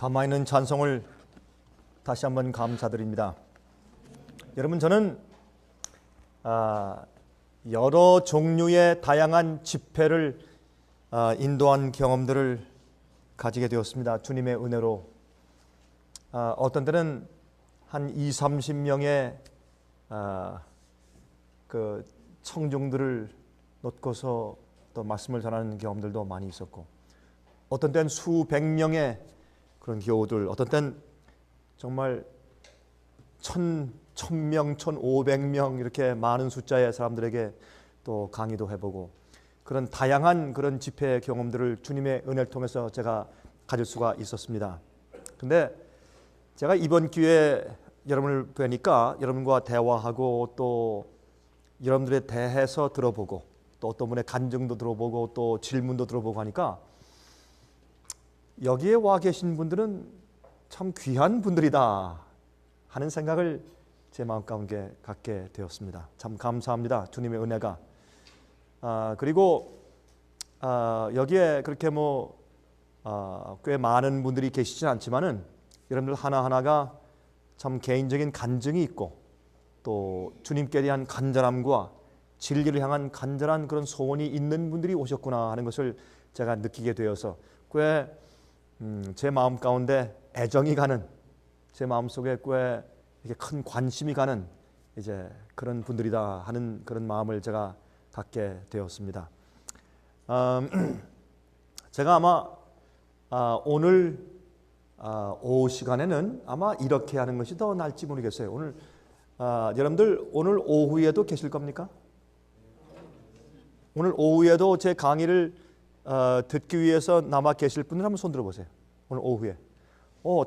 가만히 있는 찬송을 다시 한번 감사드립니다. 여러분, 저는 여러 종류의 다양한 집회를 인도한 경험들을 가지게 되었습니다. 주님의 은혜로 어떤 때는 한 20-30명의 그 청중들을 놓고서 또 말씀을 전하는 경험들도 많이 있었고, 어떤 때는 수백 명의 그런 교우들, 어떤 때는 정말 1,000명, 1,500명 이렇게 많은 숫자의 사람들에게 또 강의도 해보고, 그런 다양한 그런 집회 경험들을 주님의 은혜를 통해서 제가 가질 수가 있었습니다. 근데 제가 이번 기회에 여러분을 뵈니까 여러분과 대화하고 또 여러분들에 대해서 들어보고 또 어떤 분의 간증도 들어보고 또 질문도 들어보고 하니까 여기에 와 계신 분들은 참 귀한 분들이다 하는 생각을 제 마음 가운데 갖게 되었습니다. 참 감사합니다. 주님의 은혜가. 그리고 여기에 그렇게 꽤 많은 분들이 계시진 않지만은 여러분들 하나하나가 참 개인적인 간증이 있고 또 주님께 대한 간절함과 진리를 향한 간절한 그런 소원이 있는 분들이 오셨구나 하는 것을 제가 느끼게 되어서 꽤 제 마음 가운데 애정이 가는, 제 마음 속에 꽤 이렇게 큰 관심이 가는 이제 그런 분들이다 하는 그런 마음을 제가 갖게 되었습니다. 제가 아마 오늘 오후 시간에는 아마 이렇게 하는 것이 더 나을지 모르겠어요. 오늘 여러분들 오늘 오후에도 계실 겁니까? 오늘 오후에도 제 강의를 듣기 위해서 남아 계실 분들 한번 손 들어보세요. 오늘 오후에.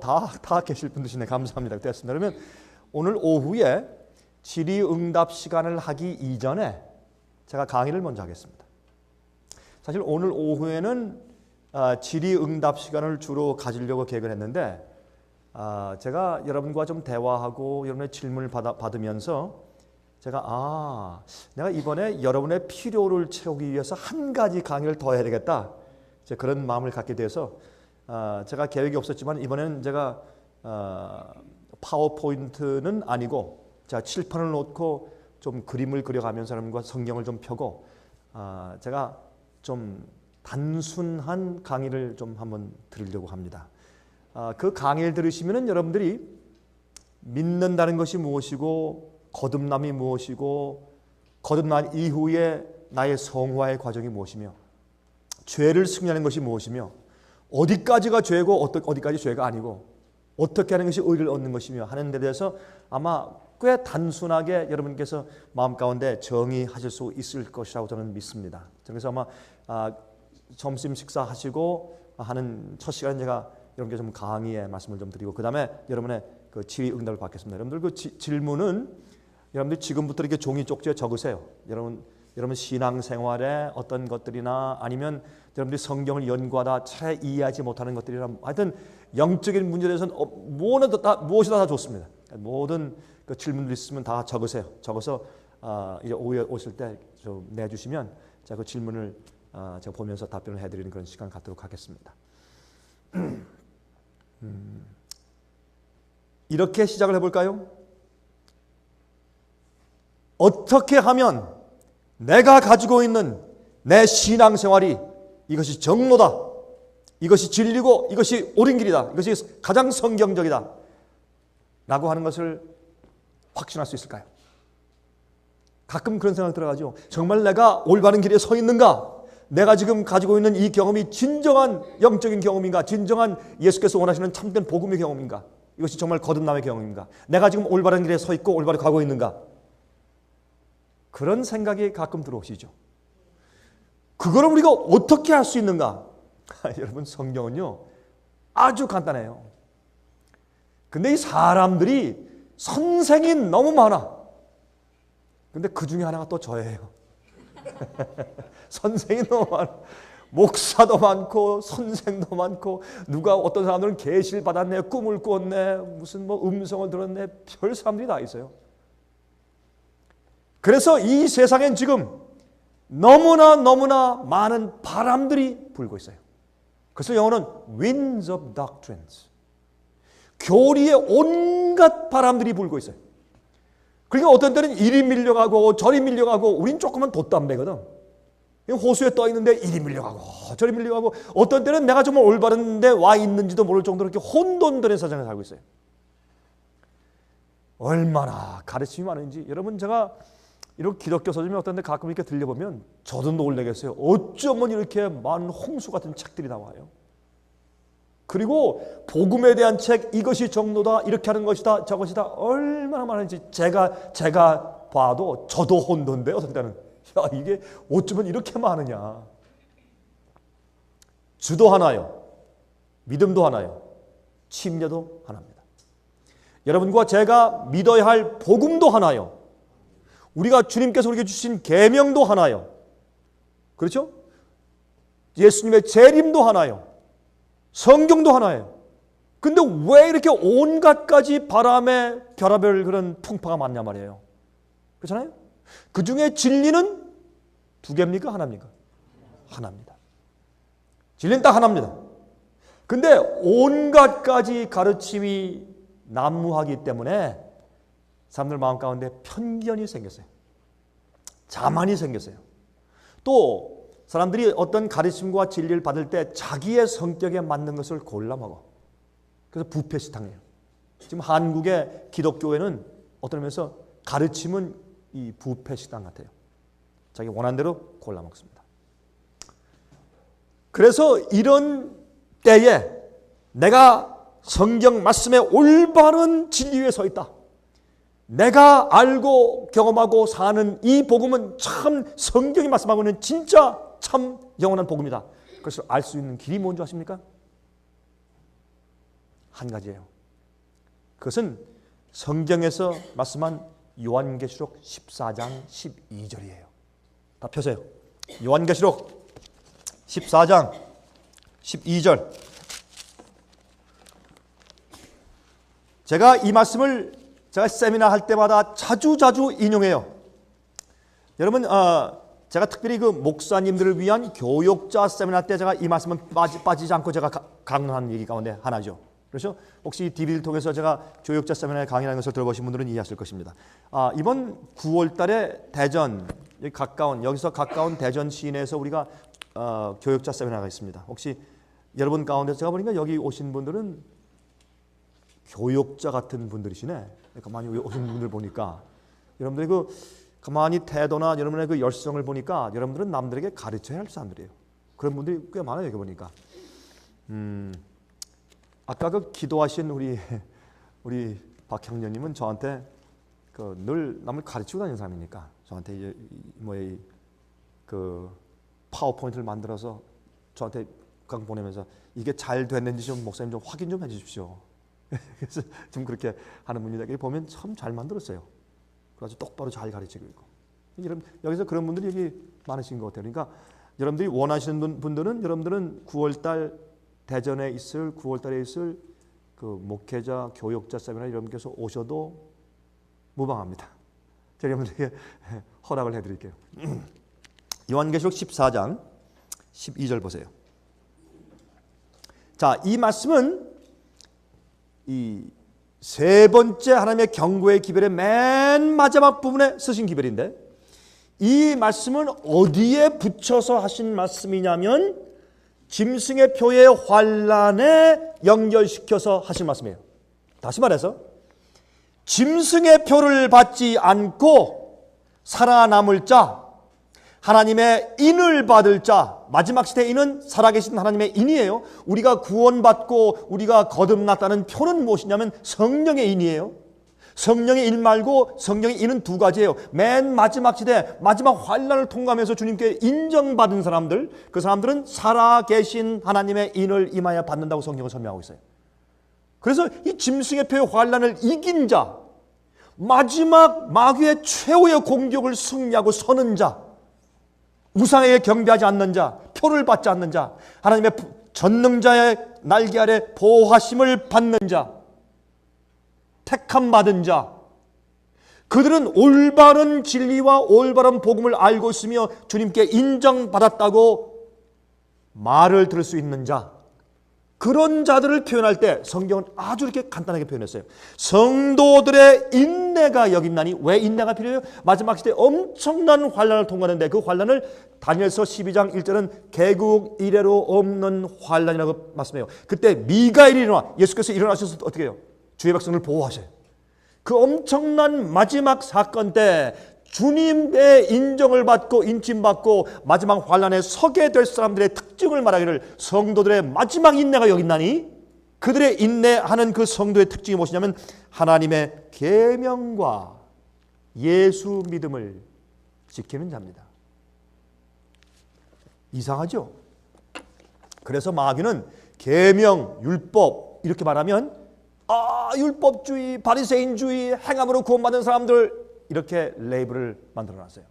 다 계실 분들이시네. 감사합니다. 됐습니다. 그러면 오늘 오후에 질의응답 시간을 하기 이전에 제가 강의를 먼저 하겠습니다. 사실 오늘 오후에는 질의응답 시간을 주로 가지려고 계획을 했는데 제가 여러분과 좀 대화하고 여러분의 질문을 받으면서 제가 내가 이번에 여러분의 필요를 채우기 위해서 한 가지 강의를 더 해야 되겠다, 이제 그런 마음을 갖게 돼서 제가 계획이 없었지만 이번에는 제가 파워포인트는 아니고 제가 칠판을 놓고 좀 그림을 그려가면서 여러분과 성경을 좀 펴고 제가 좀 단순한 강의를 좀 한번 드리려고 합니다. 그 강의를 들으시면은 여러분들이 믿는다는 것이 무엇이고 거듭남이 무엇이고 거듭난 이후에 나의 성화의 과정이 무엇이며 죄를 승리하는 것이 무엇이며 어디까지가 죄고 어디까지 죄가 아니고 어떻게 하는 것이 의를 얻는 것이며 하는 데 대해서 아마 꽤 단순하게 여러분께서 마음 가운데 정의하실 수 있을 것이라고 저는 믿습니다. 그래서 아마 점심 식사하시고 하는 첫 시간에 제가 여러분께 좀 강의의 말씀을 좀 드리고 그 다음에 여러분의 그 질의응답을 받겠습니다. 여러분들 그 질문은 여러분들 지금부터 이렇게 종이 쪽지에 적으세요. 여러분 신앙생활에 어떤 것들이나 아니면 여러분들이 성경을 연구하다 잘 이해하지 못하는 것들이나 하여튼 영적인 문제에 대해서는 무엇이나 다 좋습니다. 모든 그 질문들이 있으면 다 적으세요. 적어서 이제 오후에 오실 때 좀 내주시면 제가 그 질문을 제가 보면서 답변을 해드리는 그런 시간 갖도록 하겠습니다. 이렇게 시작을 해볼까요? 어떻게 하면 내가 가지고 있는 내 신앙생활이 이것이 정로다, 이것이 진리고 이것이 옳은 길이다, 이것이 가장 성경적이다 라고 하는 것을 확신할 수 있을까요? 가끔 그런 생각이 들어가죠. 정말 내가 올바른 길에 서 있는가? 내가 지금 가지고 있는 이 경험이 진정한 영적인 경험인가? 진정한 예수께서 원하시는 참된 복음의 경험인가? 이것이 정말 거듭남의 경험인가? 내가 지금 올바른 길에 서 있고 올바르게 가고 있는가? 그런 생각이 가끔 들어오시죠. 그거를 우리가 어떻게 할 수 있는가? 여러분, 성경은요 아주 간단해요. 근데 이 사람들이 선생이 너무 많아. 근데 그 중에 하나가 또 저예요. 선생이 너무 많아. 목사도 많고 선생도 많고 누가 어떤 사람들은 계시를 받았네, 꿈을 꾸었네, 무슨 음성을 들었네, 별 사람들이 다 있어요. 그래서 이 세상엔 지금 너무나 많은 바람들이 불고 있어요. 그래서 영어는 winds of doctrines, 교리에 온갖 바람들이 불고 있어요. 그러니까 어떤 때는 이리 밀려가고 저리 밀려가고, 우린 조그만 돛담배거든. 호수에 떠 있는데 이리 밀려가고 저리 밀려가고, 어떤 때는 내가 정말 올바른 데 와 있는지도 모를 정도로 이렇게 혼돈되는 세상에 살고 있어요. 얼마나 가르침이 많은지. 여러분, 제가 이런 기독교 서점에 어떤 데 가끔 이렇게 들려보면 저도 놀라겠어요. 어쩌면 이렇게 많은 홍수 같은 책들이 나와요. 그리고 복음에 대한 책, 이것이 정도다, 이렇게 하는 것이다, 저것이다, 얼마나 많은지 제가 봐도 저도 혼돈돼요. 어떤 때는 야, 이게 어쩌면 이렇게 많으냐. 주도 하나요, 믿음도 하나요, 침례도 하나입니다. 여러분과 제가 믿어야 할 복음도 하나요, 우리가 주님께서 우리에게 주신 계명도 하나요. 그렇죠? 예수님의 재림도 하나요, 성경도 하나예요. 근데 왜 이렇게 온갖 가지 바람에 별하별 그런 풍파가 많냐 말이에요. 그렇잖아요? 그 중에 진리는 두 개입니까? 하나입니까? 하나입니다. 진리는 딱 하나입니다. 근데 온갖 가지 가르침이 난무하기 때문에 사람들 마음 가운데 편견이 생겼어요. 자만이 생겼어요. 또 사람들이 어떤 가르침과 진리를 받을 때 자기의 성격에 맞는 것을 골라 먹어. 그래서 부패식당해요. 지금 한국의 기독교회는 어떤 의미에서 가르침은 이 부패식당 같아요. 자기 원하는 대로 골라 먹습니다. 그래서 이런 때에 내가 성경 말씀에 올바른 진리 위에 서 있다, 내가 알고 경험하고 사는 이 복음은 참 성경이 말씀하고 있는 진짜 참 영원한 복음이다, 그것을 알 수 있는 길이 뭔지 아십니까? 한 가지예요. 그것은 성경에서 말씀한 요한계시록 14장 12절이에요. 다 펴세요. 요한계시록 14장 12절. 제가 이 말씀을 제가 세미나 할 때마다 자주 인용해요. 여러분, 제가 특별히 그 목사님들을 위한 교육자 세미나 때 제가 이 말씀은 빠지지 않고 제가 강론한 얘기 가운데 하나죠. 그렇죠? 혹시 DVD를 통해서 제가 교육자 세미나에 강의하는 것을 들어보신 분들은 이해하실 것입니다. 이번 9월 달에 대전, 여기서 가까운 대전 시내에서 우리가 교육자 세미나가 있습니다. 혹시 여러분 가운데 제가 보니까 여기 오신 분들은 교육자 같은 분들이시네. 가만히 오신 분들 보니까 여러분들이 그 가만히 태도나 여러분의 그 열성을 보니까 여러분들은 남들에게 가르쳐야 할 사람들이에요. 그런 분들이 꽤 많아요. 여기 보니까. 아까 그 기도하신 우리 박형년님은 저한테 늘 남을 가르치고 다니는 사람이니까 저한테 이제 그 파워포인트를 만들어서 저한테 강 보내면서 이게 잘 됐는지 좀 목사님 좀 확인 좀 해주십시오. 그래서 좀 그렇게 하는 분이다. 보면 참 잘 만들었어요. 그래서 똑바로 잘 가르치고 있고. 여기서 그런 분들이 여기 많으신 것 같아요. 그러니까 여러분들이 원하시는 분들은 여러분들은 9월달 대전에 있을 9월달에 있을 그 목회자 교육자 세미나 여러분께서 오셔도 무방합니다. 제가 여러분들에게 허락을 해드릴게요. 요한계시록 14장 12절 보세요. 자, 이 말씀은 이 세 번째 하나님의 경고의 기별의 맨 마지막 부분에 쓰신 기별인데, 이 말씀은 어디에 붙여서 하신 말씀이냐면 짐승의 표의 환란에 연결시켜서 하신 말씀이에요. 다시 말해서 짐승의 표를 받지 않고 살아남을 자, 하나님의 인을 받을 자, 마지막 시대의 인은 살아계신 하나님의 인이에요. 우리가 구원받고 우리가 거듭났다는 표는 무엇이냐면 성령의 인이에요. 성령의 인 말고 성령의 인은 두 가지예요. 맨 마지막 시대, 마지막 환란을 통과하면서 주님께 인정받은 사람들, 그 사람들은 살아계신 하나님의 인을 임하여 받는다고 성경은 설명하고 있어요. 그래서 이 짐승의 표의 환란을 이긴 자, 마지막 마귀의 최후의 공격을 승리하고 서는 자, 우상에게 경배하지 않는 자, 표를 받지 않는 자, 하나님의 전능자의 날개 아래 보호하심을 받는 자, 택함 받은 자, 그들은 올바른 진리와 올바른 복음을 알고 있으며 주님께 인정받았다고 말을 들을 수 있는 자, 그런 자들을 표현할 때 성경은 아주 이렇게 간단하게 표현했어요. 성도들의 인내가 여기 있나니. 왜 인내가 필요해요? 마지막 시대에 엄청난 환난을 통과하는데 그 환난을 다니엘서 12장 1절은 개국 이래로 없는 환난이라고 말씀해요. 그때 미가엘이 일어나, 예수께서 일어나셔서 어떻게 해요? 주의 백성을 보호하셔요. 그 엄청난 마지막 사건 때 주님의 인정을 받고 인침받고 마지막 환난에 서게 될 사람들의 특징을 말하기를 성도들의 마지막 인내가 여기 있나니. 그들의 인내하는 그 성도의 특징이 무엇이냐면 하나님의 계명과 예수 믿음을 지키는 자입니다. 이상하죠? 그래서 마귀는 계명, 율법 이렇게 말하면 율법주의, 바리새인주의, 행함으로 구원받은 사람들 이렇게 레이블을 만들어놨어요.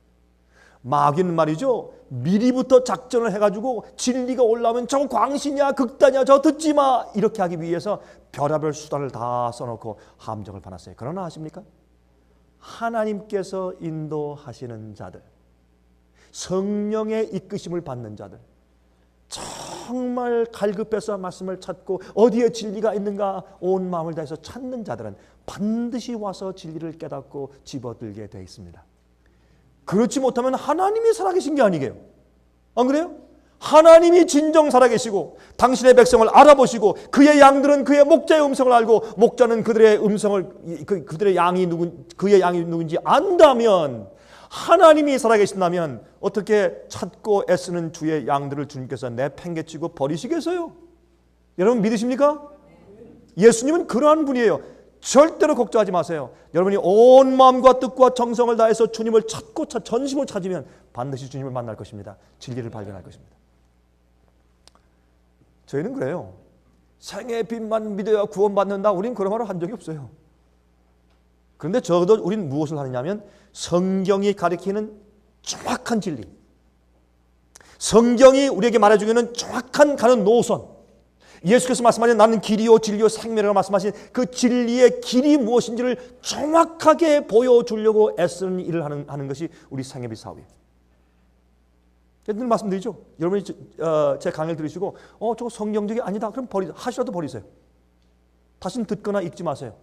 마귀는 말이죠, 미리부터 작전을 해가지고 진리가 올라오면 저거 광신이야, 극단이야, 저 듣지 마 이렇게 하기 위해서 별의별 수단을 다 써놓고 함정을 파놨어요. 그러나 아십니까? 하나님께서 인도하시는 자들, 성령의 이끄심을 받는 자들, 정말 갈급해서 말씀을 찾고 어디에 진리가 있는가 온 마음을 다해서 찾는 자들은 반드시 와서 진리를 깨닫고 집어들게 되어 있습니다. 그렇지 못하면 하나님이 살아계신 게 아니게요. 안 그래요? 하나님이 진정 살아계시고 당신의 백성을 알아보시고 그의 양들은 그의 목자의 음성을 알고 목자는 그들의 음성을 그들의 양이 그의 양이 누군지 안다면, 하나님이 살아계신다면 어떻게 찾고 애쓰는 주의 양들을 주님께서 내팽개치고 버리시겠어요? 여러분 믿으십니까? 예수님은 그러한 분이에요. 절대로 걱정하지 마세요. 여러분이 온 마음과 뜻과 정성을 다해서 주님을 찾고 전심을 찾으면 반드시 주님을 만날 것입니다. 진리를 발견할 것입니다. 저희는 그래요. 생의 빛만 믿어야 구원받는다. 우린 그런 말을 한 적이 없어요. 그런데 적어도 우린 무엇을 하느냐면 성경이 가리키는 정확한 진리, 성경이 우리에게 말해주기는 정확한 가는 노선, 예수께서 말씀하신 나는 길이요 진리요 생명이라고 말씀하신 그 진리의 길이 무엇인지를 정확하게 보여주려고 애쓰는 일을 하는 것이 우리 생애비 사업이에요. 말씀드리죠. 여러분이 제 강의를 들으시고 저거 성경적이 아니다 그럼 하시라도 버리세요. 다시는 듣거나 읽지 마세요.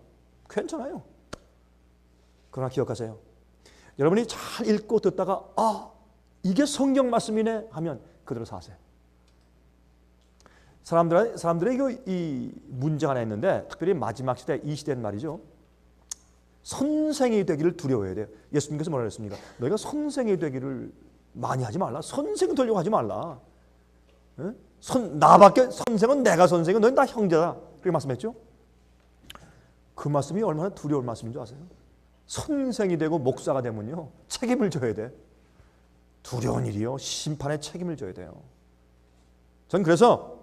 괜찮아요. 그러나 기억하세요. 여러분이 잘 읽고 듣다가 이게 성경 말씀이네 하면 그대로 사세요. 사람들의 이 문제가 하나 있는데, 특별히 마지막 시대, 이 시대는 말이죠, 선생이 되기를 두려워해야 돼요. 예수님께서 뭐라 그랬습니까? 너희가 선생이 되기를 많이 하지 말라. 선생 되려고 하지 말라. 나밖에 선생은 내가 선생이고 너희는 다 형제다. 그렇게 말씀했죠. 그 말씀이 얼마나 두려운 말씀인 줄 아세요? 선생이 되고 목사가 되면요 책임을 져야 돼. 두려운 일이요. 심판에 책임을 져야 돼요. 전 그래서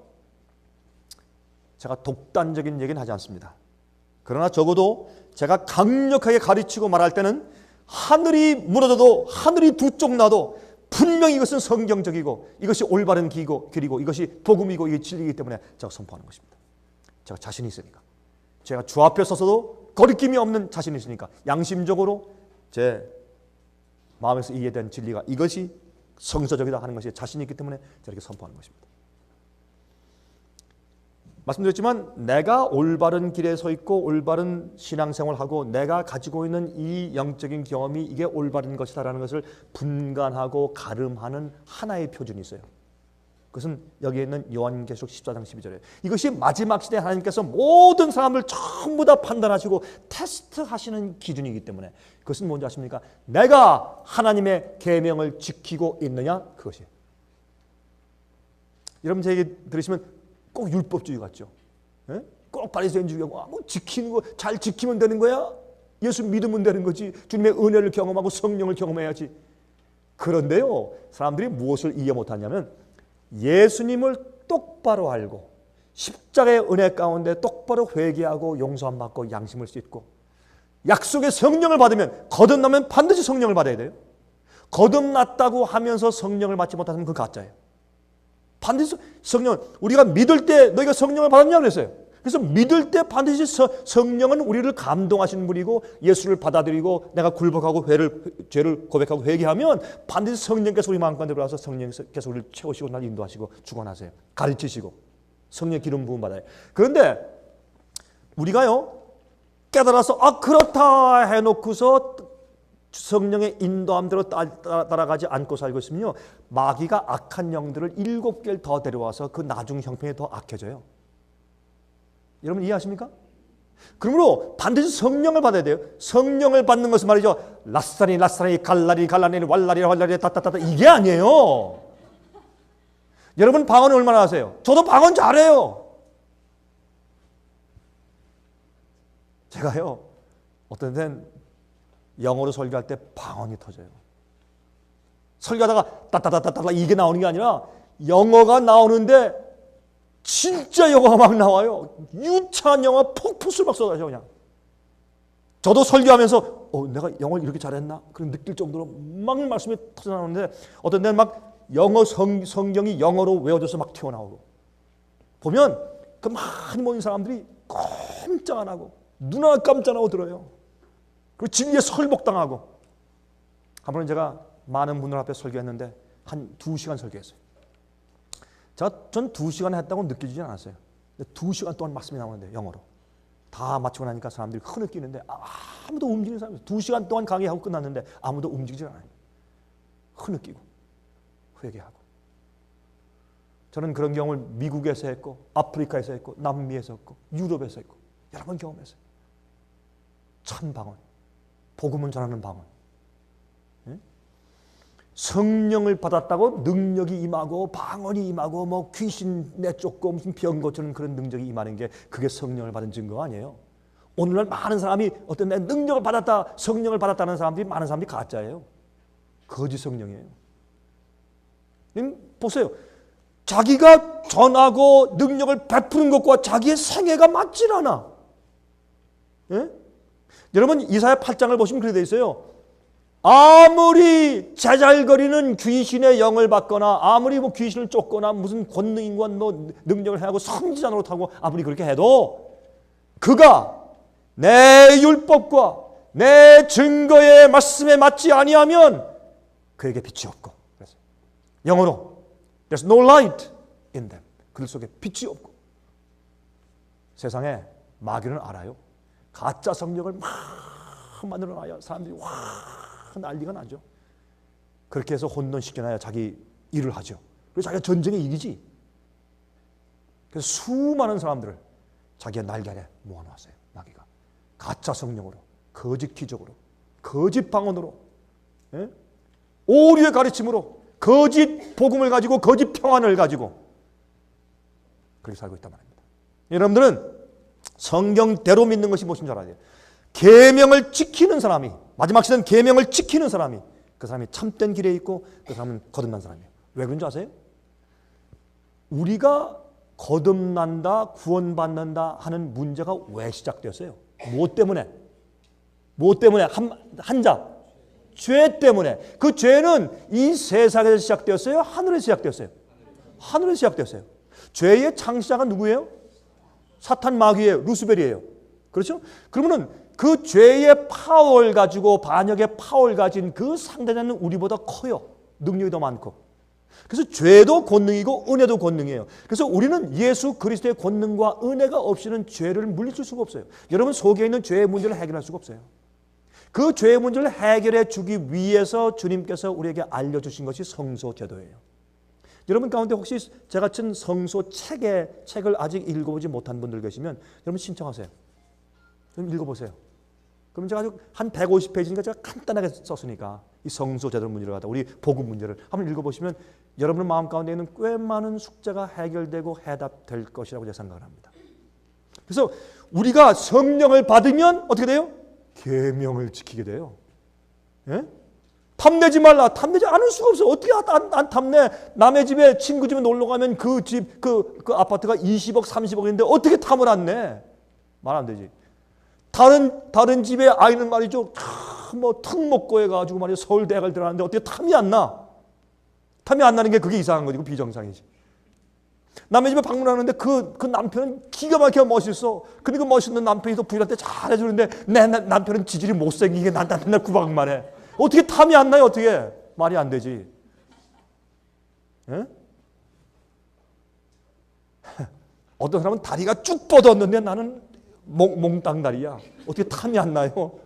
제가 독단적인 얘기는 하지 않습니다. 그러나 적어도 제가 강력하게 가르치고 말할 때는 하늘이 무너져도 하늘이 두 쪽 나도 분명히 이것은 성경적이고 이것이 올바른 길이고 이것이 복음이고 이게 진리이기 때문에 제가 선포하는 것입니다. 제가 자신이 있으니까. 제가 주 앞에 서서도 거리낌이 없는 자신이 있으니까 양심적으로 제 마음에서 이해된 진리가 이것이 성서적이다 하는 것이 자신이 있기 때문에 저렇게 선포하는 것입니다. 말씀드렸지만 내가 올바른 길에 서 있고 올바른 신앙생활하고 내가 가지고 있는 이 영적인 경험이 이게 올바른 것이다라는 것을 분간하고 가름하는 하나의 표준이 있어요. 그것은 여기에 있는 요한계시록 14장 12절이에요. 이것이 마지막 시대에 하나님께서 모든 사람을 전부 다 판단하시고 테스트하시는 기준이기 때문에 그것은 뭔지 아십니까? 내가 하나님의 계명을 지키고 있느냐 그것이에요. 여러분 제 얘기 들으시면 꼭 율법주의 같죠? 예? 꼭 바리새인주의하고 뭐 지키는 거 잘 지키면 되는 거야? 예수 믿으면 되는 거지. 주님의 은혜를 경험하고 성령을 경험해야지. 그런데요, 사람들이 무엇을 이해 못하냐면 예수님을 똑바로 알고 십자가의 은혜 가운데 똑바로 회개하고 용서함 받고 양심을 씻고 약속의 성령을 받으면 거듭나면 반드시 성령을 받아야 돼요. 거듭났다고 하면서 성령을 받지 못하면 그건 가짜예요. 반드시 성령, 우리가 믿을 때 너희가 성령을 받았냐고 그랬어요. 그래서 믿을 때 반드시 성령은 우리를 감동하시는 분이고 예수를 받아들이고 내가 굴복하고 죄를 고백하고 회개하면 반드시 성령께서 우리 마음 가운데 들어와서 성령께서 우리를 채우시고 날 인도하시고 주관하세요. 가르치시고 성령의 기름 부음 받아요. 그런데 우리가요 깨달아서 그렇다 해놓고서 성령의 인도함대로 따라가지 않고 살고 있으면요 마귀가 악한 영들을 7개를 더 데려와서 그 나중 형편이 더 악해져요. 여러분 이해하십니까? 그러므로 반드시 성령을 받아야 돼요. 성령을 받는 것은 말이죠 라사니 갈라리 왈라리 따따따따 이게 아니에요. 여러분 방언 얼마나 하세요? 저도 방언 잘해요. 제가요 어떤 데는 영어로 설교할 때 방언이 터져요. 설교하다가 따따따따따 이게 나오는 게 아니라 영어가 나오는데 진짜 영어가 막 나와요. 유창한 영어 폭포수를 막 쏟아져 그냥. 저도 설교하면서 내가 영어를 이렇게 잘했나? 그런 느낄 정도로 막 말씀이 터져나오는데 어떤 데는 막 영어 성경이 영어로 외워져서 막 튀어나오고 보면 그 많이 모인 사람들이 꼼짝 안 하고 눈 하나 깜짝 안 하고 들어요. 그리고 진리에 설복당하고 한 번은 제가 많은 분들 앞에 설교했는데 한 2시간 설교했어요. 전 2시간 했다고 느껴지지 않았어요. 2시간 동안 말씀이 나오는데 영어로 다 마치고 나니까 사람들이 흐느끼는데 아무도 움직이는 사람이 없어요. 2시간 동안 강의하고 끝났는데 아무도 움직이지 않아요. 흐느끼고 회개하고. 저는 그런 경험을 미국에서 했고 아프리카에서 했고 남미에서 했고 유럽에서 했고 여러 번 경험했어요. 참 방언, 복음을 전하는 방언. 성령을 받았다고 능력이 임하고 방언이 임하고 뭐 귀신 내쫓고 무슨 병 고치는 그런 능력이 임하는 게 그게 성령을 받은 증거가 아니에요. 오늘날 많은 사람이 어떤 내 능력을 받았다 성령을 받았다는 사람들이 많은 사람들이 가짜예요. 거짓 성령이에요. 보세요. 자기가 전하고 능력을 베푸는 것과 자기의 생애가 맞질 않아. 예? 여러분 이사야 8장을 보시면 그렇게 돼 있어요. 아무리 자잘거리는 귀신의 영을 받거나 아무리 뭐 귀신을 쫓거나 무슨 권능인과 뭐 능력을 행하고 선지자 노릇하고 아무리 그렇게 해도 그가 내 율법과 내 증거의 말씀에 맞지 아니하면 그에게 빛이 없고 그래서 영어로 There's no light in them. 그들 속에 빛이 없고 세상에 마귀는 알아요. 가짜 성령을 막 만들어놔야 사람들이 와 난리가 나죠. 그렇게 해서 혼돈시켜놔야 자기 일을 하죠. 그래서 자기가 전쟁에 이기지. 그래서 수많은 사람들을 자기의 날개 아래 모아놨어요. 마귀가. 가짜 성령으로, 거짓 기적으로, 거짓 방언으로, 예? 오류의 가르침으로, 거짓 복음을 가지고 거짓 평안을 가지고 그렇게 살고 있단 말입니다. 여러분들은 성경대로 믿는 것이 무엇인 줄 알아야 돼요. 계명을 지키는 사람이 마지막 시대는 계명을 지키는 사람이 그 사람이 참된 길에 있고 그 사람은 거듭난 사람이에요. 왜 그런지 아세요? 우리가 거듭난다 구원받는다 하는 문제가 왜 시작되었어요? 무엇 때문에? 무엇 때문에? 한자 죄 때문에. 그 죄는 이 세상에서 시작되었어요? 하늘에서 시작되었어요? 하늘에서 시작되었어요. 죄의 창시자가 누구예요? 사탄 마귀예요. 루스벨이에요. 그렇죠? 그러면은 그 죄의 파워를 가지고 반역의 파워를 가진 그 상대자는 우리보다 커요. 능력이 더 많고. 그래서 죄도 권능이고 은혜도 권능이에요. 그래서 우리는 예수 그리스도의 권능과 은혜가 없이는 죄를 물리칠 수가 없어요. 여러분 속에 있는 죄의 문제를 해결할 수가 없어요. 그 죄의 문제를 해결해 주기 위해서 주님께서 우리에게 알려주신 것이 성소제도예요. 여러분 가운데 혹시 제가 친 성소 책을 아직 읽어보지 못한 분들 계시면 여러분 신청하세요. 좀 읽어보세요. 그럼 제가 아주 한 150페이지니까 제가 간단하게 썼으니까 이 성소제도 문제를 갖다 우리 복음 문제를 한번 읽어보시면 여러분의 마음 가운데 있는 꽤 많은 숙제가 해결되고 해답될 것이라고 제가 생각을 합니다. 그래서 우리가 성령을 받으면 어떻게 돼요? 계명을 지키게 돼요. 예? 탐내지 말라. 탐내지 않을 수가 없어. 어떻게 안 탐내? 남의 집에 친구 집에 놀러 가면 그 집 그 아파트가 20억 30억인데 어떻게 탐을 안 내? 말 안 되지. 다른 집에 아이는 말이죠. 뭐 특목고 해가지고 말이죠. 서울대학을 들어갔는데 어떻게 탐이 안 나? 탐이 안 나는 게 그게 이상한 거지. 그 비정상이지. 남의 집에 방문하는데 그 남편은 기가 막혀 멋있어. 근데 그 멋있는 남편이 또 부인한테 잘해주는데 내 남편은 지질이 못생기게 난 맨날 구박만 해. 어떻게 탐이 안 나요? 어떻게? 말이 안 되지. 예? 어떤 사람은 다리가 쭉 뻗었는데 나는 몽땅 다리야. 어떻게 탐이 안 나요?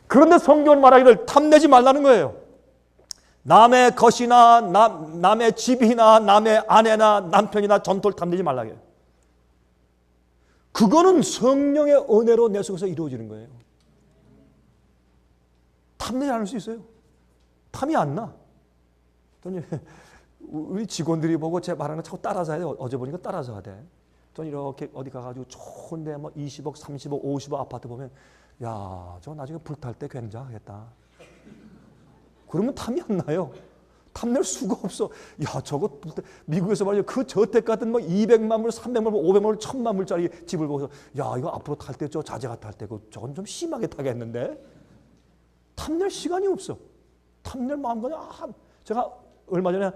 그런데 성경은 말하기를 탐내지 말라는 거예요. 남의 것이나 남의 집이나 남의 아내나 남편이나 전토를 탐내지 말라고 해요. 그거는 성령의 은혜로 내 속에서 이루어지는 거예요. 탐내지 않을 수 있어요. 탐이 안 나. 우리 직원들이 보고 제 말하는 거 자꾸 따라서 해야 돼. 어제 보니까 따라서 해야 돼. 전 이렇게 어디 가가지고 좋은데 뭐 20억, 30억, 50억 아파트 보면 야, 저 나중에 불탈 때 굉장하겠다. 그러면 탐이 안 나요. 탐낼 수가 없어. 야, 저거 미국에서 말이야. 그 저택 같은 뭐 200만 불, 300만 불, 500만 불, 1000만 불짜리 집을 보고서 야, 이거 앞으로 탈 때 저 자제가 탈 때고 저건 좀 심하게 타겠는데. 탐낼 시간이 없어. 탐낼 마음가짐. 제가 얼마 전에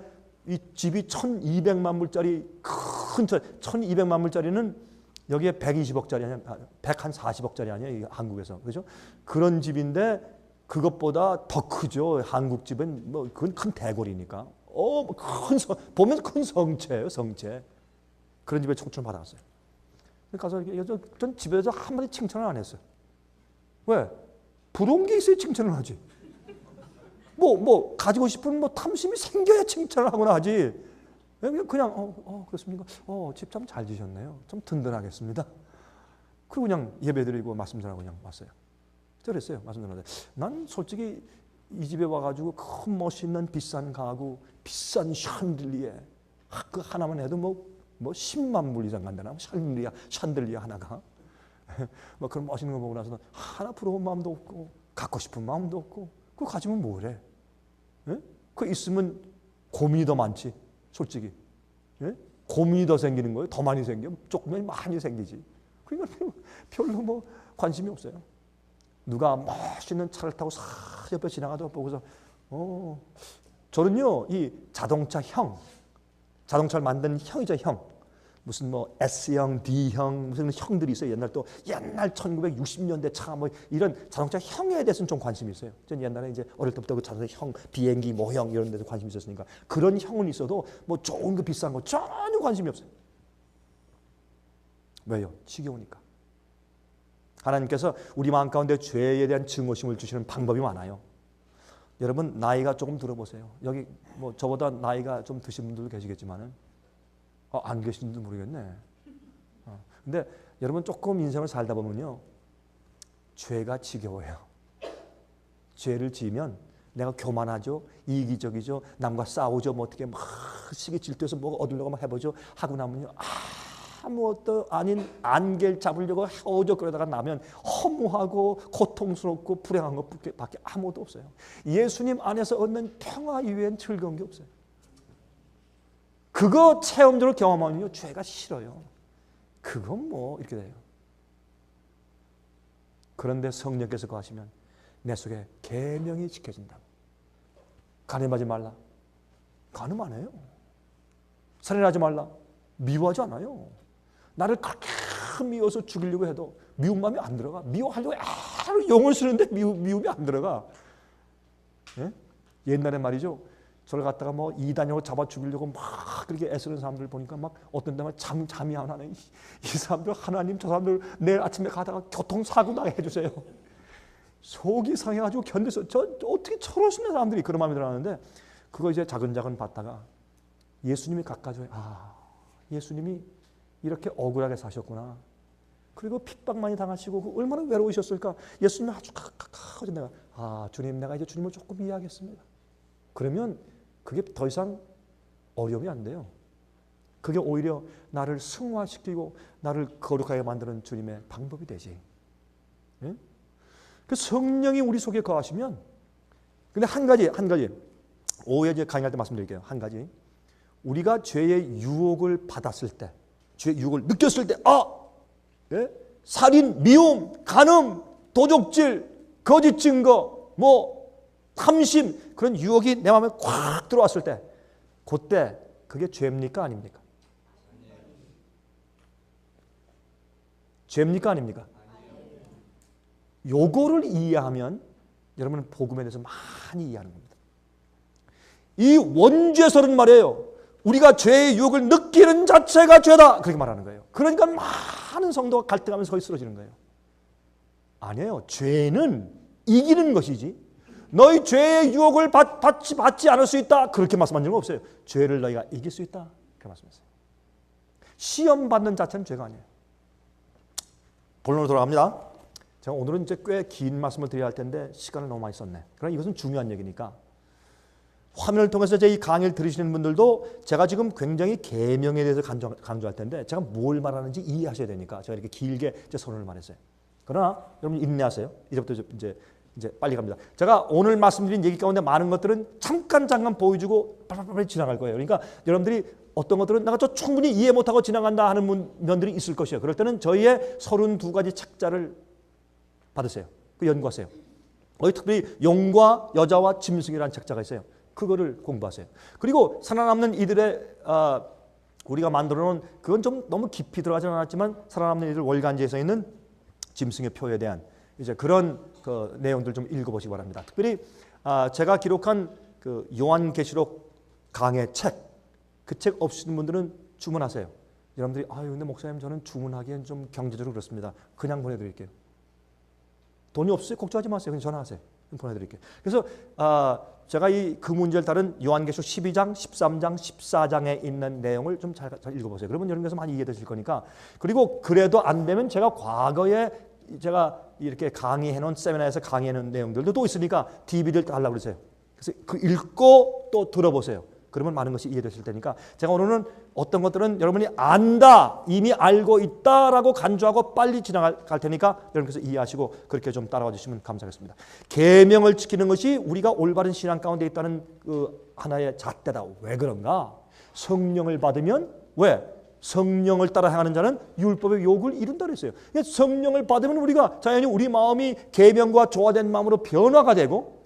이 집이 1200만 불짜리 큰 1200만 불짜리는 여기에 120억짜리 아니야? 140억짜리 아니야? 한국에서. 그죠? 그런 집인데 그것보다 더 크죠. 한국 집은 뭐 그건 큰 대궐이니까. 보면 큰 성체예요, 성체. 그런 집에 청춘을 받았어요. 가서 전 집에서 한마디 칭찬을 안 했어요. 왜? 부러운 게 있어야 칭찬을 하지. 뭐 가지고 싶은 뭐 탐심이 생겨야 칭찬을 하거나 하지. 그냥 그렇습니까? 집 참 잘 지셨네요. 좀 든든하겠습니다. 그리고 그냥 예배드리고 말씀 전하고 그냥 왔어요. 그랬어요. 말씀 전하는데 난 솔직히 이 집에 와가지고 큰 멋있는 비싼 가구, 비싼 샹들리에 그 하나만 해도 뭐 10만 불 이상 간다나 샹들리에 하나가 뭐 그런 멋있는 거 보고 나서 하나 부러운 마음도 없고 갖고 싶은 마음도 없고 그거 가지면 뭐래? 예? 그거 있으면 고민이 더 많지. 솔직히 예? 고민이 더 생기는 거예요. 더 많이 생겨. 조금은 많이 생기지. 그러니까 별로 뭐 관심이 없어요. 누가 멋있는 차를 타고 싹 옆에 지나가도 보고서 저는요 이 자동차를 만든 형이죠. 형. 무슨 뭐 S형, D형 무슨 형들이 있어요. 옛날 1960년대 차 뭐 이런 자동차 형에 대해서는 좀 관심이 있어요. 전 옛날에 이제 어릴 때부터 그 자동차 형, 비행기 모형 이런 데서 관심이 있었으니까 그런 형은 있어도 뭐 좋은 거 비싼 거 전혀 관심이 없어요. 왜요? 지겨우니까. 하나님께서 우리 마음 가운데 죄에 대한 증오심을 주시는 방법이 많아요. 여러분 나이가 조금 들어보세요. 여기 뭐 저보다 나이가 좀 드신 분들도 계시겠지만은 안 계신지도 모르겠네. 근데 여러분 조금 인생을 살다 보면요. 죄가 지겨워요. 죄를 지으면 내가 교만하죠. 이기적이죠. 남과 싸우죠. 뭐 어떻게 막 시기 질투해서 뭐 얻으려고 막 해보죠. 하고 나면요. 아무것도 아닌 안개를 잡으려고 해오죠. 그러다가 나면 허무하고 고통스럽고 불행한 것밖에 아무것도 없어요. 예수님 안에서 얻는 평화 이외엔 즐거운 게 없어요. 그거 체험적으로 경험하면요. 죄가 싫어요. 그건 뭐 이렇게 돼요. 그런데 성령께서 거하시면 내 속에 계명이 지켜진다. 간음하지 말라. 간음 안 해요. 살인하지 말라. 미워하지 않아요. 나를 그렇게 미워서 죽이려고 해도 미운 마음이 안 들어가. 미워하려고 용을 쓰는데 미움이 안 들어가. 예? 옛날에 말이죠. 저를 갖다가 뭐 이단으로 잡아 죽이려고 막 그렇게 애쓰는 사람들 보니까 막 어떤 데만 잠이 안 와네. 이 사람들 하나님 저 사람들 내일 아침에 가다가 교통사고 나게 해주세요. 속이 상해가지고 견뎌서 저 어떻게 저럴 수 있는 사람들이 그런 마음이 들었는데 그거 이제 자근자근 봤다가 예수님이 가까이 예수님이 이렇게 억울하게 사셨구나. 그리고 핍박 많이 당하시고 얼마나 외로우셨을까. 예수님이 아주 가까이 내가 주님 내가 이제 주님을 조금 이해하겠습니다. 그러면 그게 더 이상 어려움이 안 돼요. 그게 오히려 나를 승화시키고 나를 거룩하게 만드는 주님의 방법이 되지. 예? 그 성령이 우리 속에 거하시면 근데 한 가지 오후에 이제 강의할 때 말씀드릴게요. 한 가지 우리가 죄의 유혹을 받았을 때 죄의 유혹을 느꼈을 때 예? 살인, 미움, 간음, 도적질, 거짓 증거 뭐 탐심 그런 유혹이 내 마음에 꽉 들어왔을 때 그때 그게 죄입니까 아닙니까? 죄입니까 아닙니까? 요거를 이해하면 여러분은 복음에 대해서 많이 이해하는 겁니다. 이 원죄설은 말이에요. 우리가 죄의 유혹을 느끼는 자체가 죄다. 그렇게 말하는 거예요. 그러니까 많은 성도가 갈등하면서 거기 쓰러지는 거예요. 아니에요. 죄는 이기는 것이지. 너희 죄의 유혹을 받지 않을 수 있다. 그렇게 말씀한 적은 없어요. 죄를 너희가 이길 수 있다. 그렇게 말씀했어요. 시험 받는 자체는 죄가 아니에요. 본론으로 돌아갑니다. 제가 오늘은 이제 꽤 긴 말씀을 드려야 할 텐데 시간을 너무 많이 썼네. 그러나 이것은 중요한 얘기니까 화면을 통해서 제 이 강의를 들으시는 분들도 제가 지금 굉장히 계명에 대해서 강조할 텐데 제가 뭘 말하는지 이해하셔야 되니까 제가 이렇게 길게 제 선언을 말했어요. 그러나 여러분 인내하세요. 이제부터 이제 빨리 갑니다. 제가 오늘 말씀드린 얘기 가운데 많은 것들은 잠깐 보여주고 빨리 지나갈 거예요. 그러니까 여러분들이 어떤 것들은 내가 저 충분히 이해 못하고 지나간다 하는 면들이 있을 것이에요. 그럴 때는 저희의 32가지 책자를 받으세요. 그 연구하세요. 거기 특별히 용과 여자와 짐승이라는 책자가 있어요. 그거를 공부하세요. 그리고 살아남는 이들의 우리가 만들어놓은 그건 좀 너무 깊이 들어가지는 않았지만 살아남는 이들 월간지에서 있는 짐승의 표에 대한 이제 그런 그 내용들 좀 읽어보시기 바랍니다. 특별히 제가 기록한 그 요한계시록 강의 책, 그 책 없으신 분들은 주문하세요. 여러분들이 근데 목사님 저는 주문하기엔 좀 경제적으로 그렇습니다. 그냥 보내드릴게요. 돈이 없어요? 걱정하지 마세요. 그냥 전화하세요. 보내드릴게요. 그래서 제가 그 문제를 다룬 요한계시록 12장, 13장, 14장에 있는 내용을 좀 잘 읽어보세요. 그러면 여러분께서 많이 이해되실 거니까. 그리고 그래도 안 되면 제가 과거에 제가 이렇게 강의해놓은 세미나에서 강의해놓은 내용들도 또 있으니까 DVD를 달라고 그러세요. 그래서 그 읽고 또 들어보세요. 그러면 많은 것이 이해되실 테니까 제가 오늘은 어떤 것들은 여러분이 안다, 이미 알고 있다라고 간주하고 빨리 지나갈 테니까 여러분께서 이해하시고 그렇게 좀 따라와 주시면 감사하겠습니다. 계명을 지키는 것이 우리가 올바른 신앙 가운데 있다는 그 하나의 잣대다. 왜 그런가? 성령을 받으면 왜? 성령을 따라 행하는 자는 율법의 요구를 이룬다 그랬어요. 성령을 받으면 우리가 자연히 우리 마음이 계명과 조화된 마음으로 변화가 되고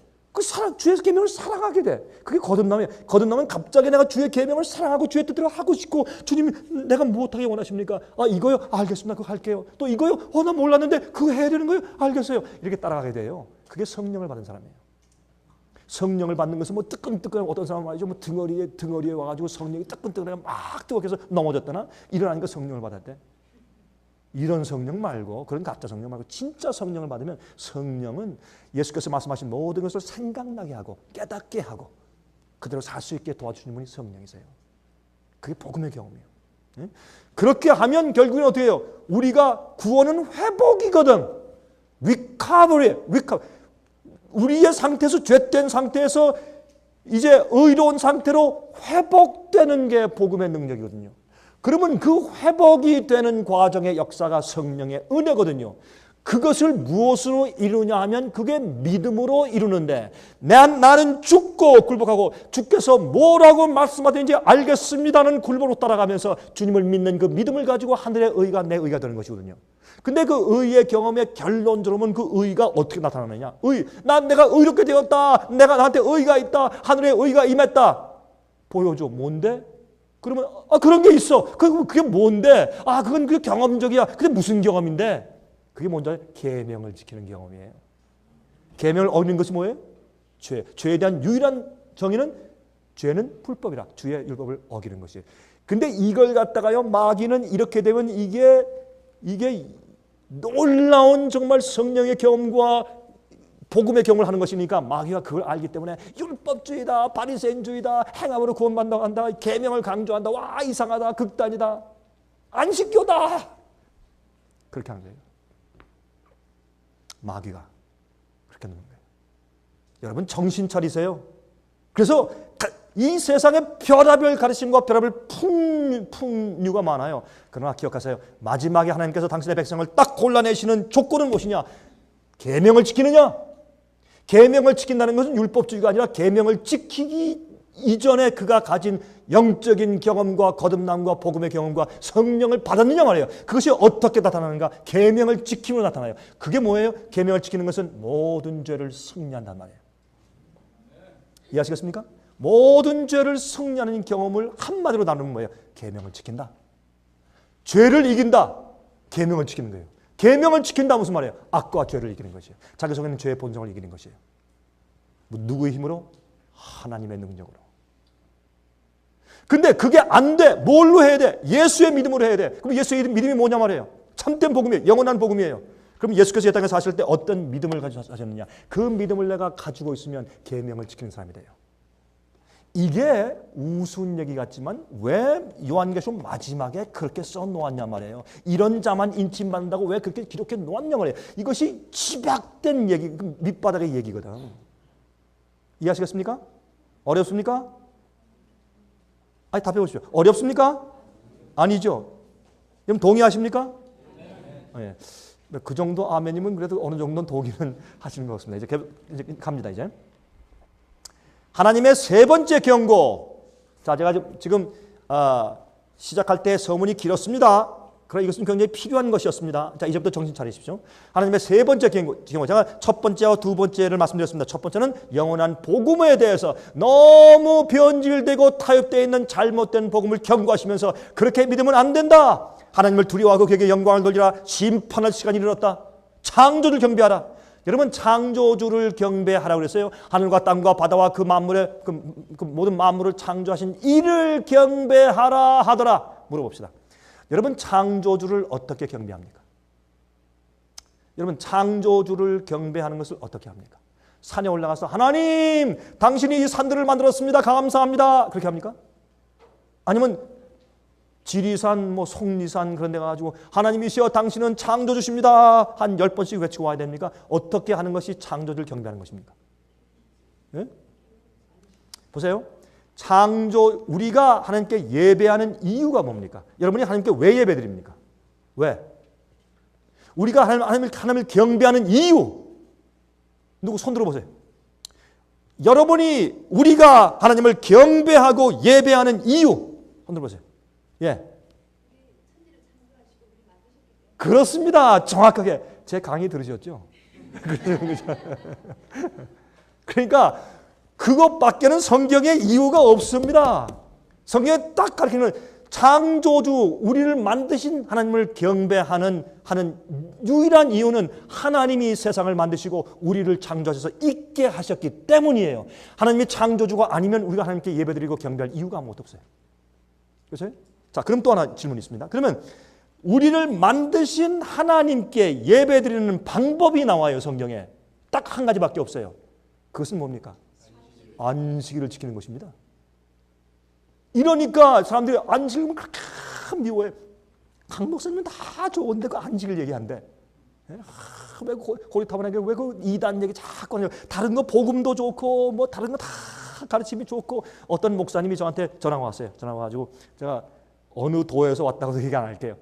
주의 계명을 사랑하게 돼. 그게 거듭남이에요. 거듭남은 갑자기 내가 주의 계명을 사랑하고 주의 뜻대로 하고 싶고 주님 내가 무엇하게 원하십니까? 이거요? 알겠습니다. 그거 할게요. 또 이거요? 나 몰랐는데 그거 해야 되는 거예요? 알겠어요. 이렇게 따라가게 돼요. 그게 성령을 받은 사람이에요. 성령을 받는 것은 뭐 뜨끈뜨끈 어떤 사람은 말이죠. 뭐 등어리에 와가지고 성령이 뜨끈뜨끈해 막 뜨겁게 해서 넘어졌다나 일어나니까 성령을 받았대. 이런 성령 말고 그런 가짜 성령 말고 진짜 성령을 받으면 성령은 예수께서 말씀하신 모든 것을 생각나게 하고 깨닫게 하고 그대로 살 수 있게 도와주시는 분이 성령이세요. 그게 복음의 경험이에요. 그렇게 하면 결국엔 어떻게 해요? 우리가 구원은 회복이거든. recovery. 우리의 상태에서 죄된 상태에서 이제 의로운 상태로 회복되는 게 복음의 능력이거든요. 그러면 그 회복이 되는 과정의 역사가 성령의 은혜거든요. 그것을 무엇으로 이루냐 하면 그게 믿음으로 이루는데 나는 죽고 굴복하고 주께서 뭐라고 말씀하든지 알겠습니다는 굴복으로 따라가면서 주님을 믿는 그 믿음을 가지고 하늘의 의가 내 의가 되는 것이거든요. 근데 그 의의 경험의 결론적으로는 그 의가 어떻게 나타나느냐? 내가 의롭게 되었다. 내가 나한테 의가 있다. 하늘의 의가 임했다. 보여줘. 뭔데? 그러면 그런 게 있어. 그게 뭔데? 그건 그 경험적이야. 근데 무슨 경험인데? 그게 뭔지 계명을 지키는 경험이에요. 계명을 어기는 것이 뭐예요? 죄에 대한 유일한 정의는 죄는 불법이라. 주의 율법을 어기는 것이에요. 근데 이걸 갖다가요 마귀는 이렇게 되면 이게 놀라운 정말 성령의 경험과 복음의 경험을 하는 것이니까 마귀가 그걸 알기 때문에 율법주의다, 바리새인주의다, 행함으로 구원받는다고 한다, 계명을 강조한다, 와 이상하다, 극단이다, 안식교다 그렇게 하는 거예요. 마귀가 그렇게 하는 거예요. 여러분 정신 차리세요. 그래서 이 세상에 별의별 가르침과 별의별 풍류가 많아요. 그러나 기억하세요. 마지막에 하나님께서 당신의 백성을 딱 골라내시는 조건은 무엇이냐? 계명을 지키느냐? 계명을 지킨다는 것은 율법주의가 아니라 계명을 지키기 이전에 그가 가진 영적인 경험과 거듭남과 복음의 경험과 성령을 받았느냐 말이에요. 그것이 어떻게 나타나는가? 계명을 지킴으로 나타나요. 그게 뭐예요? 계명을 지키는 것은 모든 죄를 승리한단 말이에요. 이해하시겠습니까? 모든 죄를 승리하는 경험을 한마디로 나누는 뭐예요? 계명을 지킨다. 죄를 이긴다. 계명을 지키는 거예요. 계명을 지킨다 무슨 말이에요? 악과 죄를 이기는 것이에요. 자기 속에 있는 죄의 본성을 이기는 것이에요. 누구의 힘으로? 하나님의 능력으로. 근데 그게 안 돼. 뭘로 해야 돼? 예수의 믿음으로 해야 돼. 그럼 예수의 믿음이 뭐냐 말이에요? 참된 복음이에요. 영원한 복음이에요. 그럼 예수께서 이 땅에 사실 때 어떤 믿음을 가지고 사셨느냐? 그 믿음을 내가 가지고 있으면 계명을 지키는 사람이 돼요. 이게 우스운 얘기 같지만 왜 요한계시록 마지막에 그렇게 써놓았냐 말이에요. 이런 자만 인침받는다고 왜 그렇게 기록해 놓았냐 말이에요. 이것이 집약된 얘기, 밑바닥의 얘기거든. 이해하시겠습니까? 어렵습니까? 아니 답해 보십시오. 어렵습니까? 아니죠. 그럼 동의하십니까? 네. 그 정도 아멘이면 그래도 어느 정도는 동의는 하시는 것 같습니다. 이제 갑니다. 이제 하나님의 세 번째 경고. 자, 제가 지금 시작할 때 서문이 길었습니다. 그러나 이것은 굉장히 필요한 것이었습니다. 자, 이제부터 정신 차리십시오. 하나님의 세 번째 경고. 제가 첫 번째와 두 번째를 말씀드렸습니다. 첫 번째는 영원한 복음에 대해서 너무 변질되고 타협되어 있는 잘못된 복음을 경고하시면서 그렇게 믿으면 안 된다. 하나님을 두려워하고 그에게 영광을 돌리라. 심판할 시간이 이르렀다. 창조주를 경배하라. 여러분, 창조주를 경배하라고 그랬어요. 하늘과 땅과 바다와 그 만물의 그 모든 만물을 창조하신 이를 경배하라 하더라. 물어봅시다. 여러분, 창조주를 어떻게 경배합니까? 여러분, 창조주를 경배하는 것을 어떻게 합니까? 산에 올라가서 하나님, 당신이 이 산들을 만들었습니다. 감사합니다. 그렇게 합니까? 아니면 지리산, 속리산 그런 데 가가지고 하나님이시여 당신은 창조주십니다. 한 10번씩 외치고 와야 됩니까? 어떻게 하는 것이 창조주를 경배하는 것입니까? 네? 보세요. 우리가 하나님께 예배하는 이유가 뭡니까? 여러분이 하나님께 왜 예배드립니까? 왜? 우리가 하나님을 경배하는 이유. 누구 손 들어보세요. 여러분이 우리가 하나님을 경배하고 예배하는 이유. 손 들어보세요. 예. 그렇습니다. 정확하게. 제 강의 들으셨죠? 그러니까 그것밖에는 성경에 이유가 없습니다. 성경에 딱 가르치는 창조주, 우리를 만드신 하나님을 경배하는 유일한 이유는 하나님이 세상을 만드시고 우리를 창조하셔서 있게 하셨기 때문이에요. 하나님이 창조주가 아니면 우리가 하나님께 예배드리고 경배할 이유가 아무것도 없어요. 그렇죠? 자, 그럼 또 하나 질문이 있습니다. 그러면 우리를 만드신 하나님께 예배드리는 방법이 나와요. 성경에. 딱 한 가지밖에 없어요. 그것은 뭡니까? 안식일을 지키는 것입니다. 이러니까 사람들이 안식일을 그렇게 미워해. 강 목사님은 다 좋은데 그 안식일 얘기한대. 왜 고리타분하게 왜 그 이단 얘기 자꾸 하냐고. 다른 거 복음도 좋고 뭐 다른 거 다 가르침이 좋고. 어떤 목사님이 저한테 전화가 왔어요. 전화가 와가지고 제가 어느 도에서 왔다고 얘기 안 할게요.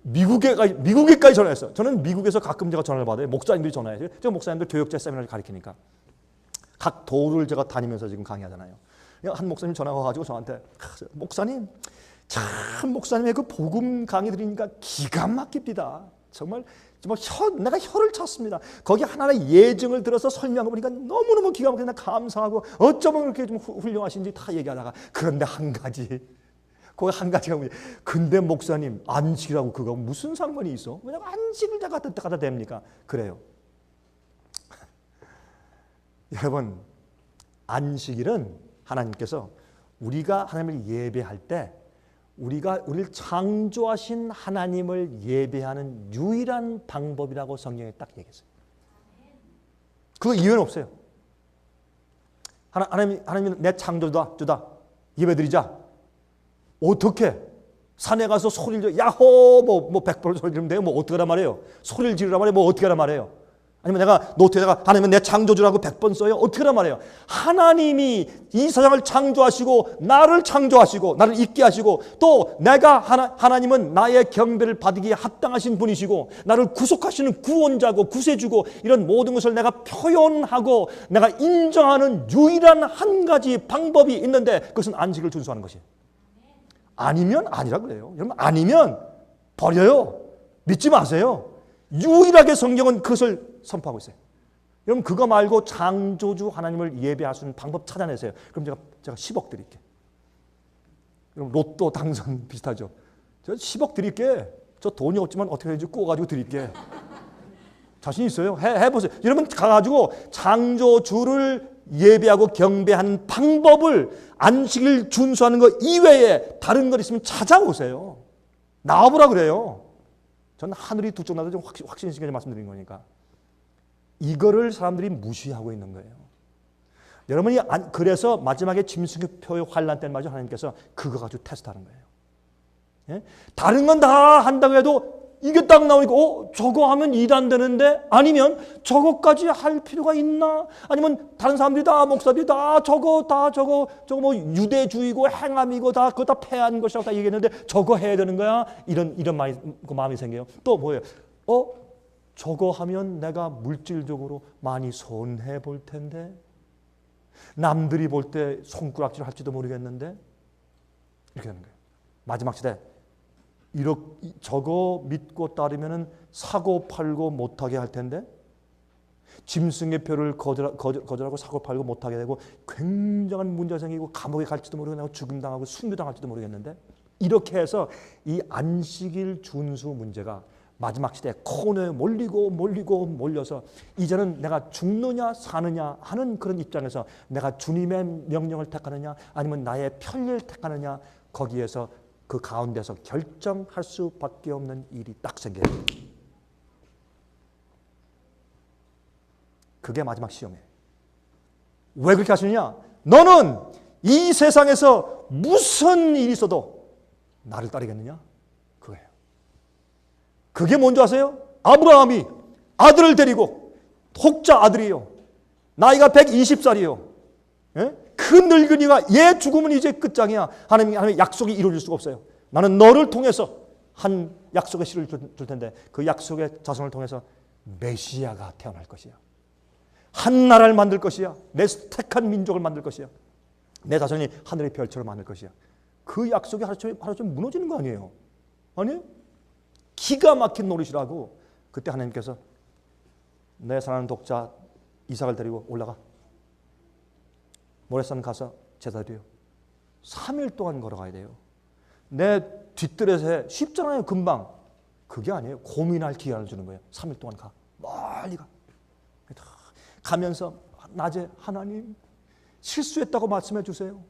미국에까지 전화했어요. 저는 미국에서 가끔 제가 전화를 받아요. 목사님들이 전화해요. 제가 목사님들 교육자 세미나를 가르치니까 각 도를 제가 다니면서 지금 강의하잖아요. 한 목사님 전화가 와가지고 저한테 목사님, 참 목사님의 그 복음 강의 들으니까 기가 막힙니다. 정말 내가 혀를 찼습니다. 거기 하나의 예증을 들어서 설명하고 보니까 너무너무 기가 막히게 감사하고 어쩌면 그렇게 좀 훌륭하신지 다 얘기하다가 그런데 한 가지가 뭐냐. 근데 목사님 안식이라고 그거 무슨 상관이 있어? 왜냐면 안식을 다 갖다 댑니까? 그래요. 여러분, 안식일은 하나님께서 우리가 하나님을 예배할 때 우리를 창조하신 하나님을 예배하는 유일한 방법이라고 성경에 딱 얘기했어요. 그 이유는 없어요. 하나님은 내 창조주다. 예배드리자. 어떻게? 산에 가서 소리를 지르 야호 뭐 100번 소리 지르면 돼요? 뭐 어떻게 하란 말이에요? 소리를 지르란 말이에요? 뭐 어떻게 하란 말이에요? 아니면 내가 노트에다가 하나님은 내 창조주라고 100번 써요? 어떻게 하란 말이에요? 하나님이 이 세상을 창조하시고 나를 창조하시고 나를 있게 하시고 또 내가 하나님은 나의 경배를 받기에 합당하신 분이시고 나를 구속하시는 구원자고 구세주고 이런 모든 것을 내가 표현하고 내가 인정하는 유일한 한 가지 방법이 있는데 그것은 안식을 준수하는 것이에요. 아니면 아니라고 그래요. 여러분, 아니면 버려요. 믿지 마세요. 유일하게 성경은 그것을 선포하고 있어요. 여러분, 그거 말고 창조주 하나님을 예배할 수 있는 방법 찾아내세요. 그럼 제가 10억 드릴게. 그럼 로또 당선 비슷하죠. 제가 10억 드릴게. 저 돈이 없지만 어떻게 해야지 구워가지고 드릴게. 자신 있어요? 해보세요. 여러분 가가지고 창조주를 예배하고 경배하는 방법을 안식일 준수하는 것 이외에 다른 것 있으면 찾아오세요. 나와보라 그래요. 저는 하늘이 두 쪽 나도 좀 확신있게 말씀드린 거니까. 이거를 사람들이 무시하고 있는 거예요. 여러분이 그래서 마지막에 짐승표의 환란 때는 말이죠. 하나님께서 그거 가지고 테스트하는 거예요. 예? 다른 건 다 한다고 해도 이게 딱 나오니까 저거 하면 일 안 되는데, 아니면 저거까지 할 필요가 있나? 아니면 다른 사람들이 다 목사들이 다 저거 뭐 유대주의고 행함이고 다 그거 다 패한 것이라고 다 얘기했는데 저거 해야 되는 거야? 이런 마음이 생겨요. 또 뭐예요? 저거 하면 내가 물질적으로 많이 손해 볼 텐데, 남들이 볼 때 손가락질 할지도 모르겠는데, 이렇게 되는 거예요. 마지막 시대 저거 믿고 따르면은 사고 팔고 못하게 할 텐데, 짐승의 표를 거절하고 사고 팔고 못하게 되고 굉장한 문제가 생기고 감옥에 갈지도 모르겠고 죽임당하고 순교당할지도 모르겠는데, 이렇게 해서 이 안식일 준수 문제가 마지막 시대에 코너에 몰려서 이제는 내가 죽느냐 사느냐 하는 그런 입장에서 내가 주님의 명령을 택하느냐 아니면 나의 편리를 택하느냐, 거기에서 그 가운데서 결정할 수밖에 없는 일이 딱 생겨요. 그게 마지막 시험이에요. 왜 그렇게 하시느냐? 너는 이 세상에서 무슨 일이 있어도 나를 따르겠느냐? 그거예요. 그게 뭔지 아세요? 아브라함이 아들을 데리고, 혹자 아들이에요. 나이가 120살이에요. 예? 그 늙은이가 얘 죽으면 이제 끝장이야. 하나님의 약속이 이루어질 수가 없어요. 나는 너를 통해서 한 약속의 씨를 줄 텐데 그 약속의 자손을 통해서 메시아가 태어날 것이야. 한 나라를 만들 것이야. 내 택한 민족을 만들 것이야. 내 자손이 하늘의 별처럼 만들 것이야. 그 약속이 하루종일 무너지는 거 아니에요? 아니에요? 기가 막힌 노릇이라고. 그때 하나님께서 내 사랑하는 독자 이삭을 데리고 올라가. 모래산 가서 제사 드려. 3일 동안 걸어가야 돼요. 내 뒷뜰에서 해. 쉽잖아요, 금방. 그게 아니에요. 고민할 기간을 주는 거예요. 3일 동안 가. 멀리 가. 가면서 낮에 하나님 실수했다고 말씀해 주세요.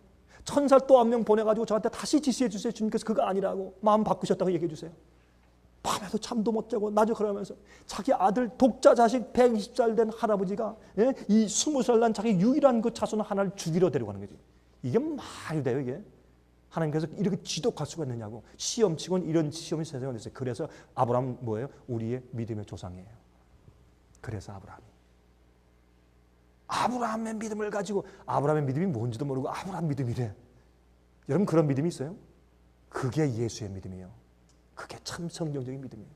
천사 또 한 명 보내가지고 저한테 다시 지시해 주세요. 주님께서 그거 아니라고 마음 바꾸셨다고 얘기해 주세요. 밤에도 잠도 못 자고 낮에 그러면서 자기 아들 독자 자식 120살 된 할아버지가, 예? 이 20살 난 자기 유일한 그 자손 하나를 죽이러 데려가는 거지. 이게 말이 돼요, 이게? 하나님께서 이렇게 지독할 수가 있느냐고. 시험치고는 이런 시험이 세상에 됐어요. 그래서 아브라함 뭐예요? 우리의 믿음의 조상이에요. 그래서 아브라함의 믿음을 가지고, 아브라함의 믿음이 뭔지도 모르고 아브라함 믿음이래. 여러분 그런 믿음이 있어요? 그게 예수의 믿음이에요. 그게 참 성경적인 믿음이에요.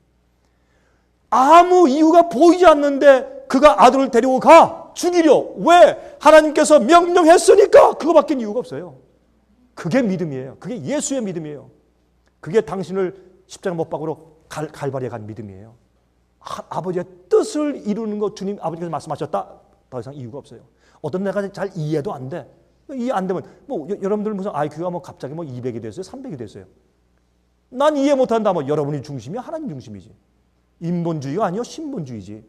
아무 이유가 보이지 않는데 그가 아들을 데리고 가 죽이려. 왜? 하나님께서 명령했으니까. 그거밖에 이유가 없어요. 그게 믿음이에요. 그게 예수의 믿음이에요. 그게 당신을 십자가 못 박으러 갈바리에 간 믿음이에요. 아버지의 뜻을 이루는 거 주님 아버지께서 말씀하셨다. 더 이상 이유가 없어요. 어떤 내가 잘 이해도 안 돼. 이해 안 되면 여러분들 무슨 IQ가 갑자기 200이 됐어요, 300이 됐어요. 난 이해 못한다. 여러분이 중심이야, 하나님 중심이지. 인본주의가 아니요, 신본주의지.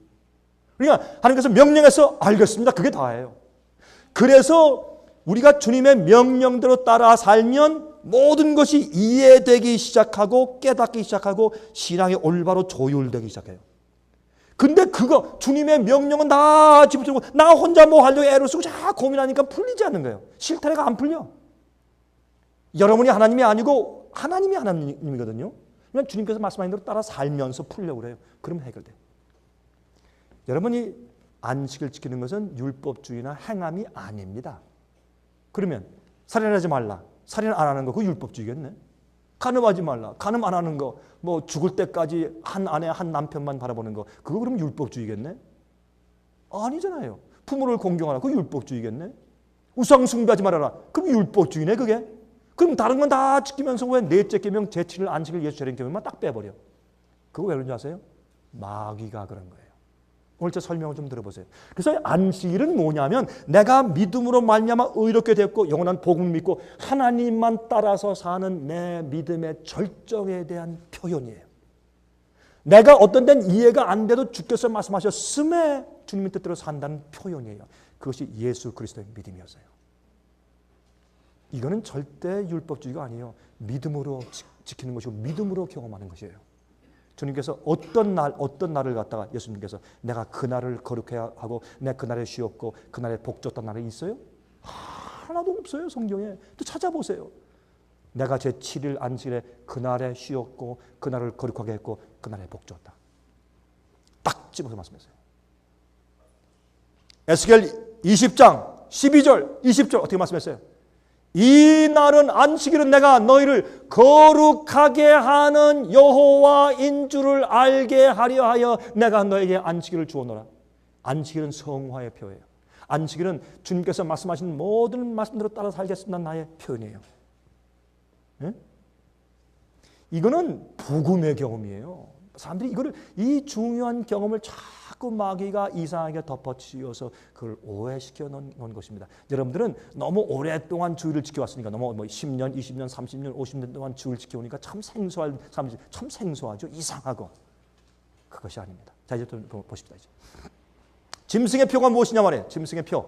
그러니까 하나님께서 명령해서 알겠습니다. 그게 다예요. 그래서 우리가 주님의 명령대로 따라 살면 모든 것이 이해되기 시작하고 깨닫기 시작하고 신앙이 올바로 조율되기 시작해요. 근데 그거 주님의 명령은 다 집어들고 나 혼자 뭐 하려고 애를 쓰고 자 고민하니까 풀리지 않는 거예요. 실타래가 안 풀려. 여러분이 하나님이 아니고 하나님이 하나님이거든요. 그냥 주님께서 말씀하신 대로 따라 살면서 풀려고 그래요. 그러면 해결돼요. 여러분이 안식을 지키는 것은 율법주의나 행함이 아닙니다. 그러면 살인하지 말라. 살인 안 하는 거 그거 율법주의겠네. 간음하지 말라. 간음 안 하는 거 죽을 때까지 한 아내 한 남편만 바라보는 거 그거 그러면 율법주의겠네? 아니잖아요. 부모를 공경하라. 그거 율법주의겠네? 우상 숭배하지 말아라. 그럼 율법주의네 그게? 그럼 다른 건 다 지키면서 왜 넷째 계명 제7일 안식일 예수 차린 계명만 딱 빼버려? 그거 왜 그런지 아세요? 마귀가 그런 거예요. 오늘 제 설명을 좀 들어보세요. 그래서 안식일은 뭐냐면 내가 믿음으로 말미암아 의롭게 됐고 영원한 복음을 믿고 하나님만 따라서 사는 내 믿음의 절정에 대한 표현이에요. 내가 어떤 데는 이해가 안 돼도 주께서 말씀하셨음에 주님의 뜻대로 산다는 표현이에요. 그것이 예수 그리스도의 믿음이었어요. 이거는 절대 율법주의가 아니에요. 믿음으로 지키는 것이고 믿음으로 경험하는 것이에요. 주님께서 어떤 날을 갖다가 예수님께서 내가 그날을 거룩해야 하고 내 그날에 쉬었고 그날에 복 줬던 날이 있어요? 하나도 없어요. 성경에. 또 찾아보세요. 내가 제 7일 안식일에 그날에 쉬었고 그날을 거룩하게 했고 그날에 복 줬다. 딱 집어서 말씀했어요. 에스겔 20장 12절 20절 어떻게 말씀했어요? 이 날은 안식일은 내가 너희를 거룩하게 하는 여호와인 줄을 알게 하려 하여 내가 너에게 안식일을 주었노라. 안식일은 성화의 표예요. 안식일은 주님께서 말씀하신 모든 말씀대로 따라 살겠습니다. 나의 표현이에요. 네? 이거는 복음의 경험이에요. 사람들이 이 중요한 경험을 자꾸 마귀가 이상하게 덮어씌워서 그걸 오해시켜 놓은 것입니다. 여러분들은 너무 오랫동안 주일을 지켜왔으니까 너무 10년, 20년, 30년, 50년 동안 주일 지켜오니까 참 생소하죠. 이상하고. 그것이 아닙니다. 자, 이제 또 보십시다. 이제. 짐승의 표가 무엇이냐 말이에요. 짐승의 표.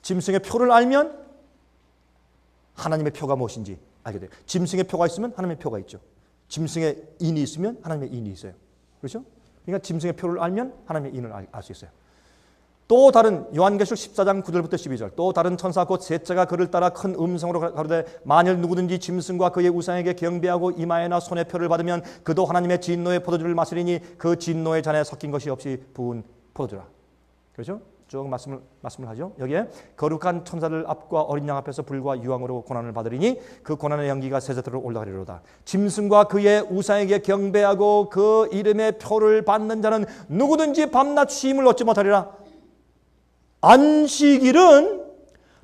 짐승의 표를 알면 하나님의 표가 무엇인지 알게 돼요. 짐승의 표가 있으면 하나님의 표가 있죠. 짐승의 인이 있으면 하나님의 인이 있어요. 그렇죠? 그러니까 짐승의 표를 알면 하나님의 인을 알 수 있어요. 또 다른 요한계시록 14장 9절부터 12절 또 다른 천사 곧 셋째가 그를 따라 큰 음성으로 가로되 만일 누구든지 짐승과 그의 우상에게 경배하고 이마에나 손에 표를 받으면 그도 하나님의 진노의 포도주를 마시리니 그 진노의 잔에 섞인 것이 없이 부은 포도주라. 그렇죠? 쭉 말씀을 하죠. 여기에 거룩한 천사들 앞과 어린 양 앞에서 불과 유황으로 고난을 받으리니 그 고난의 연기가 세세토록 올라가리로다. 짐승과 그의 우상에게 경배하고 그 이름의 표를 받는 자는 누구든지 밤낮 쉼을 얻지 못하리라. 안식일은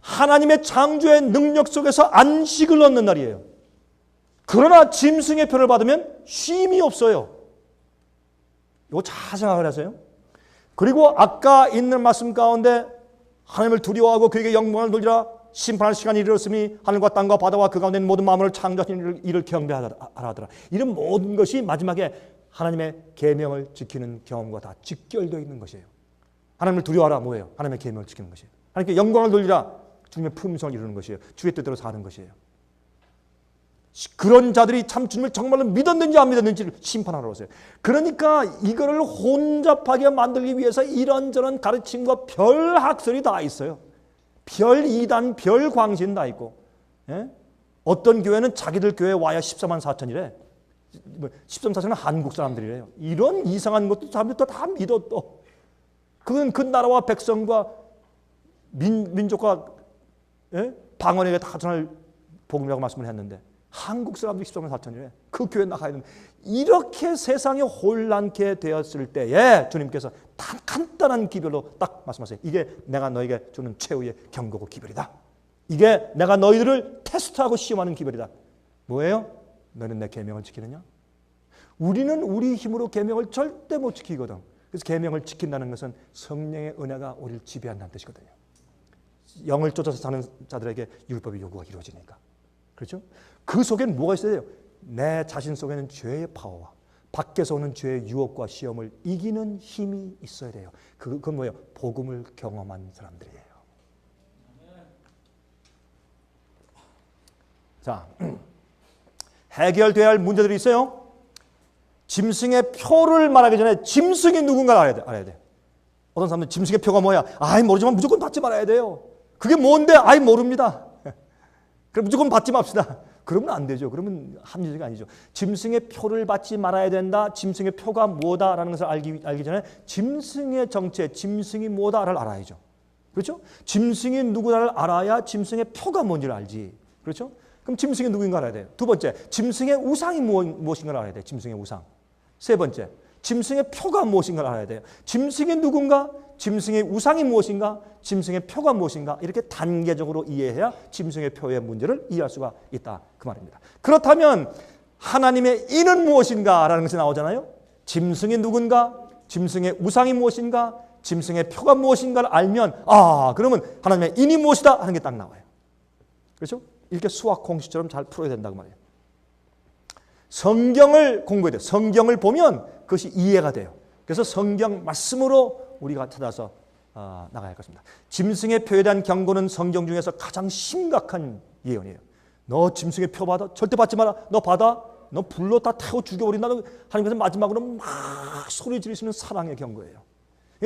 하나님의 창조의 능력 속에서 안식을 얻는 날이에요. 그러나 짐승의 표를 받으면 쉼이 없어요. 이거 잘 생각을 하세요. 그리고 아까 있는 말씀 가운데 하나님을 두려워하고 그에게 영광을 돌리라. 심판할 시간이 이르렀으니 하늘과 땅과 바다와 그 가운데 있는 모든 만물을 창조하신 이를 경배하라 하더라. 이런 모든 것이 마지막에 하나님의 계명을 지키는 경험과 다 직결되어 있는 것이에요. 하나님을 두려워하라 뭐예요? 하나님의 계명을 지키는 것이에요. 하나님께 영광을 돌리라. 주님의 품성을 이루는 것이에요. 주의 뜻대로 사는 것이에요. 그런 자들이 참 주님을 정말로 믿었는지 안 믿었는지를 심판하러 오세요. 그러니까 이거를 혼잡하게 만들기 위해서 이런저런 가르침과 별 학설이 다 있어요. 별 이단, 별 광신 다 있고. 예? 어떤 교회는 자기들 교회에 와야 14만 4천이래. 13, 4천은 한국 사람들이래요. 이런 이상한 것도 사람들이 다 믿어 또. 그건 그 나라와 백성과 민족과 방언에게 다 전할 복음이라고 말씀을 했는데 한국 사람들이 14만 4천이래. 그 교회 나가야 되는. 이렇게 세상이 혼란케 되었을 때에 주님께서 단 간단한 기별로 딱 말씀하세요. 이게 내가 너에게 주는 최후의 경고고 기별이다. 이게 내가 너희들을 테스트하고 시험하는 기별이다. 뭐예요? 너는 내 계명을 지키느냐? 우리는 우리 힘으로 계명을 절대 못 지키거든. 그래서 계명을 지킨다는 것은 성령의 은혜가 우리를 지배한다는 뜻이거든요. 영을 쫓아서 사는 자들에게 율법의 요구가 이루어지니까. 그렇죠? 그 속에는 뭐가 있어야 돼요? 내 자신 속에는 죄의 파워와 밖에서 오는 죄의 유혹과 시험을 이기는 힘이 있어야 돼요. 그건 뭐예요? 복음을 경험한 사람들이에요. 자, 해결돼야 할 문제들이 있어요. 짐승의 표를 말하기 전에 짐승이 누군가를 알아야 돼. 어떤 사람들은 짐승의 표가 뭐야? 모르지만 무조건 받지 말아야 돼요. 그게 뭔데? 모릅니다. 그럼 무조건 받지 맙시다. 그러면 안 되죠. 그러면 합리적이 아니죠. 짐승의 표를 받지 말아야 된다. 짐승의 표가 뭐다라는 것을 알기 전에 짐승의 정체, 짐승이 뭐다를 알아야죠. 그렇죠? 짐승이 누구다를 알아야 짐승의 표가 뭔지를 알지. 그렇죠? 그럼 짐승이 누구인가 알아야 돼요. 두 번째, 짐승의 우상이 무엇인가를 알아야 돼요. 짐승의 우상. 세 번째, 짐승의 표가 무엇인가를 알아야 돼요. 짐승이 누군가, 짐승의 우상이 무엇인가, 짐승의 표가 무엇인가 이렇게 단계적으로 이해해야 짐승의 표의 문제를 이해할 수가 있다 그 말입니다. 그렇다면 하나님의 인은 무엇인가라는 것이 나오잖아요. 짐승이 누군가, 짐승의 우상이 무엇인가, 짐승의 표가 무엇인가를 알면 그러면 하나님의 인이 무엇이다 하는 게 딱 나와요. 그렇죠? 이렇게 수학 공식처럼 잘 풀어야 된다고 말이에요. 성경을 공부해야 돼요. 성경을 보면 그것이 이해가 돼요. 그래서 성경 말씀으로 우리가 찾아서 나가야 할 것입니다. 짐승의 표에 대한 경고는 성경 중에서 가장 심각한 예언이에요. 너 짐승의 표 받아? 절대 받지 마라. 너 받아? 너 불로 다 태워 죽여버린다. 하나님께서 마지막으로 막 소리 지르시는 사랑의 경고예요.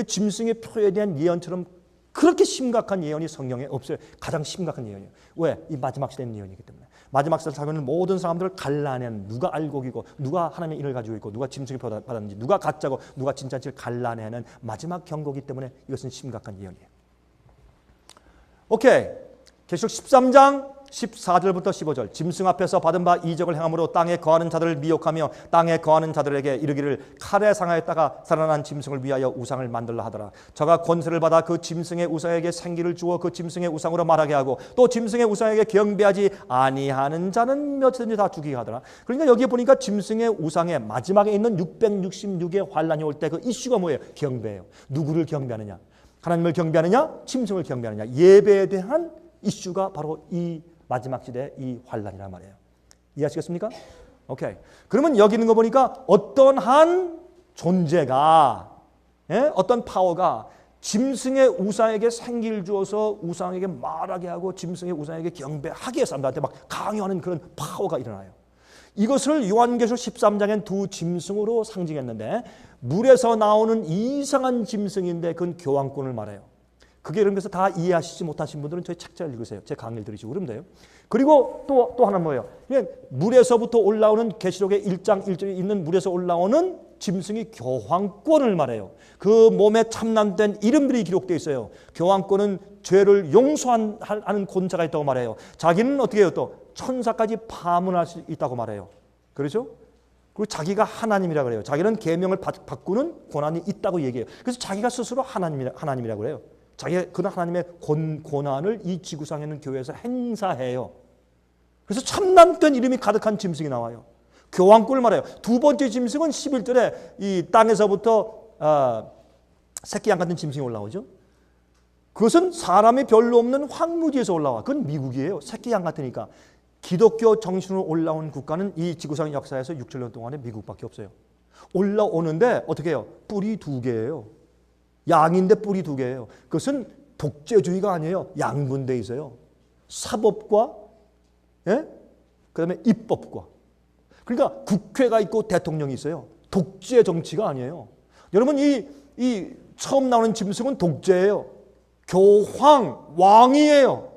짐승의 표에 대한 예언처럼 그렇게 심각한 예언이 성경에 없어요. 가장 심각한 예언이에요. 왜? 이 마지막 시대의 예언이기 때문에. 마지막 시대를 살고 있는 모든 사람들을 갈라내는, 누가 알곡이고 누가 하나님의 인을 가지고 있고 누가 짐승의 표 받았는지, 누가 가짜고 누가 진짜인지를 갈라내는 마지막 경고이기 때문에 이것은 심각한 예언이에요. 오케이. 계시록 13장 14절부터 15절. 짐승 앞에서 받은 바 이적을 행함으로 땅에 거하는 자들을 미혹하며 땅에 거하는 자들에게 이르기를 칼에 상하였다가 살아난 짐승을 위하여 우상을 만들라 하더라. 저가 권세를 받아 그 짐승의 우상에게 생기를 주어 그 짐승의 우상으로 말하게 하고 또 짐승의 우상에게 경배하지 아니하는 자는 몇이든지 다 죽이게 하더라. 그러니까 여기에 보니까 짐승의 우상의 마지막에 있는 666의 환란이 올 때 그 이슈가 뭐예요? 경배예요. 누구를 경배하느냐? 하나님을 경배하느냐? 짐승을 경배하느냐? 예배에 대한 이슈가 바로 이 마지막 시대의 이 환란이란 말이에요. 이해하시겠습니까? 오케이. 그러면 여기 있는 거 보니까 어떤 한 존재가, 어떤 파워가 짐승의 우상에게 생기를 주어서 우상에게 말하게 하고 짐승의 우상에게 경배하게 해서 사람들한테 막 강요하는 그런 파워가 일어나요. 이것을 요한계시록 13장엔 두 짐승으로 상징했는데, 물에서 나오는 이상한 짐승인데 그건 교황권을 말해요. 그게 이런 것을 다 이해하시지 못하신 분들은 저희 책자를 읽으세요. 제 강의를 들으시고 그러면 돼요. 그리고 또 하나 뭐예요? 물에서부터 올라오는 계시록의 1장 1절에 있는 물에서 올라오는 짐승이 교황권을 말해요. 그 몸에 참남된 이름들이 기록되어 있어요. 교황권은 죄를 용서하는 권세가 있다고 말해요. 자기는 어떻게 해요? 또 천사까지 파문할 수 있다고 말해요. 그렇죠? 그리고 자기가 하나님이라 그래요. 자기는 계명을 바꾸는 권한이 있다고 얘기해요. 그래서 자기가 스스로 하나님이라고 그래요. 자기가 그런 하나님의 권한을 이 지구상에 있는 교회에서 행사해요. 그래서 참남된 이름이 가득한 짐승이 나와요. 교황권을 말해요. 두 번째 짐승은 11절에 이 땅에서부터 새끼 양 같은 짐승이 올라오죠. 그것은 사람이 별로 없는 황무지에서 올라와. 그건 미국이에요. 새끼 양 같으니까. 기독교 정신으로 올라온 국가는 이 지구상 역사에서 6,000년 동안에 미국밖에 없어요. 올라오는데 어떻게 해요? 뿔이 2개예요. 양인데 뿔이 2개예요. 그것은 독재주의가 아니에요. 양분되어 있어요. 사법과 그다음에 입법과. 그러니까 국회가 있고 대통령이 있어요. 독재 정치가 아니에요. 여러분 이 처음 나오는 짐승은 독재예요. 교황, 왕이에요.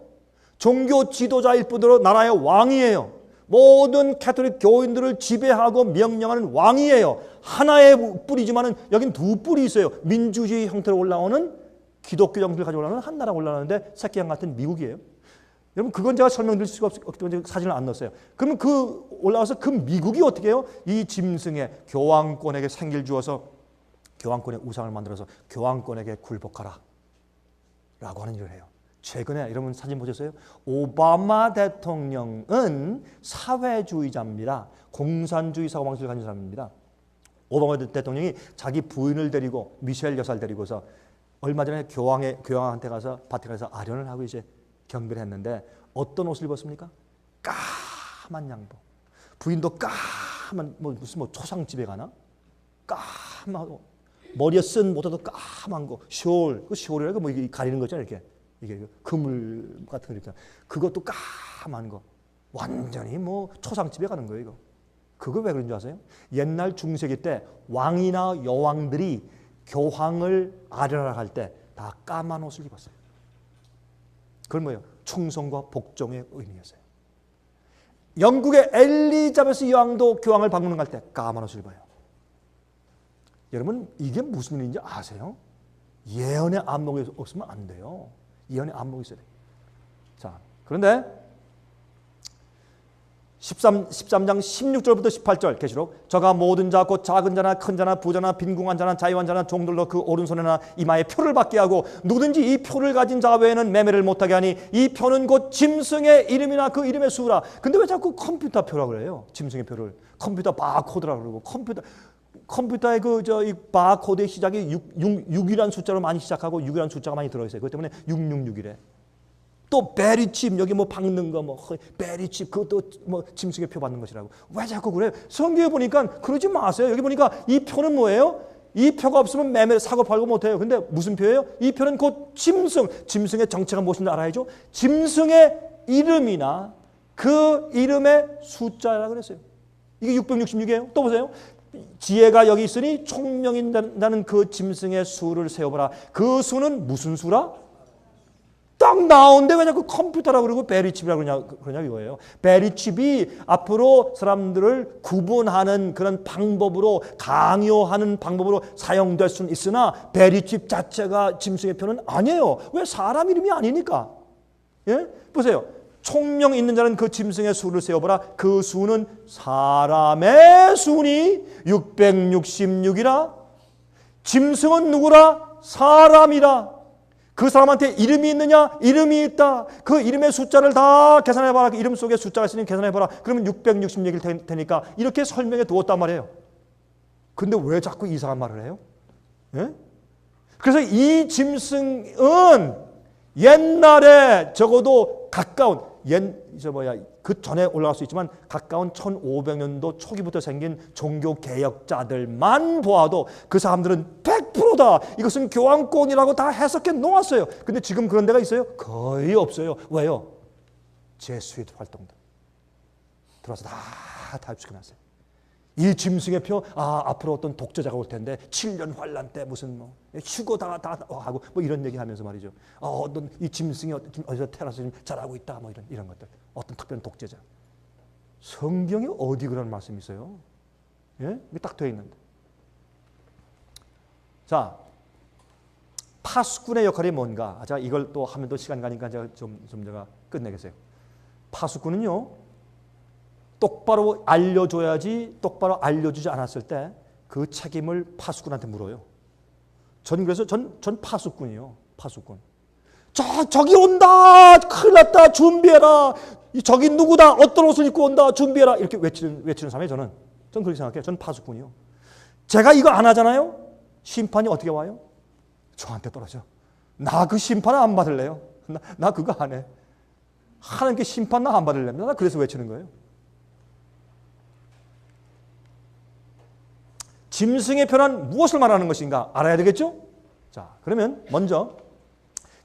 종교 지도자일 뿐더러 나라의 왕이에요. 모든 가톨릭 교인들을 지배하고 명령하는 왕이에요. 하나의 뿔이지만은 여긴 2뿔이 있어요. 민주주의 형태로 올라오는 기독교 정신을 가지고 올라오는 한 나라가 올라오는데 새끼양 같은 미국이에요. 여러분 그건 제가 설명드릴 수가 없기 때문에 사진을 안 넣었어요. 그러면 그 올라와서 그 미국이 어떻게 해요? 이 짐승의 교황권에게 생기를 주어서 교황권의 우상을 만들어서 교황권에게 굴복하라 라고 하는 일을 해요. 최근에 여러분 사진 보셨어요? 오바마 대통령은 사회주의자입니다. 공산주의 사고방식을 가진 사람입니다. 오바마 대통령이 자기 부인을 데리고 미셸 여사를 데리고서 얼마 전에 교황한테 가서 바티칸에서 아련을 하고 이제 경배를 했는데 어떤 옷을 입었습니까? 까만 양복. 부인도 까만 무슨 초상집에 가나? 까마고 머리에 쓴 모자도 까만 거. 숄. 그 숄이라고 뭐 이게 가리는 거잖아요, 이렇게. 이게 그물 같은 거 있잖아요. 그것도 까만 거. 완전히 뭐 초상집에 가는 거예요, 이거. 그거 왜 그런 줄 아세요? 옛날 중세기 때 왕이나 여왕들이 교황을 아련할 때 다 까만 옷을 입었어요. 그건 뭐예요? 충성과 복종의 의미였어요. 영국의 엘리자베스 여왕도 교황을 방문할 때 까만 옷을 입어요. 여러분 이게 무슨 일인지 아세요? 예언의 안목이 없으면 안 돼요. 예언의 안목이 있어야 돼요. 자, 그런데 13장 16절부터 18절 계시록 저가 모든 자 곧 작은 자나 큰 자나 부자나 빈궁한 자나 자유한 자나 종들로 그 오른손이나 이마에 표를 받게 하고 누구든지 이 표를 가진 자 외에는 매매를 못하게 하니 이 표는 곧 짐승의 이름이나 그 이름의 수라. 근데 왜 자꾸 컴퓨터 표라고 그래요? 짐승의 표를 컴퓨터 바코드라고 그러고 컴퓨터의 이 바코드의 시작이 6이라는 숫자로 많이 시작하고 6이라는 숫자가 많이 들어있어요. 그렇기 때문에 666이래. 또 베리칩 여기 뭐 박는 거 뭐 베리칩 그것도 뭐 짐승의 표 받는 것이라고. 왜 자꾸 그래요? 성경에 보니까 그러지 마세요. 여기 보니까 이 표는 뭐예요? 이 표가 없으면 매매 사고 팔고 못해요. 근데 무슨 표예요? 이 표는 곧 짐승. 짐승의 정체가 무엇인지 알아야죠. 짐승의 이름이나 그 이름의 숫자라고 그랬어요. 이게 666이에요. 또 보세요. 지혜가 여기 있으니 총명이 나는 그 짐승의 수를 세어보라. 그 수는 무슨 수라? 딱 나오는데 왜 자꾸 컴퓨터라고 그러고 베리칩이라고 그러냐 이거예요. 베리칩이 앞으로 사람들을 구분하는 그런 방법으로, 강요하는 방법으로 사용될 수는 있으나 베리칩 자체가 짐승의 표는 아니에요. 왜? 사람 이름이 아니니까. 예? 보세요. 총명 있는 자는 그 짐승의 수를 세어보라. 그 수는 사람의 수니 666이라. 짐승은 누구라? 사람이라. 그 사람한테 이름이 있느냐? 이름이 있다. 그 이름의 숫자를 다 계산해봐라. 그 이름 속에 숫자가 있으니 계산해봐라. 그러면 666일 테니까 이렇게 설명해 두었단 말이에요. 근데 왜 자꾸 이상한 말을 해요? 예? 그래서 이 짐승은 옛날에 적어도 가까운 그 전에 올라갈 수 있지만 가까운 1500년도 초기부터 생긴 종교 개혁자들만 보아도 그 사람들은 100%다. 이것은 교황권이라고 다 해석해 놓았어요. 근데 지금 그런 데가 있어요? 거의 없어요. 왜요? 제수이트 활동들 들어와서 다 타입시켜놨어요. 이 짐승의 표, 앞으로 어떤 독재자가 올 텐데 7년 환란 때 무슨 휴거 다 하고 이런 얘기하면서 말이죠. 어떤 이 짐승이 어디서 태어나서 자라고 있다 이런 것들. 어떤 특별한 독재자. 성경에 어디 그런 말씀이 있어요? 예? 이게 딱 되어 있는데. 자, 파수꾼의 역할이 뭔가? 제가 이걸 또 하면 또 시간 가니까 제가 제가 끝내겠어요. 파수꾼은요. 똑바로 알려줘야지 똑바로 알려주지 않았을 때 그 책임을 파수꾼한테 물어요. 그래서 전 파수꾼이에요. 파수꾼. 저기 온다. 큰일 났다. 준비해라. 저기 누구다. 어떤 옷을 입고 온다. 준비해라. 이렇게 외치는 사람이에요. 저는 그렇게 생각해요. 저는 파수꾼이요. 제가 이거 안 하잖아요. 심판이 어떻게 와요? 저한테 떨어져. 나 그 심판 안 받을래요. 나 그거 안 해. 하나님께 심판 나 안 받을랍니다. 나 그래서 외치는 거예요. 짐승의 표는 무엇을 말하는 것인가 알아야 되겠죠? 자, 그러면 먼저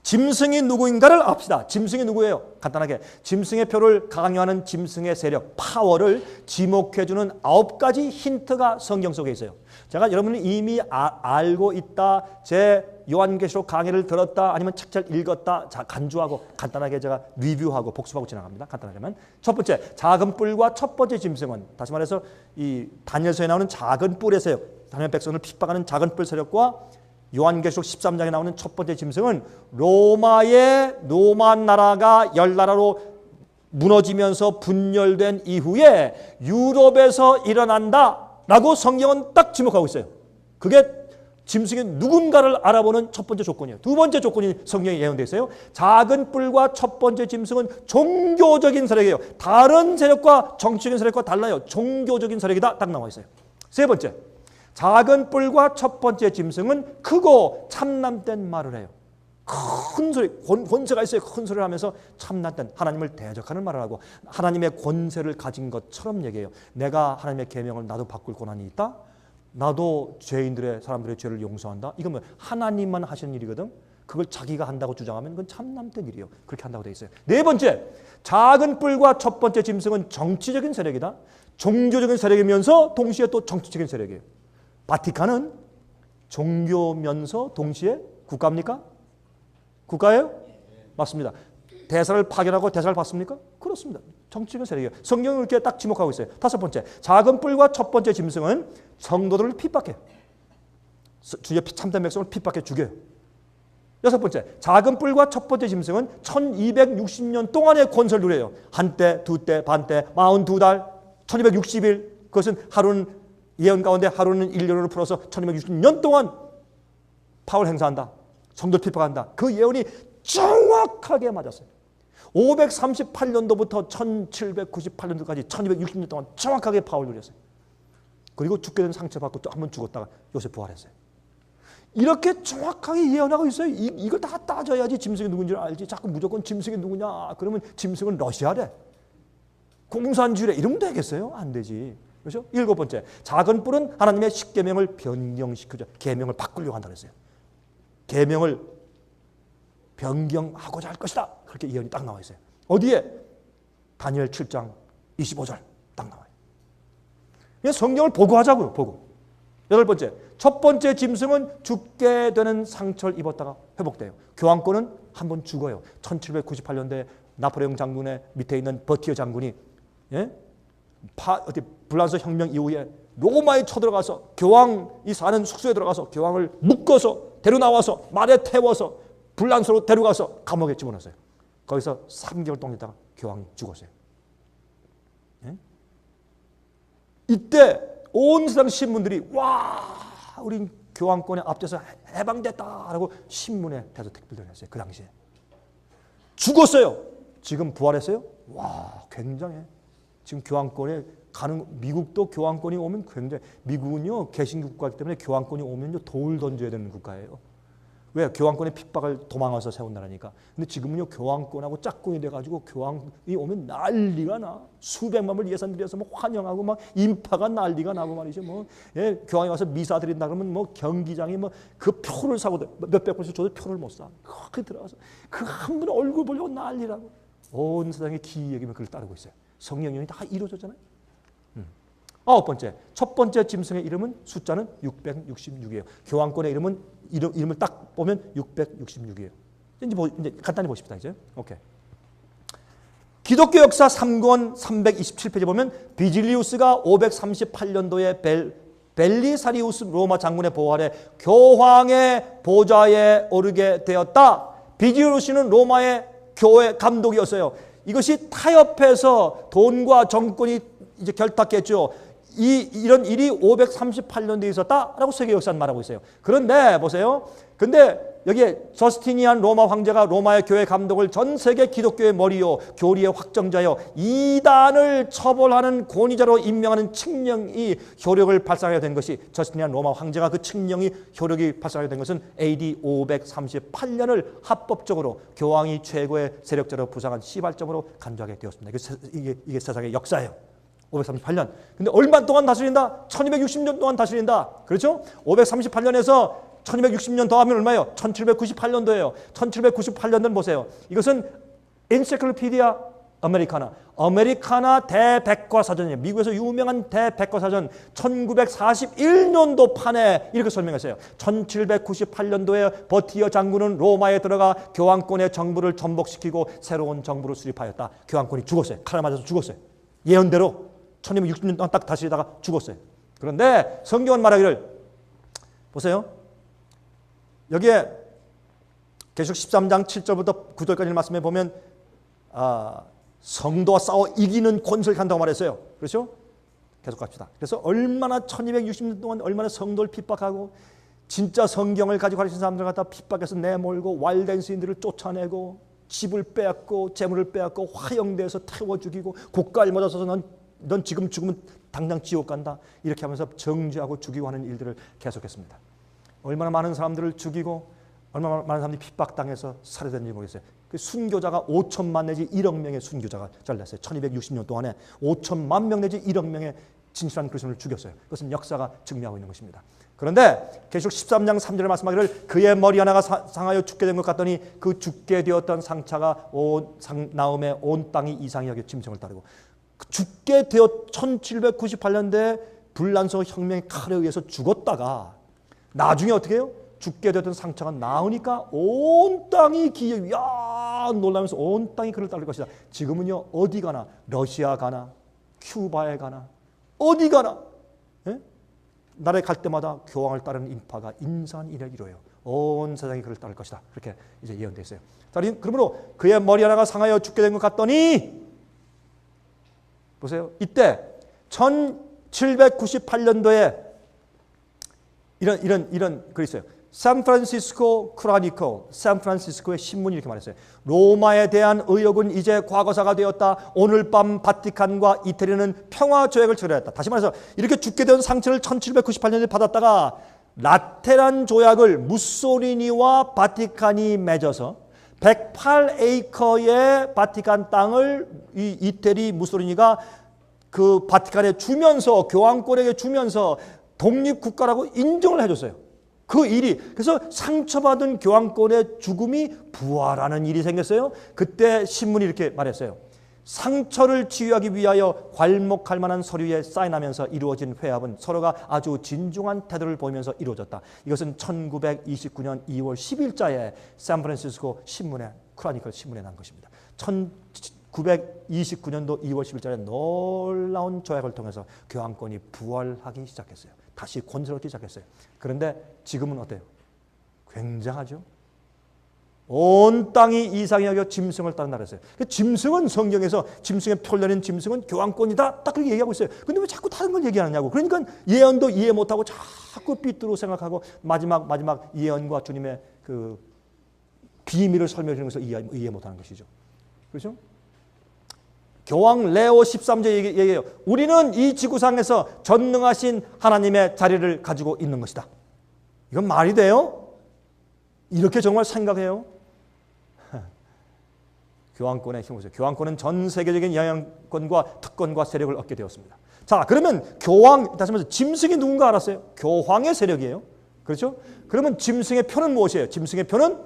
짐승이 누구인가를 압시다. 짐승이 누구예요? 간단하게 짐승의 표를 강요하는 짐승의 세력, 파워를 지목해주는 9가지 힌트가 성경 속에 있어요. 제가 여러분이 이미 알고 있다, 제 요한계시록 강의를 들었다, 아니면 책 잘 읽었다, 간주하고 간단하게 제가 리뷰하고 복습하고 지나갑니다. 간단하게만. 첫 번째, 작은 뿔과 첫 번째 짐승은 다시 말해서 이 다니엘서에 나오는 작은 뿔의 세력, 다니엘 백성을 핍박하는 작은 뿔 세력과 요한계시록 13장에 나오는 첫 번째 짐승은 로마 나라가 10나라로 무너지면서 분열된 이후에 유럽에서 일어난다라고 성경은 딱 지목하고 있어요. 그게 짐승이 누군가를 알아보는 첫 번째 조건이에요. 두 번째 조건이 성경에 예언되어 있어요. 작은 뿔과 첫 번째 짐승은 종교적인 세력이에요. 다른 세력과 정치적인 세력과 달라요. 종교적인 세력이다 딱 나와 있어요. 세 번째, 작은 뿔과 첫 번째 짐승은 크고 참남된 말을 해요. 큰 소리, 권세가 있어요. 큰 소리를 하면서 참남된 하나님을 대적하는 말을 하고 하나님의 권세를 가진 것처럼 얘기해요. 내가 하나님의 계명을 나도 바꿀 권한이 있다. 나도 사람들의 죄를 용서한다. 이건 뭐 하나님만 하시는 일이거든. 그걸 자기가 한다고 주장하면 그건 참남된 일이에요. 그렇게 한다고 돼 있어요. 네 번째, 작은 뿔과 첫 번째 짐승은 정치적인 세력이다. 종교적인 세력이면서 동시에 또 정치적인 세력이에요. 바티칸은 종교면서 동시에 국가입니까? 국가예요? 맞습니다. 대사를 파견하고 대사를 받습니까? 그렇습니다. 정치적인 세력이에요. 성경을 이렇게 딱 지목하고 있어요. 다섯 번째, 작은 뿔과 첫 번째 짐승은 성도들을 핍박해요. 주의 참된 백성을 핍박해 죽여요. 여섯 번째, 작은 뿔과 첫 번째 짐승은 1260년 동안의 권세를 누려요. 한때, 두때, 반때, 42달, 1260일. 그것은 하루는 예언 가운데 하루는 1년으로 풀어서 1260년 동안 파워를 행사한다. 성도를 핍박한다. 그 예언이 정확하게 맞았어요. 538년도부터 1798년도까지 1260년 동안 정확하게 파워를 누렸어요. 그리고 죽게 된 상처받고 또 한 번 죽었다가 요새 부활했어요. 이렇게 정확하게 예언하고 있어요. 이걸 다 따져야지 짐승이 누군지를 알지. 자꾸 무조건 짐승이 누구냐. 그러면 짐승은 러시아래. 공산주의래. 이러면 되겠어요? 안 되지. 그렇죠? 일곱 번째, 작은 뿔은 하나님의 십계명을 변경시키죠. 계명을 바꾸려고 한다고 했어요. 계명을 변경하고자 할 것이다. 그렇게 예언이 딱 나와 있어요. 어디에? 다니엘 7장 25절 딱 나와요. 성경을 보고하자고요. 보고. 여덟 번째, 첫 번째 짐승은 죽게 되는 상처를 입었다가 회복돼요. 교황권은 한번 죽어요. 1798년대 나폴레옹 장군의 밑에 있는 버티어 장군이 불란서 혁명 이후에 로마에 쳐들어가서 교황이 사는 숙소에 들어가서 교황을 묶어서 데려나와서 말에 태워서 불란서로 데려가서 감옥에 집어넣었어요. 거기서 3개월 동안 있다가 교황이 죽었어요. 이때 온 세상 신문들이 와, 우린 교황권의 앞에서 해방됐다라고 신문에 대해서 택배를 했어요. 그 당시에. 죽었어요. 지금 부활했어요? 와, 굉장해. 지금 교황권에 가는, 미국도 교황권이 오면 굉장히, 미국은요 개신교 국가이기 때문에 교황권이 오면요 돌 던져야 되는 국가예요. 왜? 교황권의 핍박을 도망가서 세운 나라니까. 근데 지금은요 교황권하고 짝꿍이 돼가지고 교황이 오면 난리가 나. 수백만 불 예산 들여서 뭐 환영하고 막 인파가 난리가 나고 말이죠. 뭐 교황이 와서 미사 드린다 그러면 뭐 경기장이 뭐 그 표를 사고 몇백 불씩 줘도 표를 못 사. 그 들어가서 그 한 분 얼굴 보려고 난리라고. 온 세상의 기이에게만 그걸 따르고 있어요. 성령님이 다 이루어졌잖아요. 아홉 번째, 첫 번째 짐승의 이름은 숫자는 666이에요. 교황권의 이름을 딱 보면 666이에요. 이제 간단히 보십시다. 이제 오케이. 기독교 역사 3권 327페이지 보면 비질리우스가 538년도에 벨리사리우스 로마 장군의 보호 아래 교황의 보좌에 오르게 되었다. 비질리우스는 로마의 교회 감독이었어요. 이것이 타협해서 돈과 정권이 이제 결탁했죠. 이런 일이 538년도에 있었다라고 세계 역사는 말하고 있어요. 그런데 보세요. 근데 여기에 저스티니안 로마 황제가 로마의 교회 감독을 전 세계 기독교의 머리요 교리의 확정자요 이단을 처벌하는 권위자로 임명하는 칙령이 효력을 발생하게 된 것이 저스티니안 로마 황제가 그 칙령이 효력이 발생하게 된 것은 AD 538년을 합법적으로 교황이 최고의 세력자로 부상한 시발점으로 간주하게 되었습니다. 이게 세상의 역사예요. 538년. 근데 얼마 동안 다스린다? 1260년 동안 다스린다. 그렇죠? 538년에서 1260년 더하면 얼마예요? 1798년도예요. 1798년도는 보세요. 이것은 엔사이클로피디아 아메리카나. 아메리카나 대백과사전이에요. 미국에서 유명한 대백과사전 1941년도 판에 이렇게 설명했어요. 1798년도에 버티어 장군은 로마에 들어가 교황권의 정부를 전복시키고 새로운 정부를 수립하였다. 교황권이 죽었어요. 칼을 맞아서 죽었어요. 예언대로 1260년 동안 딱 다스리다가 죽었어요. 그런데 성경은 말하기를 보세요. 여기에 계시록 13장 7절부터 9절까지 말씀해 보면 성도와 싸워 이기는 권세를 간다고 말했어요. 그렇죠? 계속 갑시다. 그래서 얼마나 1260년 동안 얼마나 성도를 핍박하고 진짜 성경을 가지고 가르치는 사람들 갖다 핍박해서 내몰고 왈된 시인들을 쫓아내고 집을 빼앗고 재물을 빼앗고 화형대에서 태워 죽이고 고가를 맞아서 넌 지금 죽으면 당장 지옥 간다. 이렇게 하면서 정죄하고 죽이고 하는 일들을 계속했습니다. 얼마나 많은 사람들을 죽이고 얼마나 많은 사람들이 핍박당해서 살해됐는지 모르겠어요. 그 순교자가 5천만 내지 1억 명의 순교자가 잘렸어요. 1260년 동안에 5천만 명 내지 1억 명의 진실한 그리스도인을 죽였어요. 그것은 역사가 증명하고 있는 것입니다. 그런데 계시록 13장 3절에 말씀하기를 그의 머리 하나가 상하여 죽게 된 것 같더니 그 죽게 되었던 상처가 나음의 온 땅이 이상히 여겨 짐승을 따르고 죽게 되어 1798년대 불란서 혁명의 칼에 의해서 죽었다가 나중에 어떻게 해요? 죽게 되었던 상처가 나으니까 온 땅이 놀라면서 온 땅이 그를 따를 것이다. 지금은요 어디 가나 러시아 가나 큐바에 가나 어디 가나 나라에 갈 때마다 교황을 따르는 인파가 인산인해 이루어요. 온 세상이 그를 따를 것이다. 그렇게 이제 예언되어 있어요. 자, 그러므로 그의 머리 하나가 상하여 죽게 된 것 같더니 보세요. 이때 1798년도에 이런 글이 있어요. 샌프란시스코 크로니클, 샌프란시스코의 신문이 이렇게 말했어요. 로마에 대한 의혹은 이제 과거사가 되었다. 오늘 밤 바티칸과 이태리는 평화 조약을 체결했다. 다시 말해서 이렇게 죽게 된 상처를 1798년에 받았다가 라테란 조약을 무소리니와 바티칸이 맺어서 108에이커의 바티칸 땅을 이 이태리 무소리니가 그 바티칸에 주면서 교황권에게 주면서 독립국가라고 인정을 해줬어요. 그 일이 그래서 상처받은 교황권의 죽음이 부활하는 일이 생겼어요. 그때 신문이 이렇게 말했어요. 상처를 치유하기 위하여 괄목할 만한 서류에 사인하면서 이루어진 회합은 서로가 아주 진중한 태도를 보이면서 이루어졌다. 이것은 1929년 2월 10일자에 샌프란시스코 신문에 크로니클 신문에 난 것입니다. 1929년도 2월 10일자에 놀라운 조약을 통해서 교황권이 부활하기 시작했어요. 다시 건설하기 시작했어요. 그런데 지금은 어때요? 굉장하죠. 온 땅이 이상히 여겨 짐승을 따른 나라였어요. 짐승은 성경에서 짐승의 표를 내린 짐승은 교황권이다. 딱 그렇게 얘기하고 있어요. 근데 왜 자꾸 다른 걸 얘기하느냐고. 그러니까 예언도 이해 못하고 자꾸 삐뚤어 생각하고 마지막 예언과 주님의 그 비밀을 설명해 주는 것을 이해 못하는 것이죠. 그렇죠? 교황 레오 13제 얘기해요. 우리는 이 지구상에서 전능하신 하나님의 자리를 가지고 있는 것이다. 이건 말이 돼요? 이렇게 정말 생각해요? 교황권의 힘을 보세요. 교황권은 전 세계적인 영향권과 특권과 세력을 얻게 되었습니다. 자, 그러면 교황, 다시 말해서 짐승이 누군가 알았어요? 교황의 세력이에요. 그렇죠? 그러면 짐승의 표는 무엇이에요? 짐승의 표는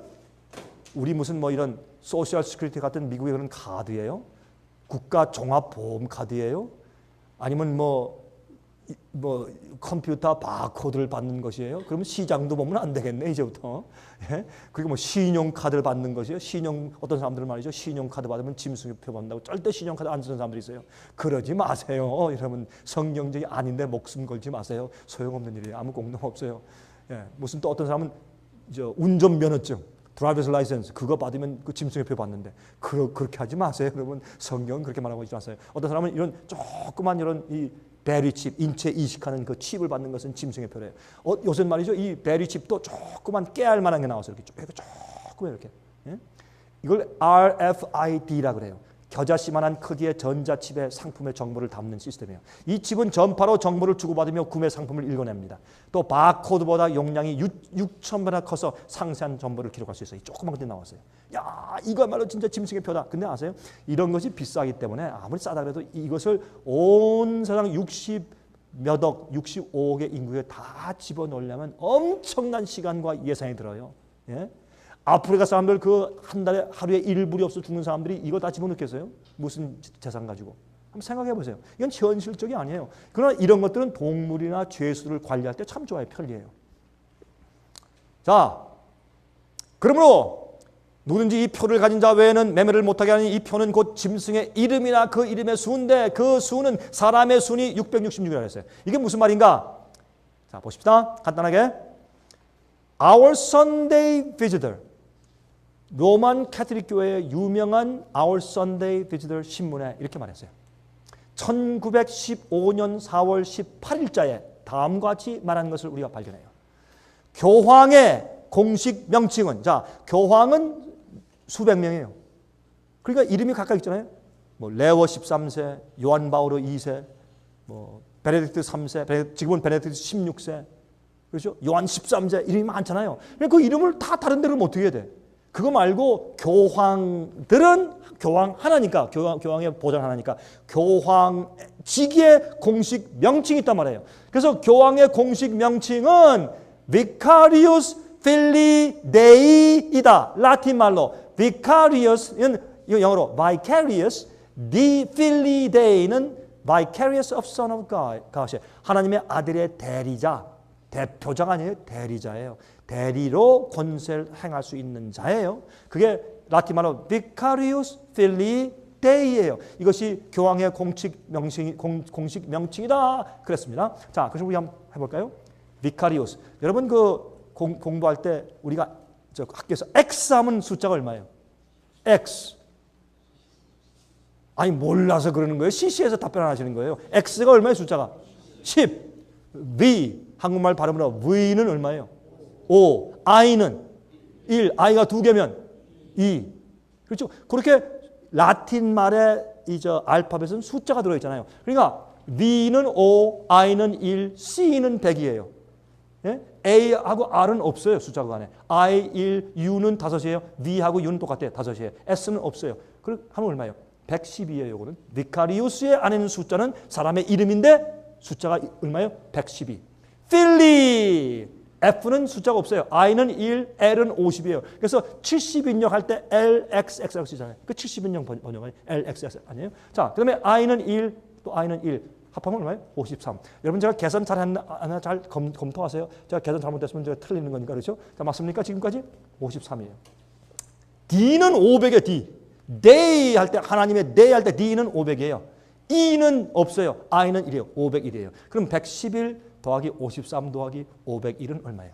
우리 무슨 뭐 이런 소셜 시큐리티 같은 미국의 그런 카드예요? 국가 종합 보험 카드예요? 아니면 뭐 컴퓨터 바코드를 받는 것이에요? 그러면 시장도 보면 안 되겠네 이제부터. 예? 그리고 뭐 신용카드를 받는 것이에요? 어떤 사람들은 말이죠. 신용카드 받으면 짐승표 받는다고 절대 신용카드 안 쓰는 사람들이 있어요. 그러지 마세요. 여러분 성경적이 아닌데 목숨 걸지 마세요. 소용없는 일이에요. 아무 공동 없어요. 예. 무슨 또 어떤 사람은 운전면허증 드라이버스 라이센스 그거 받으면 그 짐승의 표 받는데 그렇게 하지 마세요. 여러분 성경은 그렇게 말하고 있지 마세요. 어떤 사람은 이런 조그만 이런 이 베리칩, 인체 이식하는 그 칩을 받는 것은 짐승의 표래요. 요새 말이죠. 이 베리칩도 조그만 깨알 만한 게 나왔어요. 이렇게 조그만 이렇게. 예? 이걸 RFID라 그래요. 겨자씨만한 크기의 전자칩에 상품의 정보를 담는 시스템이에요. 이 칩은 전파로 정보를 주고받으며 구매 상품을 읽어냅니다. 또 바코드보다 용량이 6,000배나 커서 상세한 정보를 기록할 수 있어요. 조그만 것들이 나왔어요. 야, 이거야말로 진짜 짐승의 표다. 근데 아세요? 이런 것이 비싸기 때문에 아무리 싸다 그래도 이것을 온 세상 60몇 억, 65억의 인구에 다 집어넣으려면 엄청난 시간과 예산이 들어요. 예? 아프리카 사람들 그 한 달에 하루에 1불이 없어 죽는 사람들이 이거 다 집어넣겠어요? 무슨 재산 가지고? 한번 생각해 보세요. 이건 현실적이 아니에요. 그러나 이런 것들은 동물이나 죄수를 관리할 때 참 좋아요. 편리해요. 자, 그러므로 누구든지 이 표를 가진 자 외에는 매매를 못하게 하는 이 표는 곧 짐승의 이름이나 그 이름의 수인데 그 수는 사람의 순이 666이라고 했어요. 이게 무슨 말인가? 자, 보십시다. 간단하게. Our Sunday Visitor. 로만 캐톨릭 교회의 유명한 Our Sunday Visitor 신문에 이렇게 말했어요. 1915년 4월 18일자에 다음과 같이 말한 것을 우리가 발견해요. 교황의 공식 명칭은, 자, 교황은 수백 명이에요. 그러니까 이름이 각각 있잖아요. 뭐 레오 13세, 요한 바오로 2세, 뭐 베네딕트 3세, 지금은 베네딕트 16세, 그렇죠? 요한 13세 이름이 많잖아요. 그 이름을 다 다른 데로 어떻게 해야 돼? 그거 말고 교황들은 교황 하나니까, 교황의 보장 하나니까 교황직의 공식 명칭이 있단 말이에요. 그래서 교황의 공식 명칭은 Vicarius Filii Dei이다. 라틴 말로 Vicarius는 영어로 Vicarius, the Filii Dei는 Vicarious of Son of God. 하나님의 아들의 대리자, 대표자가 아니에요. 대리자예요. 대리로 권세를 행할 수 있는 자예요. 그게 라틴 말로 Vicarius Filii Dei예요. 이것이 교황의 공식 명칭이다. 그랬습니다. 자, 그래서 우리 한번 해볼까요? Vicarius. 여러분 공부할 때 우리가 학교에서 X 하면 숫자가 얼마예요? X. 아니 몰라서 그러는 거예요. CC에서 답변하시는 거예요. X가 얼마예요? 숫자가 10. V 한국말 발음으로 V는 얼마예요? 5. I는 1. I가 2개면 2. 그렇죠? 그렇게 라틴 말의 알파벳은 숫자가 들어있잖아요. 그러니까 V는 5, I는 1, C는 100이에요. 예? A하고 R은 없어요. 숫자가 안에. I, 1, U는 5이에요. V하고 U는 똑같아요. 5이에요. S는 없어요. 그럼 하면 얼마예요? 110이에요. 이거는 비카리우스의 안에는 숫자는 사람의 이름인데 숫자가 얼마예요? 112. 필리 F는 숫자가 없어요. I는 1, L은 50이에요. 그래서 70인용 할 때 LXX라고 쓰잖아요. 그 70인용 번역은 LXX 아니에요? 자, 그다음에 I는 1, 또 I는 1. 합하면 얼마예요? 53. 여러분 제가 계산 잘했나 잘 검토하세요. 제가 계산 잘못됐으면 제가 틀리는 거니까 그렇죠? 자, 맞습니까? 지금까지? 53이에요. D는 500이에요. D. Day 할 때 하나님의 Day 할 때 D는 500이에요. E는 없어요. I는 1이에요. 501이에요. 그럼 111 더하기 53 더하기 501은 얼마예요?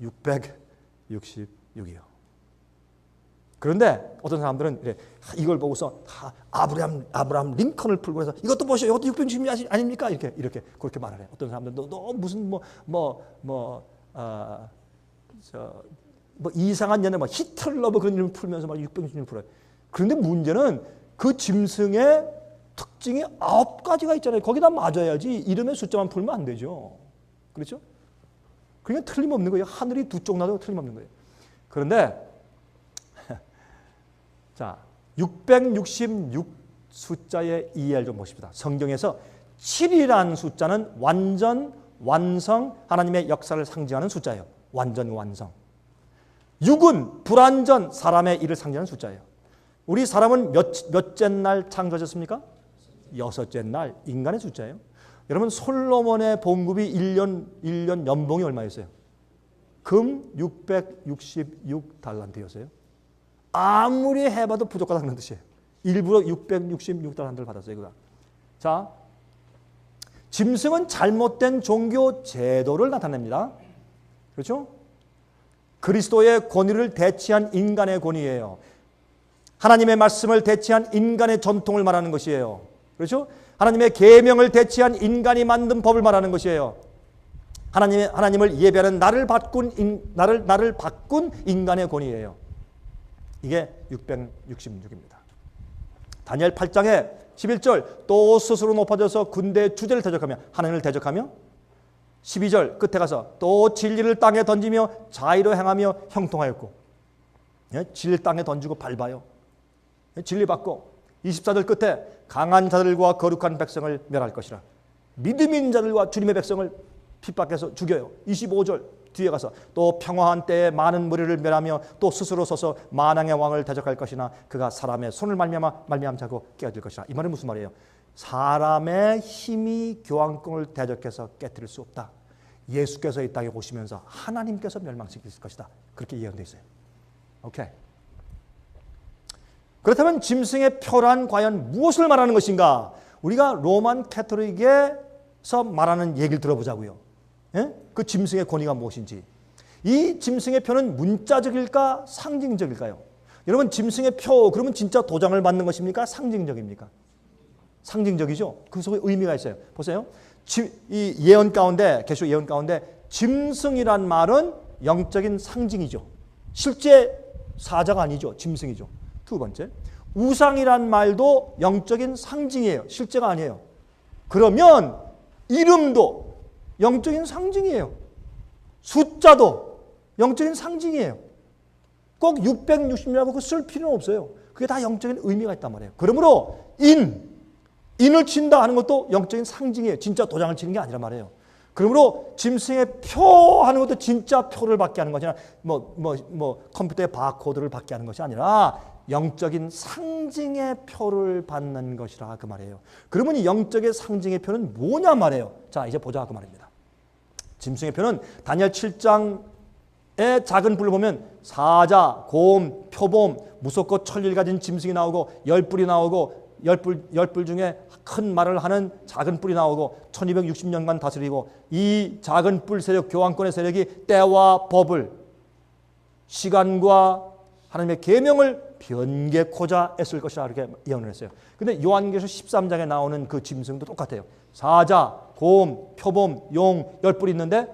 666이요. 그런데 어떤 사람들은 이래, 이걸 보고서 아브라함 링컨을 풀고 해서 이것도 보시오. 이것도 666이 아닙니까? 이렇게 그렇게 말을 해요. 어떤 사람들은 너 무슨 이상한 연애 히틀러 그런 이름 풀면서 막 666을 풀어요. 그런데 문제는 그 짐승의 특징이 9가지가 있잖아요. 거기다 맞아야지 이름의 숫자만 풀면 안 되죠. 그렇죠? 그러니까 틀림없는 거예요. 하늘이 두 쪽 나도 틀림없는 거예요. 그런데 자, 666 숫자의 이해를 좀 보십시다. 성경에서 7이라는 숫자는 완전, 완성, 하나님의 역사를 상징하는 숫자예요. 완전, 완성. 6은 불완전, 사람의 일을 상징하는 숫자예요. 우리 사람은 몇째 날 창조하셨습니까? 6째 날, 인간의 숫자예요. 여러분 솔로몬의 봉급이 1년 연봉이 얼마였어요? 금 666달란트였어요. 아무리 해봐도 부족하다는 뜻이에요. 일부러 666달란트를 받았어요. 그가. 자, 짐승은 잘못된 종교 제도를 나타냅니다. 그렇죠? 그리스도의 권위를 대체한 인간의 권위예요. 하나님의 말씀을 대체한 인간의 전통을 말하는 것이에요. 그렇죠? 하나님의 계명을 대체한 인간이 만든 법을 말하는 것이에요. 하나님을 예배하는 나를 바꾼 인간의 권위예요. 이게 666입니다. 다니엘 8장에 11절 또 스스로 높아져서 군대의 주제를 대적하며 하나님을 대적하며 12절 끝에 가서 또 진리를 땅에 던지며 자의로 행하며 형통하였고 진리 땅에 던지고 밟아요. 진리 받고 24절 끝에 강한 자들과 거룩한 백성을 멸할 것이라. 믿음 있는 자들과 주님의 백성을 핍박해서 죽여요. 25절 뒤에 가서 또 평화한 때에 많은 무리를 멸하며 또 스스로 서서 만왕의 왕을 대적할 것이나 그가 사람의 손을 말미암자고 깨어질 것이라. 이 말은 무슨 말이에요? 사람의 힘이 교황권을 대적해서 깨뜨릴 수 없다. 예수께서 이 땅에 오시면서 하나님께서 멸망시킬 것이다. 그렇게 예언되어 있어요. 오케이. 그렇다면 짐승의 표란 과연 무엇을 말하는 것인가? 우리가 로만 캐토릭에서 말하는 얘기를 들어보자고요. 예? 그 짐승의 권위가 무엇인지. 이 짐승의 표는 문자적일까 상징적일까요? 여러분 짐승의 표 그러면 진짜 도장을 받는 것입니까? 상징적입니까? 상징적이죠. 그 속에 의미가 있어요. 보세요. 이 예언 가운데 계시록 예언 가운데 짐승이란 말은 영적인 상징이죠. 실제 사자가 아니죠. 짐승이죠. 두 번째, 우상이란 말도 영적인 상징이에요. 실제가 아니에요. 그러면 이름도 영적인 상징이에요. 숫자도 영적인 상징이에요. 꼭 660이라고 쓸 필요는 없어요. 그게 다 영적인 의미가 있단 말이에요. 그러므로 인을 친다 하는 것도 영적인 상징이에요. 진짜 도장을 치는 게 아니란 말이에요. 그러므로 짐승의 표 하는 것도 진짜 표를 받게 하는 것이 아니라 컴퓨터의 바코드를 받게 하는 것이 아니라 영적인 상징의 표를 받는 것이라 그 말이에요. 그러면 이 영적인 상징의 표는 뭐냐 말이에요. 자, 이제 보자 그 말입니다. 짐승의 표는 다니엘 7장의 작은 불을 보면 사자, 곰, 표범, 무섭고 천리를 가진 짐승이 나오고 10뿔이 나오고 10뿔 중에 큰 말을 하는 작은 뿔이 나오고 1260년간 다스리고 이 작은 뿔 세력, 교황권의 세력이 때와 법을 시간과 하나님의 계명을 변개코자 애쓸 것이라 이렇게 예언을 했어요. 근데 요한계시록 13장에 나오는 그 짐승도 똑같아요. 사자, 곰, 표범, 용 10뿔이 있는데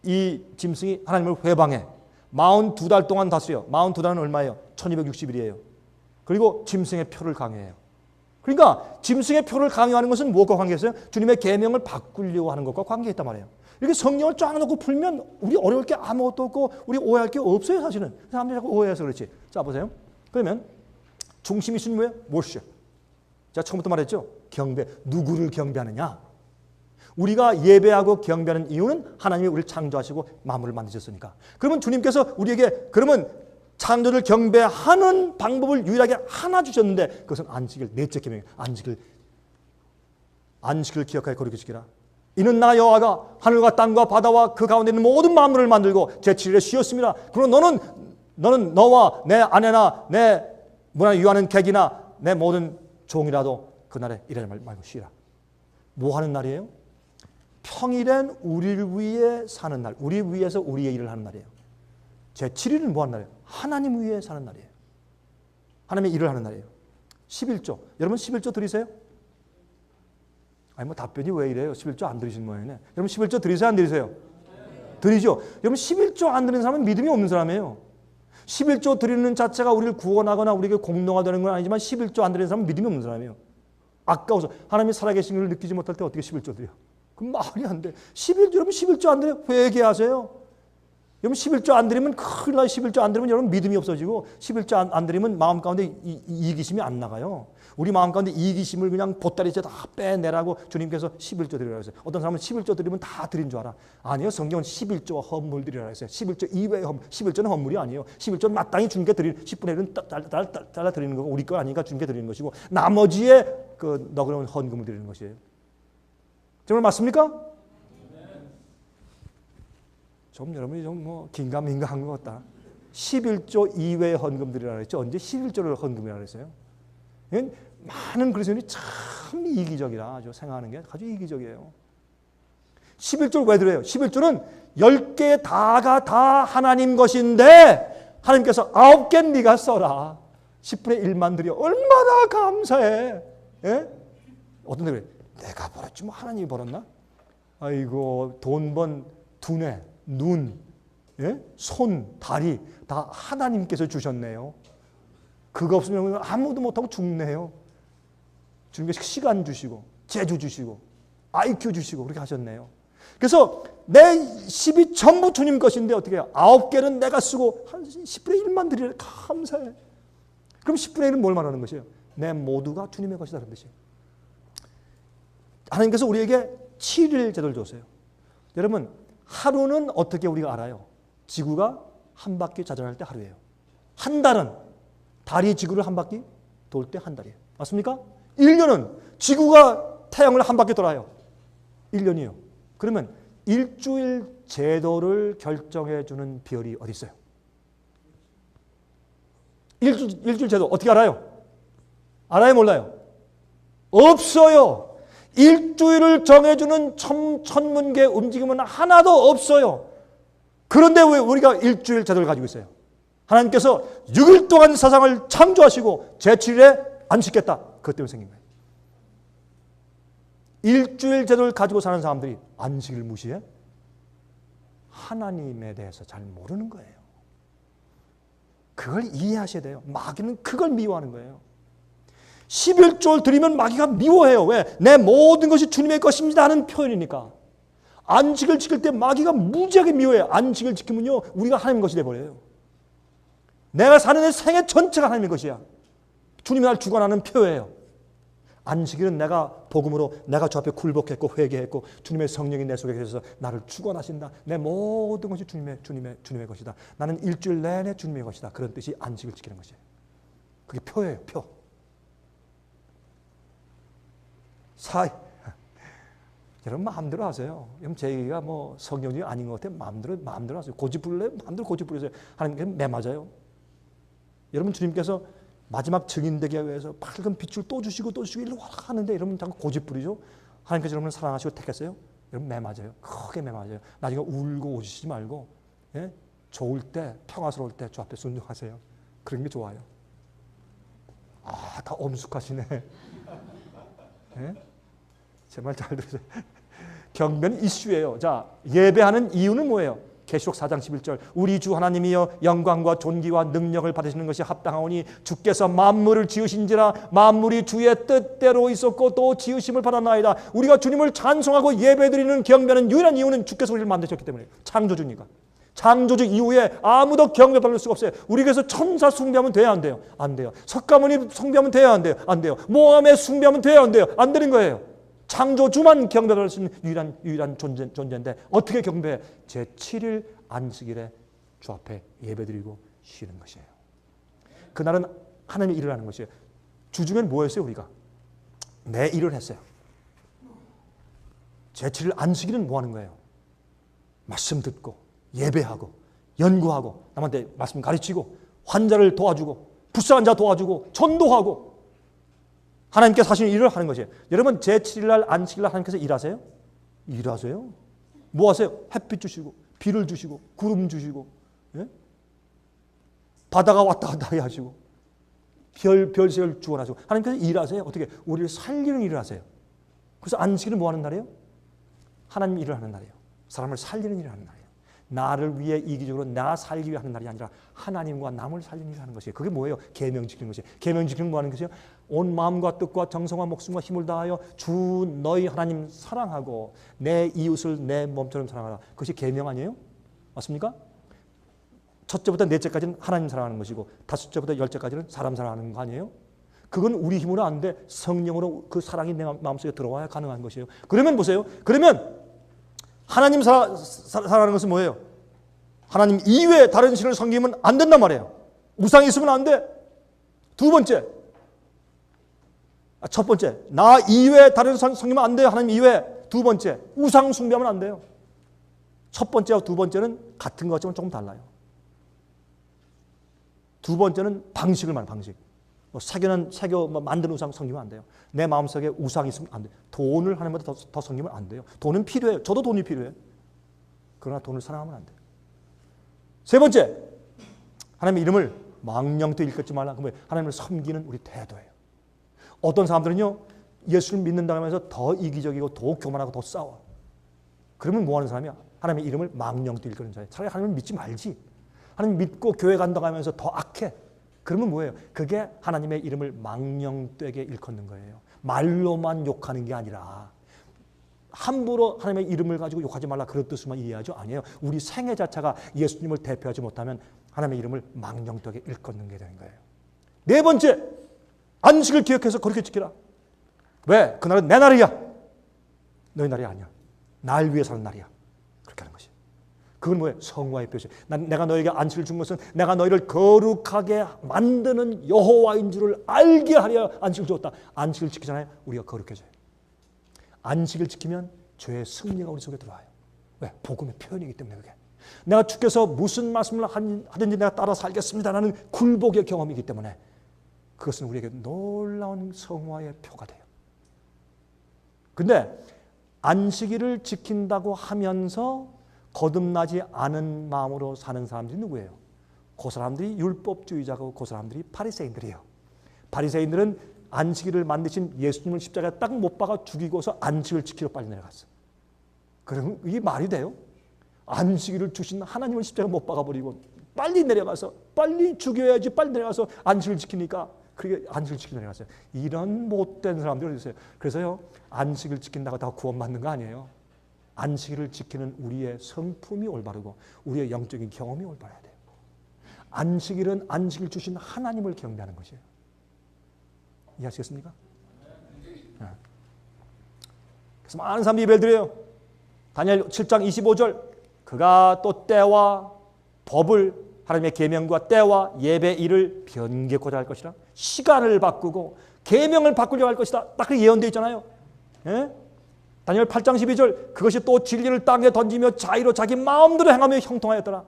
이 짐승이 하나님을 회방해 42달 동안 다스려요. 42달은 얼마예요? 1260일이에요. 그리고 짐승의 표를 강요해요. 그러니까 짐승의 표를 강요하는 것은 무엇과 관계있어요? 주님의 계명을 바꾸려고 하는 것과 관계있단 말이에요. 이렇게 성경을 쫙 놓고 풀면 우리 어려울 게 아무것도 없고 우리 오해할 게 없어요. 사실은 사람들이 자꾸 오해해서 그렇지. 자 보세요. 그러면 중심이 있으니 뭐예요? worship. 제가 처음부터 말했죠. 경배. 누구를 경배하느냐? 우리가 예배하고 경배하는 이유는 하나님이 우리를 창조하시고 만물을 만드셨으니까. 그러면 주님께서 우리에게 그러면 창조를 경배하는 방법을 유일하게 하나 주셨는데 그것은 안식일, 넷째 계명, 안식을 기억하여 거룩히 지키라. 이는 나 여호와가 하늘과 땅과 바다와 그 가운데 있는 모든 만물을 만들고 제7일에 쉬었습니다. 그러나 너는 너와 내 아내나 내 문화를 유하는 객이나 내 모든 종이라도 그날에 일하지 말고 쉬라. 뭐 하는 날이에요? 평일엔 우리를 위해 사는 날, 우리 위해서 우리의 일을 하는 날이에요. 제7일은 뭐 하는 날이에요? 하나님 위해 사는 날이에요. 하나님의 일을 하는 날이에요. 11조. 여러분 11조 드리세요? 아니 뭐 답변이 왜 이래요? 11조 안 드리신 모양이네. 여러분 11조 드리세요? 안 드리세요? 드리죠. 여러분 11조 안 드리는 사람은 믿음이 없는 사람이에요. 11조 드리는 자체가 우리를 구원하거나 우리에게 공로가 되는 건 아니지만 11조 안 드리는 사람은 믿음이 없는 사람이에요. 아까워서 하나님이 살아계신 걸 느끼지 못할 때 어떻게 11조 드려? 그럼 말이 안 돼. 여러분 11조 안 드려? 회개하세요. 여러분 11조 안 드리면 큰일 나요. 11조 안 드리면 여러분 믿음이 없어지고 11조 안 드리면 마음 가운데 이기심이 안 나가요. 우리 마음 가운데 이기심을 그냥 보따리째 다 빼내라고 주님께서 11조 드리라고 했어요. 어떤 사람은 11조 드리면 다 드린 줄 알아. 아니요. 성경은 11조와 헌물 드리라고 했어요. 11조 이외의 헌물. 11조는 헌물이 아니에요. 11조는 마땅히 주님께 드리는 10분의 1은 잘라 드리는 거고 우리 거 아니니까 주님께 드리는 것이고 나머지에 그 너그러운 헌금을 드리는 것이에요. 정말 맞습니까? 좀 여러분이 좀 뭐 긴가민가한 것 같다. 11조 이외의 헌금 드리라고 했죠. 언제 11조를 헌금이라고 했어요? 많은 그리스도인이 참 이기적이라 아주 생각하는 게 아주 이기적이에요. 11조를 왜 드려요? 11조는 10개 다가 다 하나님 것인데 하나님께서 9개 네가 써라. 10분의 1만 드려. 얼마나 감사해. 예? 어떤 데 그래? 내가 벌었지 뭐 하나님이 벌었나? 아이고 돈 번 두뇌, 눈, 예? 손, 다리 다 하나님께서 주셨네요. 그거 없으면 아무도 못하고 죽네요. 주님께서 시간 주시고 재주 주시고 IQ 주시고 그렇게 하셨네요. 그래서 내 10이 전부 주님 것인데 어떻게 해요? 9개는 내가 쓰고 한 10분의 1만 드리라. 감사해. 그럼 10분의 1은 뭘 말하는 것이에요? 내 모두가 주님의 것이다 그런 뜻이에요. 하나님께서 우리에게 7일 제도를 줬어요. 여러분 하루는 어떻게 우리가 알아요? 지구가 한 바퀴 자전할 때 하루예요. 한 달은 달이 지구를 한 바퀴 돌 때 한 달이에요. 맞습니까? 1년은 지구가 태양을 한 바퀴 돌아요. 1년이에요. 그러면 일주일 제도를 결정해 주는 별이 어디 있어요? 일주일 제도 어떻게 알아요? 알아요? 몰라요? 없어요. 일주일을 정해주는 천문계 움직임은 하나도 없어요. 그런데 왜 우리가 일주일 제도를 가지고 있어요? 하나님께서 6일 동안 세상을 창조하시고 제7일에 안식했다. 그것 때문에 생긴 거예요. 일주일 제도를 가지고 사는 사람들이 안식을 무시해? 하나님에 대해서 잘 모르는 거예요. 그걸 이해하셔야 돼요. 마귀는 그걸 미워하는 거예요. 11조를 드리면 마귀가 미워해요. 왜? 내 모든 것이 주님의 것입니다 하는 표현이니까. 안식을 지킬 때 마귀가 무지하게 미워해요. 안식을 지키면요 우리가 하나님 것이 돼버려요. 내가 사는 내 생애 전체가 하나님의 것이야. 주님이 날 주관하는 표예요. 안식일은 내가 복음으로 내가 주 앞에 굴복했고 회개했고 주님의 성령이 내 속에 계셔서 나를 주관하신다. 내 모든 것이 주님의 것이다. 나는 일주일 내내 주님의 것이다. 그런 뜻이 안식을 지키는 것이에요. 그게 표예요. 표. 여러분 마음대로 하세요. 제 얘기가 뭐 성경이 아닌 것 같아요. 마음대로 하세요. 고집부릴래요? 마음대로 고집부리세요. 하나님께서 매 맞아요. 여러분 주님께서 마지막 증인되기 위해서 밝은 빛을 또 주시고 일로 와라 하는데 여러분 자꾸 고집부리죠. 하나님께서 여러분을 사랑하시고 택했어요. 여러분 매 맞아요. 크게 매 맞아요. 나중에 울고 오시지 말고 예? 좋을 때 평화스러울 때 주 앞에 순종하세요. 그런 게 좋아요. 다 엄숙하시네. 예? 제 말 잘 들으세요. 경배는 이슈예요. 자, 예배하는 이유는 뭐예요? 계시록 4장 11절 우리 주 하나님이여 영광과 존귀와 능력을 받으시는 것이 합당하오니 주께서 만물을 지으신지라 만물이 주의 뜻대로 있었고 또 지으심을 받았나이다. 우리가 주님을 찬송하고 예배드리는 경배는 유일한 이유는 주께서 우리를 만드셨기 때문에 창조주니까. 창조주 이후에 아무도 경배받을 수가 없어요. 우리 교회에서 천사 숭배하면 돼요, 안 돼요? 안 돼요. 석가모니 숭배하면 돼요, 안 돼요? 안 돼요. 모함의 숭배하면 돼요, 안 돼요? 안 되는 거예요. 창조주만 경배받을 수 있는 유일한 존재인데 어떻게 경배해? 제7일 안식일에 주 앞에 예배드리고 쉬는 것이에요. 그날은 하나님의 일을 하는 것이에요. 주중엔 뭐 했어요, 우리가? 내 일을 했어요. 제7일 안식일은 뭐 하는 거예요? 말씀 듣고 예배하고 연구하고 남한테 말씀 가르치고 환자를 도와주고 불쌍한 자 도와주고 전도하고 하나님께서 하시는 일을 하는 것이에요. 여러분 제7일날 안식일날 하나님께서 일하세요? 일하세요? 뭐 하세요? 햇빛 주시고 비를 주시고 구름 주시고 예? 바다가 왔다 갔다 하시고 별새를 주원하시고 하나님께서 일하세요. 어떻게? 우리를 살리는 일을 하세요. 그래서 안식일은 뭐 하는 날이에요? 하나님 일을 하는 날이에요. 사람을 살리는 일을 하는 날이에요. 나를 위해 이기적으로 나 살기 위해 하는 날이 아니라 하나님과 남을 살리는 일을 하는 것이에요. 그게 뭐예요? 계명 지키는 것이에요. 계명 지키는 뭐 하는 것이에요? 온 마음과 뜻과 정성과 목숨과 힘을 다하여 주 너희 하나님 사랑하고 내 이웃을 내 몸처럼 사랑하라. 그것이 계명 아니에요? 맞습니까? 첫째부터 넷째까지는 하나님 사랑하는 것이고 다섯째부터 열째까지는 사람 사랑하는 거 아니에요? 그건 우리 힘으로 안 돼. 성령으로 그 사랑이 내 마음속에 들어와야 가능한 것이에요. 그러면 보세요. 그러면 하나님 사랑하는 것은 뭐예요? 하나님 이외에 다른 신을 섬기면 안 된단 말이에요. 우상이 있으면 안 돼. 두 번째, 첫 번째, 나 이외에 다른 신 섬기면 안 돼요. 하나님 이외에. 두 번째, 우상 숭배하면 안 돼요. 첫 번째와 두 번째는 같은 것 같지만 조금 달라요. 두 번째는 방식을 말해요. 방식. 사교 만드는 우상 섬기면 안 돼요. 내 마음속에 우상이 있으면 안 돼요. 돈을 하나님보다 더 섬기면 안 돼요. 돈은 필요해요. 저도 돈이 필요해요. 그러나 돈을 사랑하면 안 돼요. 세 번째, 하나님의 이름을 망령되이 일컫지 말라. 그러면 하나님을 섬기는 우리 태도예요. 어떤 사람들은요, 예수를 믿는다고 하면서 더 이기적이고 더 교만하고 더 싸워. 그러면 뭐 하는 사람이야? 하나님의 이름을 망령되이 일컫는 자예요. 차라리 하나님을 믿지 말지. 하나님 믿고 교회 간다고 하면서 더 악해. 그러면 뭐예요? 그게 하나님의 이름을 망령되게 일컫는 거예요. 말로만 욕하는 게 아니라 함부로 하나님의 이름을 가지고 욕하지 말라 그런 뜻으로만 이해하죠? 아니에요. 우리 생애 자체가 예수님을 대표하지 못하면 하나님의 이름을 망령되게 일컫는 게 되는 거예요. 네 번째, 안식을 기억해서 그렇게 지키라. 왜? 그날은 내 날이야. 너희 날이 아니야. 날 위해 사는 날이야. 그렇게 하는 것이. 그건 뭐예요? 성화의 표시. 내가 너에게 안식을 준 것은 내가 너희를 거룩하게 만드는 여호와인 줄을 알게 하려 안식을 주었다. 안식을 지키잖아요. 우리가 거룩해져요. 안식을 지키면 죄의 승리가 우리 속에 들어와요. 왜? 복음의 표현이기 때문에 그게. 내가 주께서 무슨 말씀을 하든지 내가 따라 살겠습니다라는 굴복의 경험이기 때문에 그것은 우리에게 놀라운 성화의 표가 돼요. 근데 안식일을 지킨다고 하면서 거듭나지 않은 마음으로 사는 사람들이 누구예요? 그 사람들이 율법주의자고 그 사람들이 바리새인들이에요. 바리새인들은 안식일을 만드신 예수님을 십자가에 딱 못 박아 죽이고서 안식을 지키러 빨리 내려갔어. 그럼 이게 말이 돼요? 안식일을 주신 하나님을 십자가에 못 박아버리고 빨리 내려가서 빨리 죽여야지 빨리 내려가서 안식을 지키니까 그게 안식을 지키러 내려갔어요. 이런 못된 사람들이 어디 있어요? 그래서요, 안식을 지킨다고 다 구원받는 거 아니에요. 안식일을 지키는 우리의 성품이 올바르고 우리의 영적인 경험이 올바라야 돼요. 안식일은 안식일 주신 하나님을 경배하는 것이에요. 이해하시겠습니까? 그래서 많은 사람들이 예배를 드려요. 다니엘 7장 25절 그가 또 때와 법을 하나님의 계명과 때와 예배일을 변개코자 할 것이라. 시간을 바꾸고 계명을 바꾸려고 할 것이다. 딱 그렇게 예언되어 있잖아요. 예? 다니엘 8장 12절 그것이 또 진리를 땅에 던지며 자의로 자기 마음대로 행하며 형통하였더라.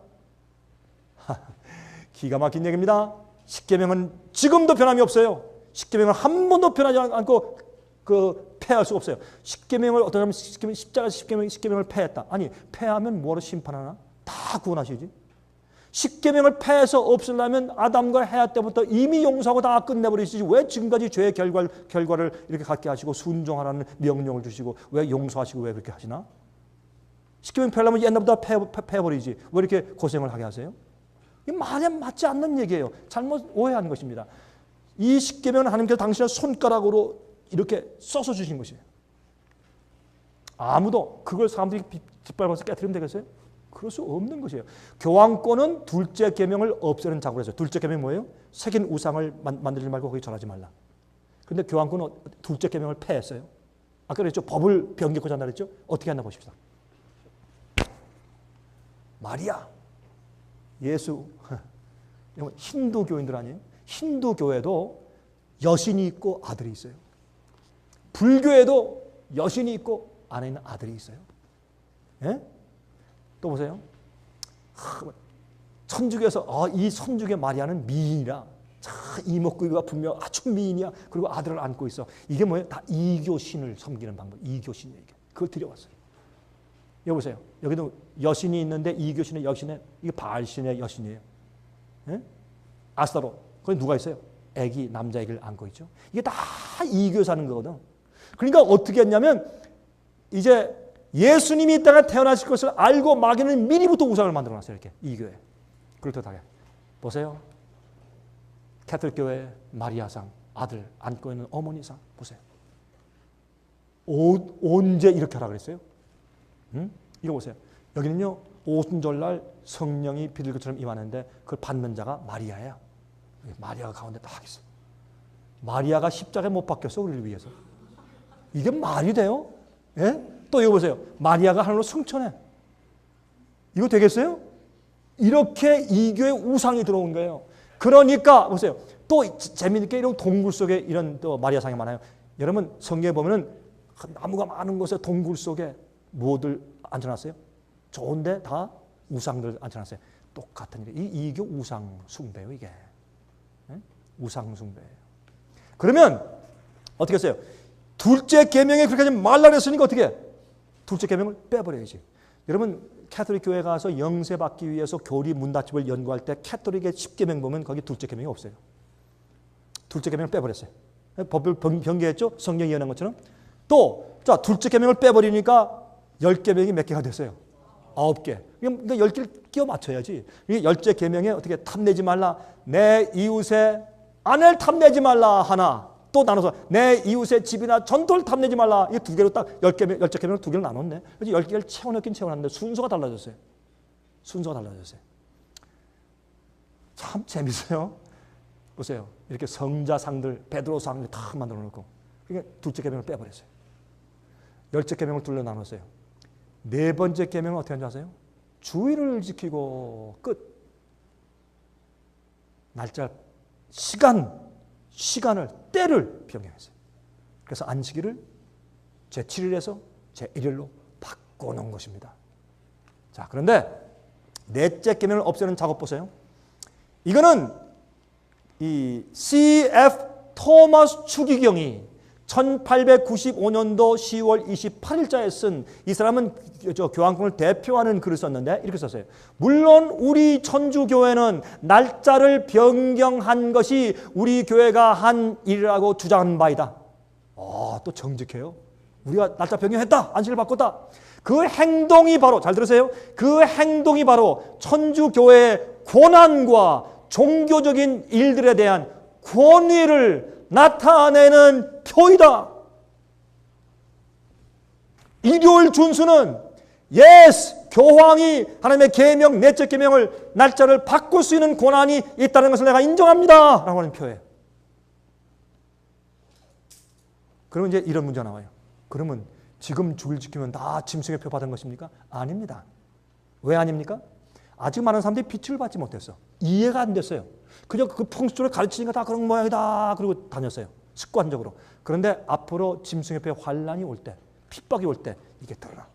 기가 막힌 얘기입니다. 십계명은 지금도 변함이 없어요. 십계명은 한 번도 변하지 않고 폐할 수가 없어요. 십계명을 어떤 사람은 십자가 십계명을 폐했다. 아니 폐하면 뭐로 심판하나? 다 구원하시지. 십계명을 폐해서 없애려면 아담과 해야 때부터 이미 용서하고 다 끝내버리시지. 왜 지금까지 죄의 결과를 이렇게 갖게 하시고 순종하라는 명령을 주시고 왜 용서하시고 왜 그렇게 하시나? 십계명 폐하려면 옛날부터 폐해버리지. 왜 이렇게 고생을 하게 하세요? 이게 말에 맞지 않는 얘기예요. 잘못 오해하는 것입니다. 이 십계명은 하나님께서 당신의 손가락으로 이렇게 써서 주신 것이에요. 아무도 그걸 사람들이 뒷밟아서 깨트리면 되겠어요? 그럴 수 없는 것이에요. 교황권은 둘째 계명을 없애는 작업을 했어요. 둘째 계명이 뭐예요? 새긴 우상을 만들지 말고 거기 절하지 말라. 그런데 교황권은 둘째 계명을 폐했어요. 아까 그랬죠. 법을 변경하자 그랬죠. 어떻게 했나 보십시다. 마리아, 예수, 힌두 교인들 아니에요? 힌두 교회도 여신이 있고 아들이 있어요. 불교에도 여신이 있고 안에 있는 아들이 있어요. 예? 또 보세요. 천주교에서 이 천주교 마리아는 미인이라 이목구비가 분명 아주 미인이야. 그리고 아들을 안고 있어. 이게 뭐예요? 다 이교신을 섬기는 방법. 이교신이에요. 그걸 들여왔어요. 여기 보세요. 여기도 여신이 있는데 이교신의 여신의 이게 바알신의 여신이에요. 예? 아스타로. 거기 누가 있어요? 애기 남자 애기를 안고 있죠. 이게 다 이교 사는 거거든. 그러니까 어떻게 했냐면 이제 예수님이 이 땅에 태어나실 것을 알고 마귀는 미리부터 우상을 만들어놨어요. 이렇게 이교에. 그렇듯하게 보세요. 캐톨릭 교회 마리아상 아들 안고 있는 어머니상 보세요. 언제 이렇게 하라 그랬어요? 응? 이거 보세요. 여기는요 오순절날 성령이 비둘 것처럼 임하는데 그걸 받는 자가 마리아야. 마리아가 가운데 딱 있어. 마리아가 십자가에 못 박혔어 우리를 위해서. 이게 말이 돼요? 예? 또 이거 보세요. 마리아가 하늘로 승천해. 이거 되겠어요? 이렇게 이교의 우상이 들어온 거예요. 그러니까 보세요. 또 재미있게 이런 동굴 속에 이런 또 마리아상이 많아요. 여러분 성경에 보면은 나무가 많은 곳에 동굴 속에 뭐들 앉혀놨어요? 좋은데 다 우상들 앉혀놨어요. 똑같은 일. 이 이교 우상 숭배요 이게. 네? 우상 숭배예요. 그러면 어떻게 했어요? 둘째 계명에 그렇게 하지 말라 그랬으니까 어떻게 해? 둘째 계명을 빼버려야지. 여러분 캐톨릭 교회 가서 영세 받기 위해서 교리 문답집을 연구할 때 캐톨릭의 10계명 보면 거기 둘째 계명이 없어요. 둘째 계명을 빼버렸어요. 법을 변개했죠. 성경이 예언한 것처럼. 또 자 둘째 계명을 빼버리니까 10계명이 몇 개가 됐어요? 9개. 그러니까 10개를 끼워 맞춰야지. 이게 10째 계명에 어떻게 탐내지 말라. 내 이웃의 아내를 탐내지 말라 하나. 또 나눠서 내 이웃의 집이나 전토를 탐내지 말라. 이게 두 개로 딱 10째 계명을 두 개로 나눴네. 그래서 10개를 채워넣긴 채워놨는데 순서가 달라졌어요. 순서가 달라졌어요. 참 재밌어요. 보세요. 이렇게 성자상들, 베드로상들 다 만들어 놓고 그러니까 둘째 계명을 빼버렸어요. 10째 계명을 둘러 나눴어요. 네 번째 계명은 어떻게 하는지 아세요? 주의를 지키고 끝. 날짜, 시간을, 때를 변경했어요. 그래서 안식일을 제7일에서 제1일로 바꿔놓은 것입니다. 자, 그런데 넷째 계명을 없애는 작업 보세요. 이거는 이 C.F. 토마스 추기경이 1895년도 10월 28일자에 쓴 이 사람은 교황권을 대표하는 글을 썼는데 이렇게 썼어요. 물론 우리 천주교회는 날짜를 변경한 것이 우리 교회가 한 일이라고 주장한 바이다. 또 정직해요. 우리가 날짜 변경했다. 안식을 바꿨다. 그 행동이 바로 잘 들으세요. 그 행동이 바로 천주교회의 권한과 종교적인 일들에 대한 권위를 나타내는 표이다. 일요일 준수는 교황이 하나님의 계명, 넷째 계명을 날짜를 바꿀 수 있는 권한이 있다는 것을 내가 인정합니다. 라고 하는 표예요. 그러면 이제 이런 문제가 나와요. 그러면 지금 주일 지키면 다 짐승의 표 받은 것입니까? 아닙니다. 왜 아닙니까? 아직 많은 사람들이 빛을 받지 못했어. 이해가 안 됐어요. 그냥 그 풍수를 가르치니까 다 그런 모양이다. 그러고 다녔어요. 습관적으로. 그런데 앞으로 짐승의 표 환란이 올 때, 핍박이 올 때 이게 드러나.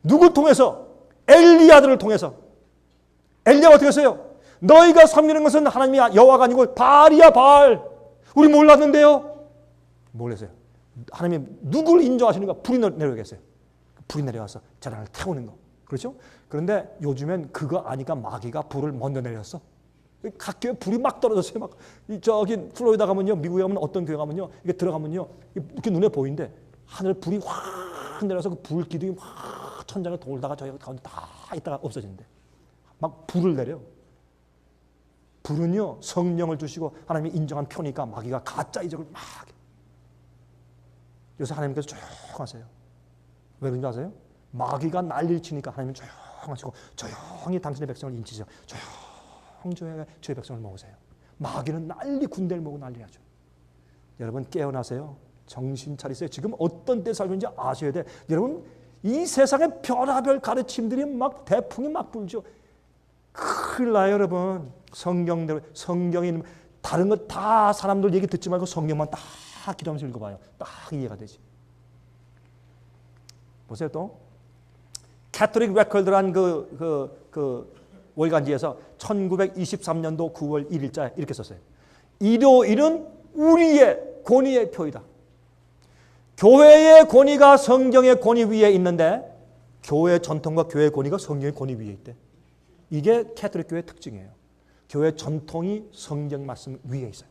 누구 통해서? 엘리야들을 통해서. 엘리야가 어떻게 했어요? 너희가 섬기는 것은 하나님이 여호와가 아니고 바알이야 바알. 우리 몰랐는데요. 뭘 했어요? 하나님이 누굴 인정하시는가? 불이 내려오겠어요. 불이 내려와서 재단을 태우는 거. 그렇죠? 그런데 요즘엔 그거 아니까 마귀가 불을 먼저 내렸어. 각 교회 불이 막 떨어졌어요. 막 저기 플로리다 가면요, 미국에 가면 어떤 교회 가면요, 이게 들어가면요, 이렇게 눈에 보이는데 하늘에 불이 확 내려서 그 불 기둥이 막 천장을 돌다가 저희 가운데 다 있다가 없어지는데 막 불을 내려. 불은요 성령을 주시고 하나님이 인정한 표니까 마귀가 가짜 이적을 막. 그래서 하나님께서 조용하세요. 왜 그런지 아세요? 마귀가 난리를 치니까 하나님은 조용하시고 조용히 당신의 백성을 인치세요. 조용히 저의 백성을 모으세요. 마귀는 난리 군대를 모으고 난리하죠. 여러분 깨어나세요. 정신 차리세요. 지금 어떤 때 살고 있는지 아셔야 돼. 여러분 이 세상에 별하별 가르침들이 막 대풍이 막 불죠. 큰일 나요 여러분. 성경대로 성경이 다른 거 다 사람들 얘기 듣지 말고 성경만 딱 기도하면서 읽어봐요. 딱 이해가 되지. 보세요 또 캐톨릭 레코드라는 그 월간지에서 1923년도 9월 1일자에 이렇게 썼어요. 일요일은 우리의 권위의 표이다. 교회의 권위가 성경의 권위 위에 있는데 교회의 전통과 교회의 권위가 성경의 권위 위에 있대. 이게 캐톨릭 교회의 특징이에요. 교회 전통이 성경 말씀 위에 있어요.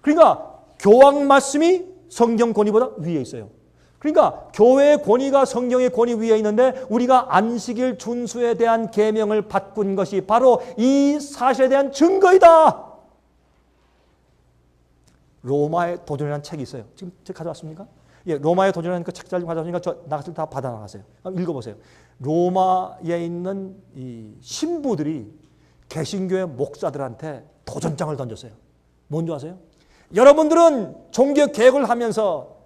그러니까 교황 말씀이 성경 권위보다 위에 있어요. 그러니까 교회의 권위가 성경의 권위 위에 있는데 우리가 안식일 준수에 대한 계명을 바꾼 것이 바로 이 사실에 대한 증거이다. 로마의 도전이라는 책이 있어요. 지금 제가 가져왔습니까? 예, 로마의 도전이라는 그 책자를 가져왔으니까 저 나갔을 때 다 받아 나가세요. 읽어보세요. 로마에 있는 이 신부들이 개신교의 목사들한테 도전장을 던졌어요. 뭔지 아세요? 여러분들은 종교 개혁을 하면서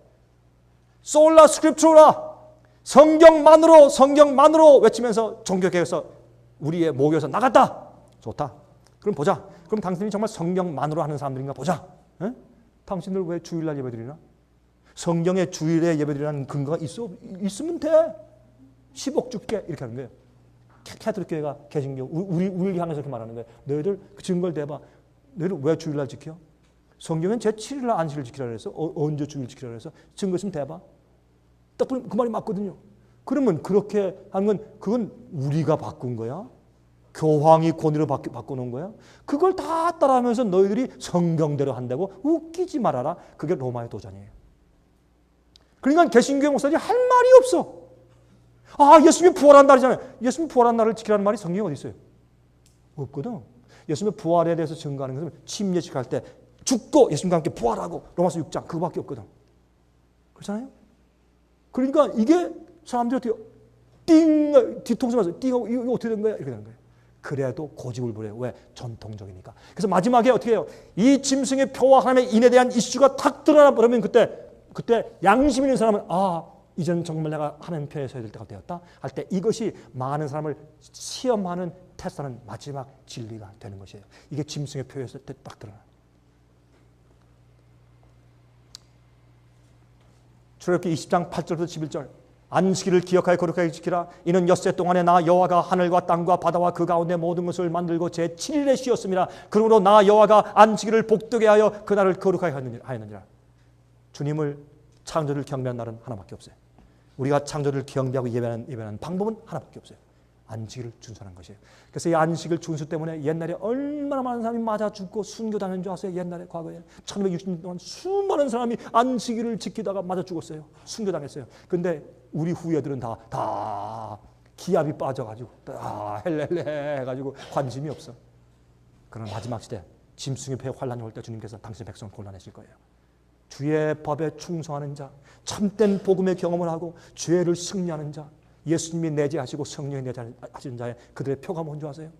솔라 스크립투라 성경만으로 외치면서 종교 개혁에서 우리의 모교에서 나갔다. 좋다. 그럼 보자. 그럼 당신이 정말 성경만으로 하는 사람들인가 보자. 에? 당신들 왜 주일날 예배드리나? 성경의 주일에 예배드리라는 근거가 있으면 돼. 10억 줄게 이렇게 하는 거예요. 캐톨릭 교회가 개신교 우리 향해서 이렇게 말하는 거예요. 너희들 그 증거를 대봐. 너희들 왜 주일날 지켜? 성경은 제7일날 안식을 지키라 그래서 언제 주일 지키라 그래서 증거 있으면 대봐. 딱 보면 그 말이 맞거든요. 그러면 그렇게 하는 건 그건 우리가 바꾼 거야. 교황이 권위로 바꿔놓은 거야. 그걸 다 따라하면서 너희들이 성경대로 한다고 웃기지 말아라. 그게 로마의 도전이에요. 그러니까 개신교 목사들이 할 말이 없어. 아, 예수님이 부활한 날이잖아요. 예수님 부활한 날을 지키라는 말이 성경에 어디 있어요? 없거든. 예수님의 부활에 대해서 증거하는 것은 침례식할 때 죽고 예수님과 함께 부활하고 로마서 6장 그거밖에 없거든. 그렇잖아요? 그러니까 이게 사람들이 어떻게 뒤통수 맞아서 띵하고 이거 어떻게 된 거야? 이렇게 되는 거예요. 그래도 고집을 부려요. 왜? 전통적이니까. 그래서 마지막에 어떻게 해요? 이 짐승의 표와 하나님의 인에 대한 이슈가 탁 드러나 버리면 그때 양심 있는 사람은 이제는 정말 내가 하나님 편에 서야 될 때가 되었다 할 때 이것이 많은 사람을 시험하는 테스트하는 마지막 진리가 되는 것이에요. 이게 짐승의 표에서 딱 드러나. 출애굽기 20장 8절부터 11절 안식일을 기억하여 거룩하게 지키라. 이는 엿새 동안에 나 여호와가 하늘과 땅과 바다와 그 가운데 모든 것을 만들고 제 7일에 쉬었습니다. 그러므로 나 여호와가 안식일을 복되게 하여 그날을 거룩하게 하였느니라. 주님을 창조를 경배하는 날은 하나밖에 없어요. 우리가 창조를 경배하고 예배하는 방법은 하나밖에 없어요. 안식일을 준수하는 것이에요. 그래서 이 안식일 준수 때문에 옛날에 얼마나 많은 사람이 맞아 죽고 순교당한 줄 아세요? 옛날에 과거에 1260년 동안 수많은 사람이 안식일을 지키다가 맞아 죽었어요. 순교당했어요. 근데 우리 후예들은 다 기압이 빠져가지고 헬렐레 해가지고 관심이 없어. 그러나 마지막 시대 짐승의 배 환란이 올 때 주님께서 당신의 백성을 골라내실 거예요. 주의 법에 충성하는 자, 참된 복음의 경험을 하고 죄를 승리하는 자, 예수님이 내재하시고 성령이 내재하시는 자의 그들의 표가 뭔지 아세요?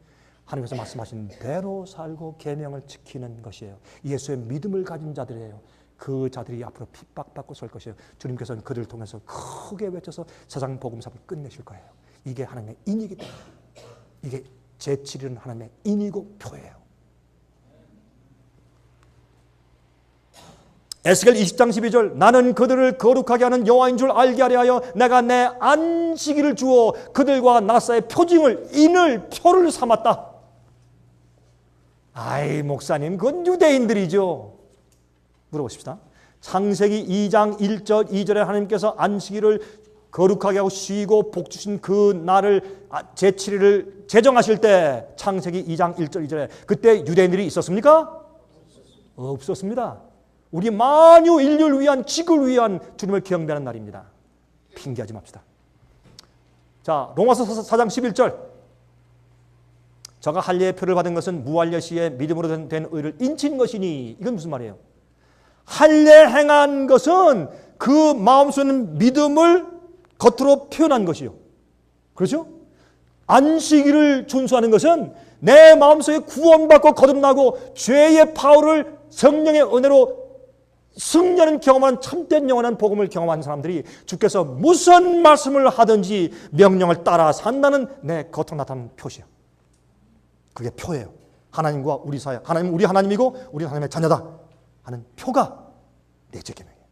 하나님께서 말씀하신 대로 살고 계명을 지키는 것이에요. 예수의 믿음을 가진 자들이에요. 그 자들이 앞으로 핍박받고 설 것이에요. 주님께서는 그들을 통해서 크게 외쳐서 세상 복음사를 끝내실 거예요. 이게 하나님의 인이기 때문에 이게 제7일은 하나님의 인이고 표예요. 에스겔 20장 12절 나는 그들을 거룩하게 하는 여호와인 줄 알게 하려 하여 내가 내 안식일을 주어 그들과 나 사이의 표징을 인을 표를 삼았다. 아이 목사님 그건 유대인들이죠. 물어보십시다. 창세기 2장 1절 2절에 하나님께서 안식일을 거룩하게 하고 쉬고 복 주신 그 날을 제7일을 제정하실 때 창세기 2장 1절 2절에 그때 유대인들이 있었습니까? 없었습니다. 우리 만유 인류를 위한 지구를 위한 주님을 경배하는 날입니다. 핑계하지 맙시다. 자, 로마서 4장 11절 저가 할례의 표를 받은 것은 무할례 시에 믿음으로 된 의를 인친 것이니 이건 무슨 말이에요? 할례 행한 것은 그 마음속에 있는 믿음을 겉으로 표현한 것이요. 그렇죠? 안식일을 준수하는 것은 내 마음속에 구원받고 거듭나고 죄의 파워를 성령의 은혜로 승리하는 경험하는 참된 영원한 복음을 경험하는 사람들이 주께서 무슨 말씀을 하든지 명령을 따라 산다는 내 겉으로 나타나는 표시야. 그게 표예요. 하나님과 우리 사이, 하나님 우리 하나님이고 우리 하나님의 자녀다 하는 표가 넷째 계명이에요.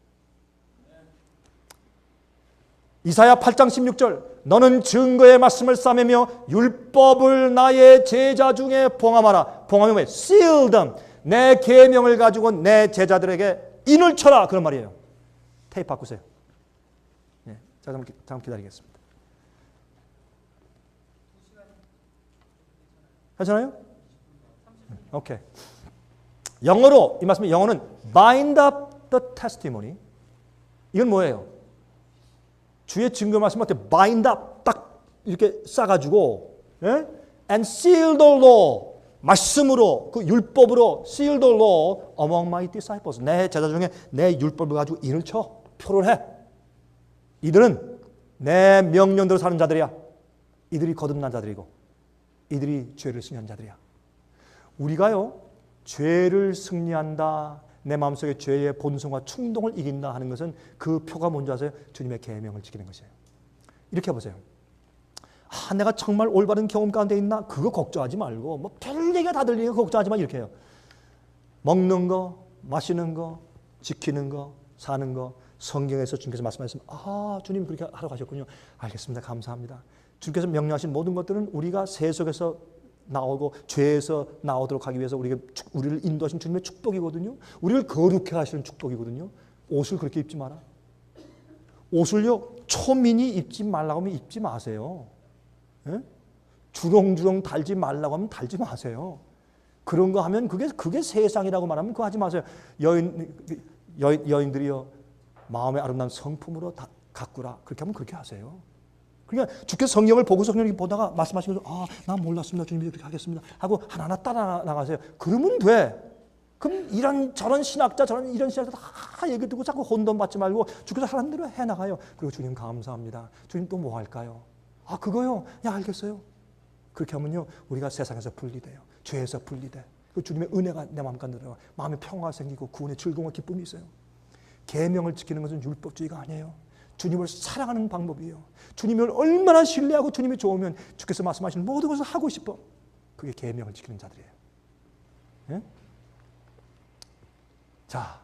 이사야 8장 16절 너는 증거의 말씀을 싸매며 율법을 나의 제자 중에 봉함하라. 봉함이 뭐예요? seal them. 내 계명을 가지고 내 제자들에게 인을 쳐라. 그런 말이에요. 테이프 바꾸세요. 네, 잠깐 기다리겠습니다. 괜찮아요? 오케이. 영어로 이 말씀이 영어는 bind up the testimony. 이건 뭐예요? 주의 증거 말씀할 때 bind up 딱 이렇게 싸가지고 예? and seal the law 말씀으로 그 율법으로 seal the law among my disciples 내 제자 중에 내 율법을 가지고 인을 쳐 표를 해. 이들은 내 명령대로 사는 자들이야. 이들이 거듭난 자들이고 이들이 죄를 승리한 자들이야. 우리가요 죄를 승리한다. 내 마음속에 죄의 본성과 충동을 이긴다 하는 것은 그 표가 뭔지 아세요? 주님의 계명을 지키는 것이에요. 이렇게 해보세요. 아, 내가 정말 올바른 경험 가운데 있나? 그거 걱정하지 말고 뭐 별 얘기가 다 들리니까 걱정하지 마 이렇게 해요. 먹는 거, 마시는 거, 지키는 거, 사는 거 성경에서 주님께서 말씀하셨으면 아 주님 그렇게 하러 가셨군요. 알겠습니다. 감사합니다. 주님께서 명령하신 모든 것들은 우리가 세 속에서 나오고 죄에서 나오도록 하기 위해서 우리를 인도하신 주님의 축복이거든요. 우리를 거룩해 하시는 축복이거든요. 옷을 그렇게 입지 마라. 옷을요 초민이 입지 말라고 하면 입지 마세요. 예? 주렁주렁 달지 말라고 하면 달지 마세요. 그런 거 하면 그게 세상이라고 말하면 그거 하지 마세요. 여인들이요 마음의 아름다운 성품으로 다 가꾸라. 그렇게 하면 그렇게 하세요. 그러니까 주께서 성경을 보고 성경을 보다가 말씀하시면서 아, 나 몰랐습니다. 주님이 그렇게 하겠습니다. 하고 하나하나 따라 나가세요. 그러면 돼. 그럼 이런 저런 신학자 이런 신학자 다 얘기 듣고 자꾸 혼돈 받지 말고 주께서 하라는 대로 해나가요. 그리고 주님 감사합니다. 주님 또 뭐 할까요? 아 그거요? 야 알겠어요. 그렇게 하면요 우리가 세상에서 분리돼요. 죄에서 분리돼. 그 주님의 은혜가 내 마음 가운데 들어가 마음에 평화가 생기고 구원의 즐거움과 기쁨이 있어요. 계명을 지키는 것은 율법주의가 아니에요. 주님을 사랑하는 방법이에요. 주님을 얼마나 신뢰하고 주님이 좋으면 주께서 말씀하시는 모든 것을 하고 싶어. 그게 계명을 지키는 자들이에요. 예? 자,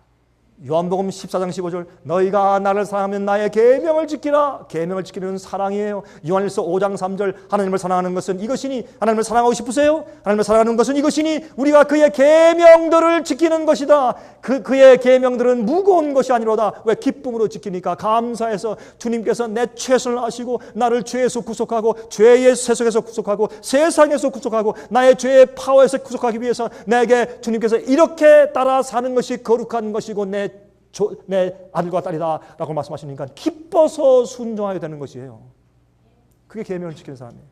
요한복음 14장 15절 너희가 나를 사랑하면 나의 계명을 지키라. 계명을 지키는 사랑이에요. 요한일서 5장 3절 하나님을 사랑하는 것은 이것이니 하나님을 사랑하고 싶으세요? 하나님을 사랑하는 것은 이것이니 우리가 그의 계명들을 지키는 것이다. 그의 계명들은 무거운 것이 아니로다. 왜? 기쁨으로 지키니까 감사해서 주님께서 내 최선을 아시고 나를 죄에서 구속하고 죄의 세속에서 구속하고 세상에서 구속하고 나의 죄의 파워에서 구속하기 위해서 내게 주님께서 이렇게 따라 사는 것이 거룩한 것이고 내 아들과 딸이다 라고 말씀하시니까 기뻐서 순종하게 되는 것이에요. 그게 계명을 지키는 사람이에요.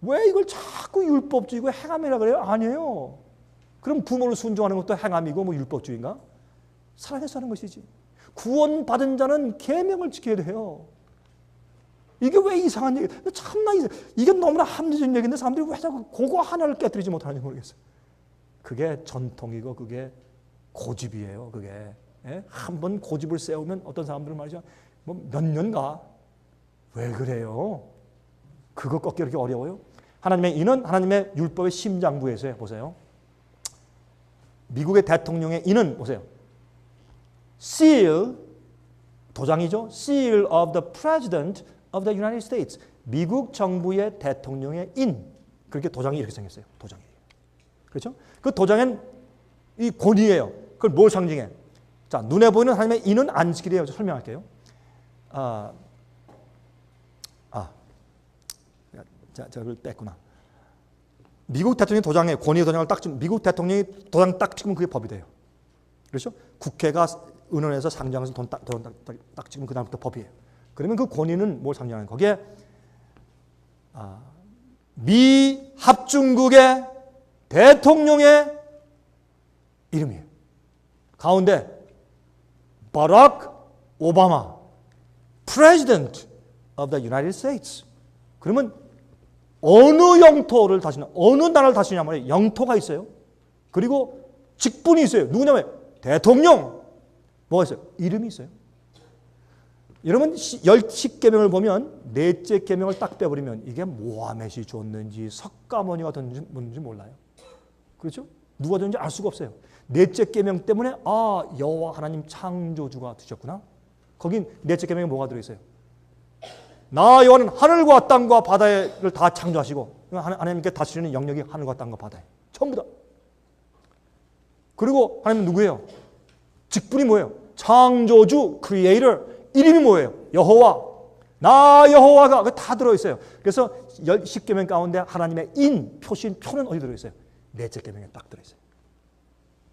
왜 이걸 자꾸 율법주의고 행함이라 그래요? 아니에요. 그럼 부모를 순종하는 것도 행함이고 뭐 율법주의인가? 사랑해서 하는 것이지. 구원받은 자는 계명을 지켜야 돼요. 이게 왜 이상한 얘기? 참나 이게 너무나 합리적인 얘기인데 사람들이 왜 자꾸 그거 하나를 깨뜨리지 못하는지 모르겠어요. 그게 전통이고 그게 고집이에요. 그게 한번 고집을 세우면 어떤 사람들은 말이죠. 뭐 몇 년 가? 왜 그래요? 그거 꺾기 이렇게 어려워요? 하나님의 인은 하나님의 율법의 심장부에서 보세요. 미국의 대통령의 인은 보세요. seal 도장이죠. seal of the president of the United States. 미국 정부의 대통령의 인. 그렇게 도장이 이렇게 생겼어요. 도장이. 그렇죠? 그 도장엔 이 권위예요. 그걸 뭘 상징해? 자, 눈에 보이는 하나님의 인은 안 지키래요. 설명할게요. 제가 그걸 뺐구나. 미국 대통령이 도장에 권위의 도장을 딱 찍으면 미국 대통령이 도장 딱 찍으면 그게 법이 돼요. 그렇죠? 국회가 은원에서 상장해서 돈 딱 찍으면 그 다음부터 법이에요. 그러면 그 권위는 뭘 상징하는 거기에 미 합중국의 대통령의 이름이에요. 가운데 바락 오바마, President of the United States. 그러면 어느 영토를 다스리냐, 어느 나라를 다스리냐 말이에요. 영토가 있어요. 그리고 직분이 있어요. 누구냐면 대통령. 뭐가 있어요? 이름이 있어요. 여러분 10계명을 보면 넷째 계명을 딱 빼버리면 이게 모하멧이 줬는지 석가모니가 줬는지 몰라요. 그렇죠? 누가 줬는지 알 수가 없어요. 넷째 계명 때문에 여호와 하나님 창조주가 되셨구나. 거긴 넷째 계명에 뭐가 들어있어요? 나 여호와는 하늘과 땅과 바다를 다 창조하시고 하나님께 다스리는 영역이 하늘과 땅과 바다에 전부 다. 그리고 하나님은 누구예요? 직분이 뭐예요? 창조주, 크리에이터. 이름이 뭐예요? 여호와. 나 여호와가 다 들어있어요. 그래서 10계명 가운데 하나님의 인, 표신, 표는 어디 들어있어요? 넷째 계명에 딱 들어있어요.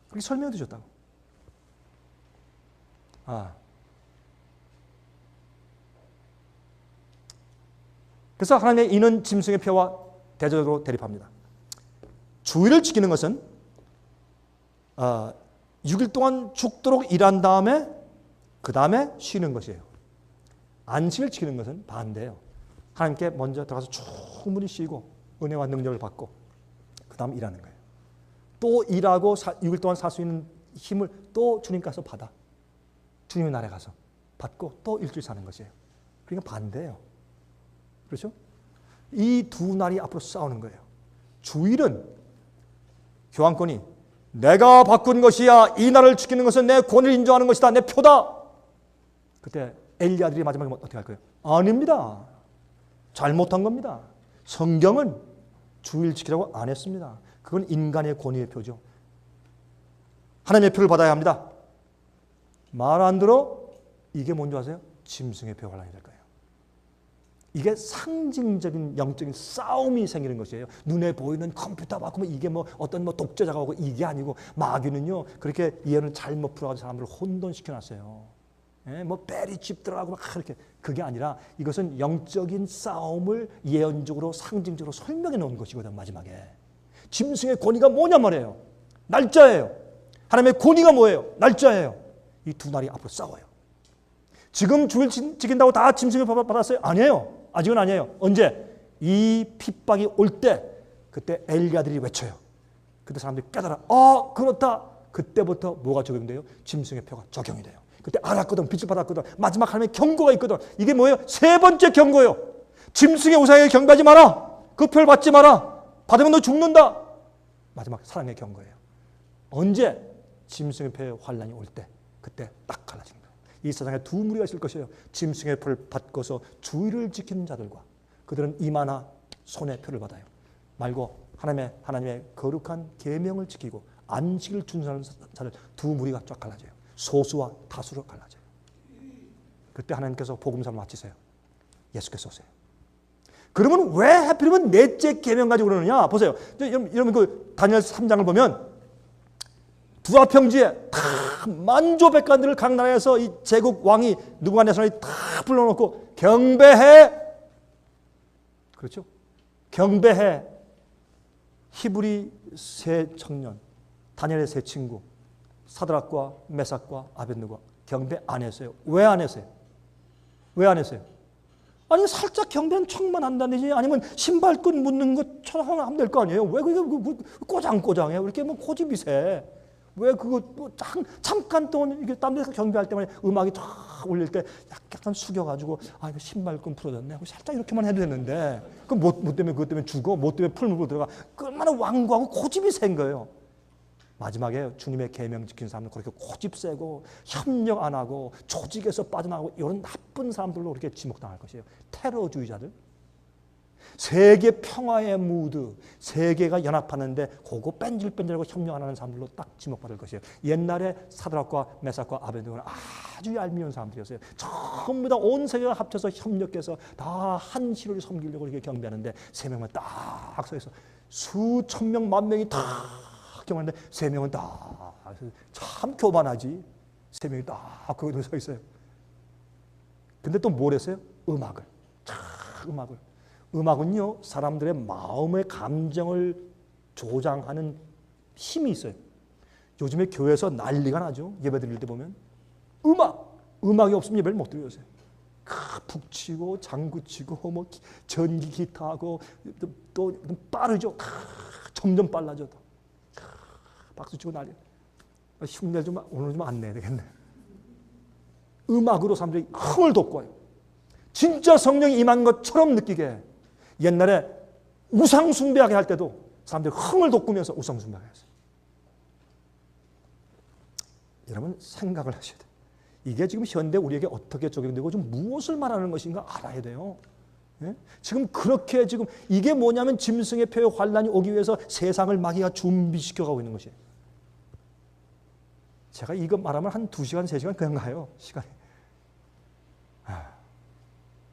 그렇게 설명해 주셨다고. 그래서 하나님의 인은 짐승의 표와 대조적으로 대립합니다. 주일을 지키는 것은 6일 동안 죽도록 일한 다음에 그 다음에 쉬는 것이에요. 안식을 지키는 것은 반대예요. 하나님께 먼저 들어가서 충분히 쉬고 은혜와 능력을 받고 그 다음 일하는 거예요. 또 일하고 6일 동안 살 수 있는 힘을 또 주님 가서 받아. 주님의 나라에 가서 받고 또 일주일 사는 것이에요. 그러니까 반대예요. 그렇죠? 이 두 날이 앞으로 싸우는 거예요. 주일은 교황권이 내가 바꾼 것이야. 이 날을 지키는 것은 내 권위를 인정하는 것이다. 내 표다. 그때 엘리야들이 마지막에 어떻게 할 거예요? 아닙니다. 잘못한 겁니다. 성경은 주일 지키라고 안 했습니다. 그건 인간의 권위의 표죠. 하나님의 표를 받아야 합니다. 말 안 들어? 이게 뭔지 아세요? 짐승의 표 환란이 될 거예요. 이게 상징적인 영적인 싸움이 생기는 것이에요. 눈에 보이는 컴퓨터 바꾸면 이게 어떤 독재자가 오고 이게 아니고 마귀는요 그렇게 예언을 잘못 풀어가지고 사람들을 혼돈시켜놨어요. 베리칩 들어가고 막 그렇게 그게 아니라 이것은 영적인 싸움을 예언적으로 상징적으로 설명해 놓은 것이거든. 마지막에 짐승의 권위가 뭐냐 말이에요. 날짜예요. 하나님의 권위가 뭐예요? 날짜예요. 이 두 날이 앞으로 싸워요. 지금 주일 지킨다고 다 짐승의 표 받았어요? 아니에요. 아직은 아니에요. 언제? 이 핍박이 올 때 그때 엘리야들이 외쳐요. 그때 사람들이 깨달아. 그렇다. 그때부터 뭐가 적용돼요? 짐승의 표가 적용이 돼요. 그때 알았거든. 빛을 받았거든. 마지막 하나님의 경고가 있거든. 이게 뭐예요? 세 번째 경고예요. 짐승의 우상에게 경배하지 마라. 그 표를 받지 마라. 받으면 너 죽는다. 마지막 사랑의 경고예요. 언제? 짐승의 표의 환란이 올 때. 그때 딱 갈라지는 거예요. 이 세상에 두 무리가 있을 것이에요. 짐승의 표를 받고서 주의를 지키는 자들과 그들은 이마나 손의 표를 받아요. 말고 하나님의 거룩한 계명을 지키고 안식을 준수하는 자들 두 무리가 쫙 갈라져요. 소수와 다수로 갈라져요. 그때 하나님께서 복음사를 마치세요. 예수께서 오세요. 그러면 왜 하필이면 넷째 계명 가지고 그러느냐? 보세요. 여러분 그 다니엘 3장을 보면 두아평지에 다 만조백관들을 각 나라에서 이 제국 왕이 느부갓네살이 다 불러놓고 경배해. 그렇죠? 경배해. 히브리 세 청년, 다니엘의 세 친구 사드락과 메삭과 아벳느고가 경배 안 했어요. 왜 안 했어요? 왜 안 했어요? 아니 살짝 경배는 척만 한다든지 아니면 신발끈 묶는 것처럼 하면 될 거 아니에요? 왜 그게 꼬장꼬장해요? 왜 이렇게 고집이 세? 왜 그거 잠깐 동안 이게 딴 데서 경배할 때만 음악이 쫙 올릴 때 약간 숙여가지고 이거 신발끈 풀어졌네 하고 살짝 이렇게만 해도 되는데 그 뭐 때문에 그것 때문에 죽어? 뭐 때문에 풀무로 들어가? 얼마나 완고하고 고집이 센 거예요. 마지막에 주님의 계명 지키는 사람은 그렇게 고집 세고 협력 안 하고 조직에서 빠져나가고 이런 나쁜 사람들로 그렇게 지목당할 것이에요. 테러주의자들. 세계 평화의 무드, 세계가 연합하는데 그거 뺀질뺀질하고 협력 안 하는 사람들로 딱 지목받을 것이에요. 옛날에 사드락과 메삭과 아벳느고는 아주 얄미운 사람들이었어요. 전부 다 온 세계가 합쳐서 협력해서 다 한 신을 섬기려고 이렇게 경배하는데 세 명만 딱 서 있어. 수천 명, 만 명이 다 경배하는데 세 명은 딱 참 교만하지. 세 명이 딱 거기서 서 있어요. 근데 또 뭘 했어요? 음악을. 음악은요, 사람들의 마음의 감정을 조장하는 힘이 있어요. 요즘에 교회에서 난리가 나죠. 예배 드릴 때 보면. 음악이 없으면 예배를 못 드려요. 북치고 장구치고 뭐 전기 기타하고 또 빠르죠. 점점 빨라져. 박수치고 난리. 흉내 좀 오늘 좀 안 내야 되겠네. 음악으로 사람들이 흥을 돋궈요. 진짜 성령이 임한 것처럼 느끼게. 옛날에 우상 숭배하게 할 때도 사람들이 흥을 돋구면서 우상 숭배하게 했어요. 여러분 생각을 하셔야 돼요. 이게 지금 현대 우리에게 어떻게 적용되고 좀 무엇을 말하는 것인가 알아야 돼요. 예? 지금 그렇게 지금 이게 뭐냐면 짐승의 표의 환란이 오기 위해서 세상을 마귀가 준비시켜가고 있는 것이에요. 제가 이거 말하면 한 2시간, 3시간 그냥 가요. 시간이.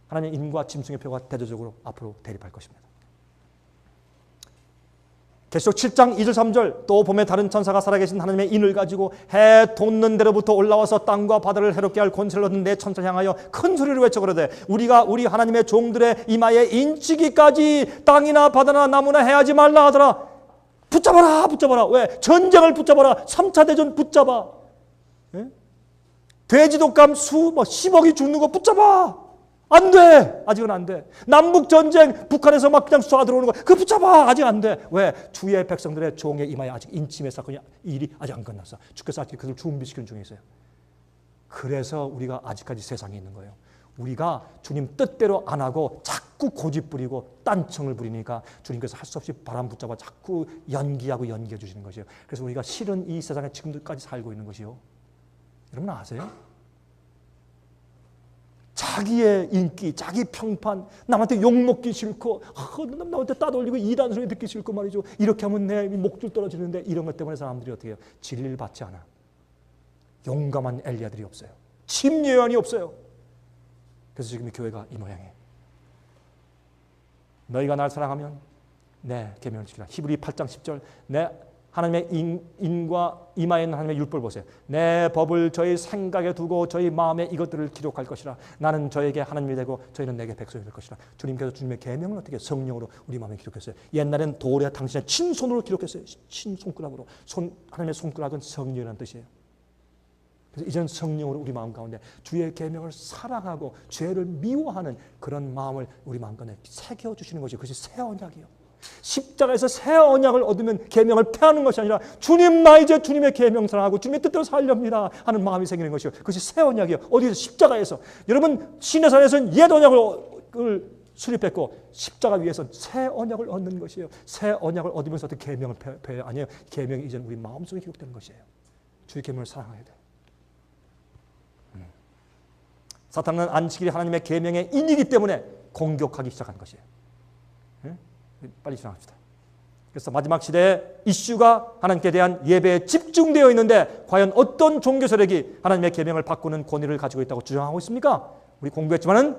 하나님의 인과 짐승의 표가 대조적으로 앞으로 대립할 것입니다. 계시록 7장 2절 3절 또 봄에 다른 천사가 살아계신 하나님의 인을 가지고 해 돋는 데로부터 올라와서 땅과 바다를 해롭게 할 권세를 얻은 내 천사를 향하여 큰 소리로 외쳐 그러되 우리가 우리 하나님의 종들의 이마에 인치기까지 땅이나 바다나 나무나 해하지 말라 하더라. 붙잡아라 붙잡아라. 왜? 전쟁을 붙잡아라. 3차 대전 붙잡아. 예? 돼지독감 수 10억이 죽는 거 붙잡아. 안 돼. 아직은 안 돼. 남북전쟁 북한에서 막 그냥 쏴 들어오는 거 그거 붙잡아. 아직 안 돼. 왜? 주의 백성들의 종의 이마에 아직 인침의 사건이 일이 아직 안 끝났어. 주께서 아직 그것을 준비시키는 중에 있어요. 그래서 우리가 아직까지 세상에 있는 거예요. 우리가 주님 뜻대로 안 하고 자꾸 고집 부리고 딴청을 부리니까 주님께서 할 수 없이 바람 붙잡아 자꾸 연기하고 연기해 주시는 것이에요. 그래서 우리가 실은 이 세상에 지금까지 살고 있는 것이요. 여러분 아세요? 자기의 인기, 자기 평판, 남한테 욕먹기 싫고 남한테 따돌리고 이단 소리 듣기 싫고 말이죠. 이렇게 하면 내 목줄 떨어지는데 이런 것 때문에 사람들이 어떻게 해요? 진리를 받지 않아. 용감한 엘리야들이 없어요. 침례요한이 없어요. 그래서 지금 이 교회가 이 모양이에요. 너희가 날 사랑하면 내 계명을 지키라. 히브리 8장 10절 내 하나님의 인과 이마에 있는 하나님의 율법을 보세요. 내 법을 저희 생각에 두고 저희 마음에 이것들을 기록할 것이라. 나는 저에게 하나님이 되고 저희는 내게 백성이 될 것이라. 주님께서 주님의 계명을 어떻게 성령으로 우리 마음에 기록했어요. 옛날엔 돌에 당신의 친손으로 기록했어요. 친손가락으로. 하나님의 손가락은 성령이라는 뜻이에요. 그래서 이제는 성령으로 우리 마음 가운데 주의 계명을 사랑하고 죄를 미워하는 그런 마음을 우리 마음 가운데 새겨주시는 것이 그것이 새 언약이에요. 십자가에서 새 언약을 얻으면 계명을 폐하는 것이 아니라 주님 나 이제 주님의 계명 사랑하고 주님의 뜻대로 살렵니다 하는 마음이 생기는 것이요. 그것이 새 언약이에요. 어디서? 십자가에서. 여러분 시내산에서는 옛 언약을 수립했고 십자가 위에서는 새 언약을 얻는 것이에요. 새 언약을 얻으면서 어떻게 계명을 폐해요? 아니에요. 계명이 이제는 우리 마음속에 기록되는 것이에요. 주의 계명을 사랑해야 돼요. 사탄은 안식일이 하나님의 계명의 인이기 때문에 공격하기 시작한 것이에요. 빨리 지나갑시다. 그래서 마지막 시대의 이슈가 하나님께 대한 예배에 집중되어 있는데 과연 어떤 종교 세력이 하나님의 계명을 바꾸는 권위를 가지고 있다고 주장하고 있습니까? 우리 공부했지만은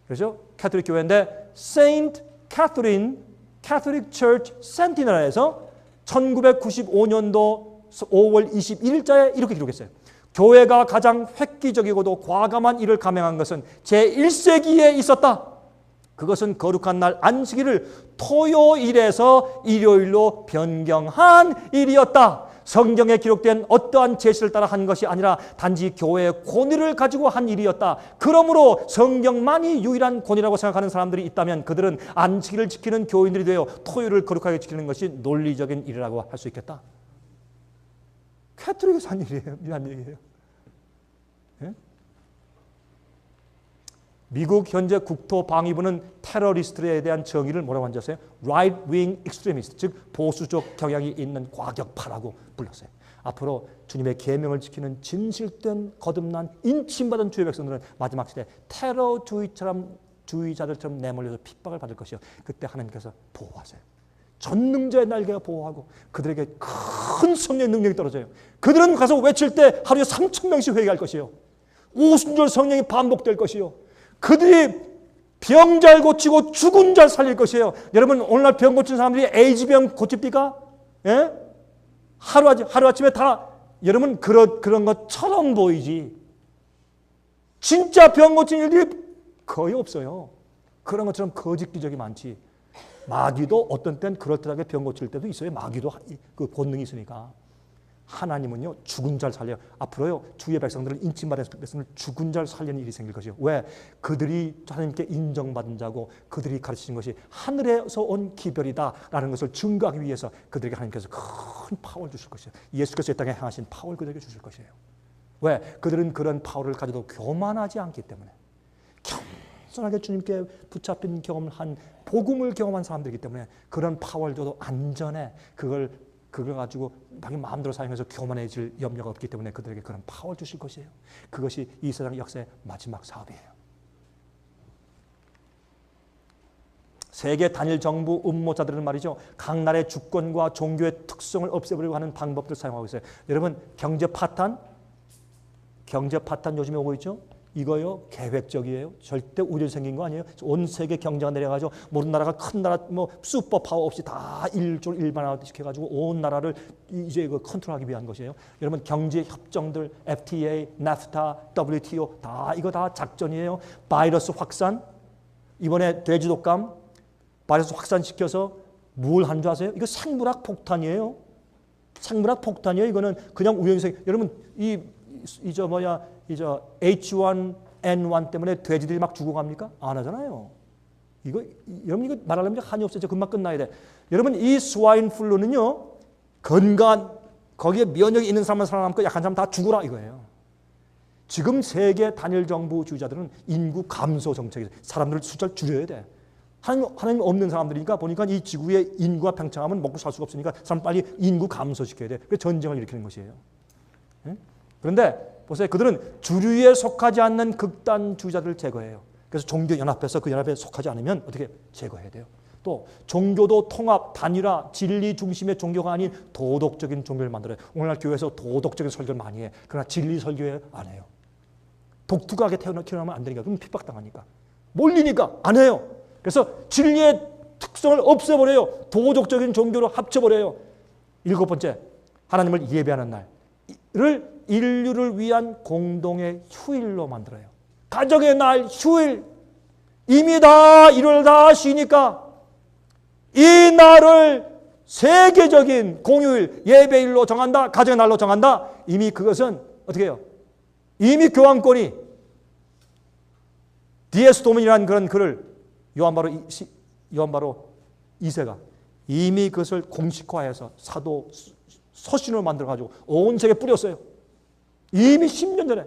그렇죠? 캐톨릭 교회인데 Saint Catherine Catholic Church Sentinel에서 1995년도 5월 21일자에 이렇게 기록했어요. 교회가 가장 획기적이고도 과감한 일을 감행한 것은 제1세기에 있었다. 그것은 거룩한 날 안식일을 토요일에서 일요일로 변경한 일이었다. 성경에 기록된 어떠한 제시를 따라 한 것이 아니라 단지 교회의 권위를 가지고 한 일이었다. 그러므로 성경만이 유일한 권위라고 생각하는 사람들이 있다면 그들은 안식일을 지키는 교인들이 되어 토요일을 거룩하게 지키는 것이 논리적인 일이라고 할 수 있겠다. 캐톨릭에서 한 일이에요. 이란 얘기예요. 예? 미국 현재 국토방위부는 테러리스트에 대한 정의를 뭐라고 한지 아세요? Right wing extremist, 즉 보수적 경향이 있는 과격파라고 불렀어요. 앞으로 주님의 계명을 지키는 진실된 거듭난 인침받은 주의 백성들은 마지막 시대 테러주의자들처럼 내몰려서 핍박을 받을 것이요. 그때 하나님께서 보호하세요. 전능자의 날개가 보호하고 그들에게 큰 성령의 능력이 떨어져요. 그들은 가서 외칠 때 하루에 3,000명씩 회개할 것이요. 오순절 성령이 반복될 것이요. 그들이 병 잘 고치고 죽은 자 살릴 것이에요. 여러분 오늘날 병 고친 사람들이 에이즈병 고칩니까? 예? 하루아침에 다 여러분 그런 것처럼 보이지 진짜 병 고친 일들이 거의 없어요. 그런 것처럼 거짓 기적이 많지. 마귀도 어떤 때는 그럴듯하게 병 고칠 때도 있어요. 마귀도 그 본능이 있으니까. 하나님은요 죽은 자를 살려요. 앞으로요 주의 백성들을 인침받은 백성을 죽은 자를 살리는 일이 생길 것이요. 왜? 그들이 하나님께 인정받은 자고 그들이 가르치는 것이 하늘에서 온 기별이다라는 것을 증거하기 위해서 그들에게 하나님께서 큰 파워를 주실 것이에요. 예수께서 이 땅에 행하신 파워를 그들에게 주실 것이에요. 왜? 그들은 그런 파워를 가져도 교만하지 않기 때문에, 겸손하게 주님께 붙잡힌 경험을 한 복음을 경험한 사람들이기 때문에 그런 파워를 줘도 안전해. 그걸 가지고 자기 마음대로 사용해서 교만해질 염려가 없기 때문에 그들에게 그런 파워를 주실 것이에요. 그것이 이 세상 역사의 마지막 사업이에요. 세계 단일 정부 음모자들은 말이죠, 각 나라의 주권과 종교의 특성을 없애버리고 하는 방법들을 사용하고 있어요. 여러분, 경제 파탄 요즘에 오고 있죠? 이거요 계획적이에요. 절대 우연히 생긴 거 아니에요. 온 세계 경제가 내려가지고 모든 나라가 큰 나라 뭐 슈퍼 파워 없이 다 일반화 시켜가지고 온 나라를 이제 그 컨트롤하기 위한 것이에요. 여러분, 경제 협정들 FTA, NAFTA, WTO 이거 다 작전이에요. 바이러스 확산, 이번에 돼지 독감 바이러스 확산시켜서 뭘 한 줄 아세요? 이거 생물학 폭탄이에요. 생물학 폭탄이에요. 이거는 그냥 우연히 생긴. 여러분 H1N1 때문에 돼지들이 막 죽어갑니까? 안 하잖아요. 여러분 이거 말하려면 한이 없어져. 금방 끝나야 돼. 여러분, 이 스와인 플루는요, 건강한 거기에 면역이 있는 사람만 살아남고 약한 사람 다 죽어라 이거예요. 지금 세계 단일 정부주의자들은 인구 감소 정책이에요. 사람들 숫자를 줄여야 돼. 하나님 없는 사람들이니까 보니까 이 지구의 인구가 팽창하면 먹고 살 수가 없으니까 사람 빨리 인구 감소시켜야 돼. 그래서 전쟁을 일으키는 것이에요. 그런데 보세요. 그들은 주류에 속하지 않는 극단주의자들을 제거해요. 그래서 종교 연합해서 그 연합에 속하지 않으면 어떻게 제거해야 돼요. 또 종교도 통합, 단일화, 진리 중심의 종교가 아닌 도덕적인 종교를 만들어요. 오늘날 교회에서 도덕적인 설교를 많이 해. 그러나 진리 설교에 안 해요. 독특하게 태어나면 안 되니까. 그럼 핍박당하니까. 몰리니까 안 해요. 그래서 진리의 특성을 없애버려요. 도덕적인 종교로 합쳐버려요. 7번째, 하나님을 예배하는 날을 인류를 위한 공동의 휴일로 만들어요. 가정의 날, 휴일. 이미 다 일요일 다 쉬니까 이 날을 세계적인 공휴일, 예배일로 정한다. 가정의 날로 정한다. 이미 그것은 어떻게 해요? 이미 교황권이 디에스 도민이라는 그런 글을 요한 바로 2세가 이미 그것을 공식화해서 사도 서신으로 만들어가지고 온 세계에 뿌렸어요. 이미 10년 전에.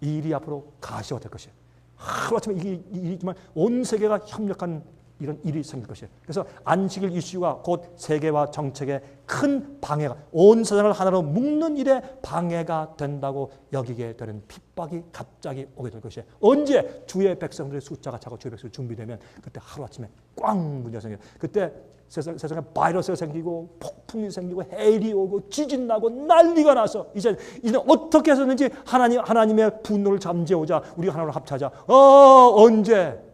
이 일이 앞으로 가시화될 것이에요. 하루아침에 이 정말 온 세계가 협력한 이런 일이 생길 것이에요. 그래서 안식일 이슈가 곧 세계와 정책에 큰 방해가, 온 세상을 하나로 묶는 일에 방해가 된다고 여기게 되는 핍박이 갑자기 오게 될 것이에요. 언제 주의 백성들의 숫자가 차고 주의 백성이 준비되면 그때 하루아침에 꽝 문제가 생겨요. 그때 세상에 바이러스가 생기고 폭풍이 생기고 해일이 오고 지진 나고 난리가 나서 이제 어떻게 해서든지 하나님의 분노를 잠재우자, 우리가 하나로 합차자. 언제?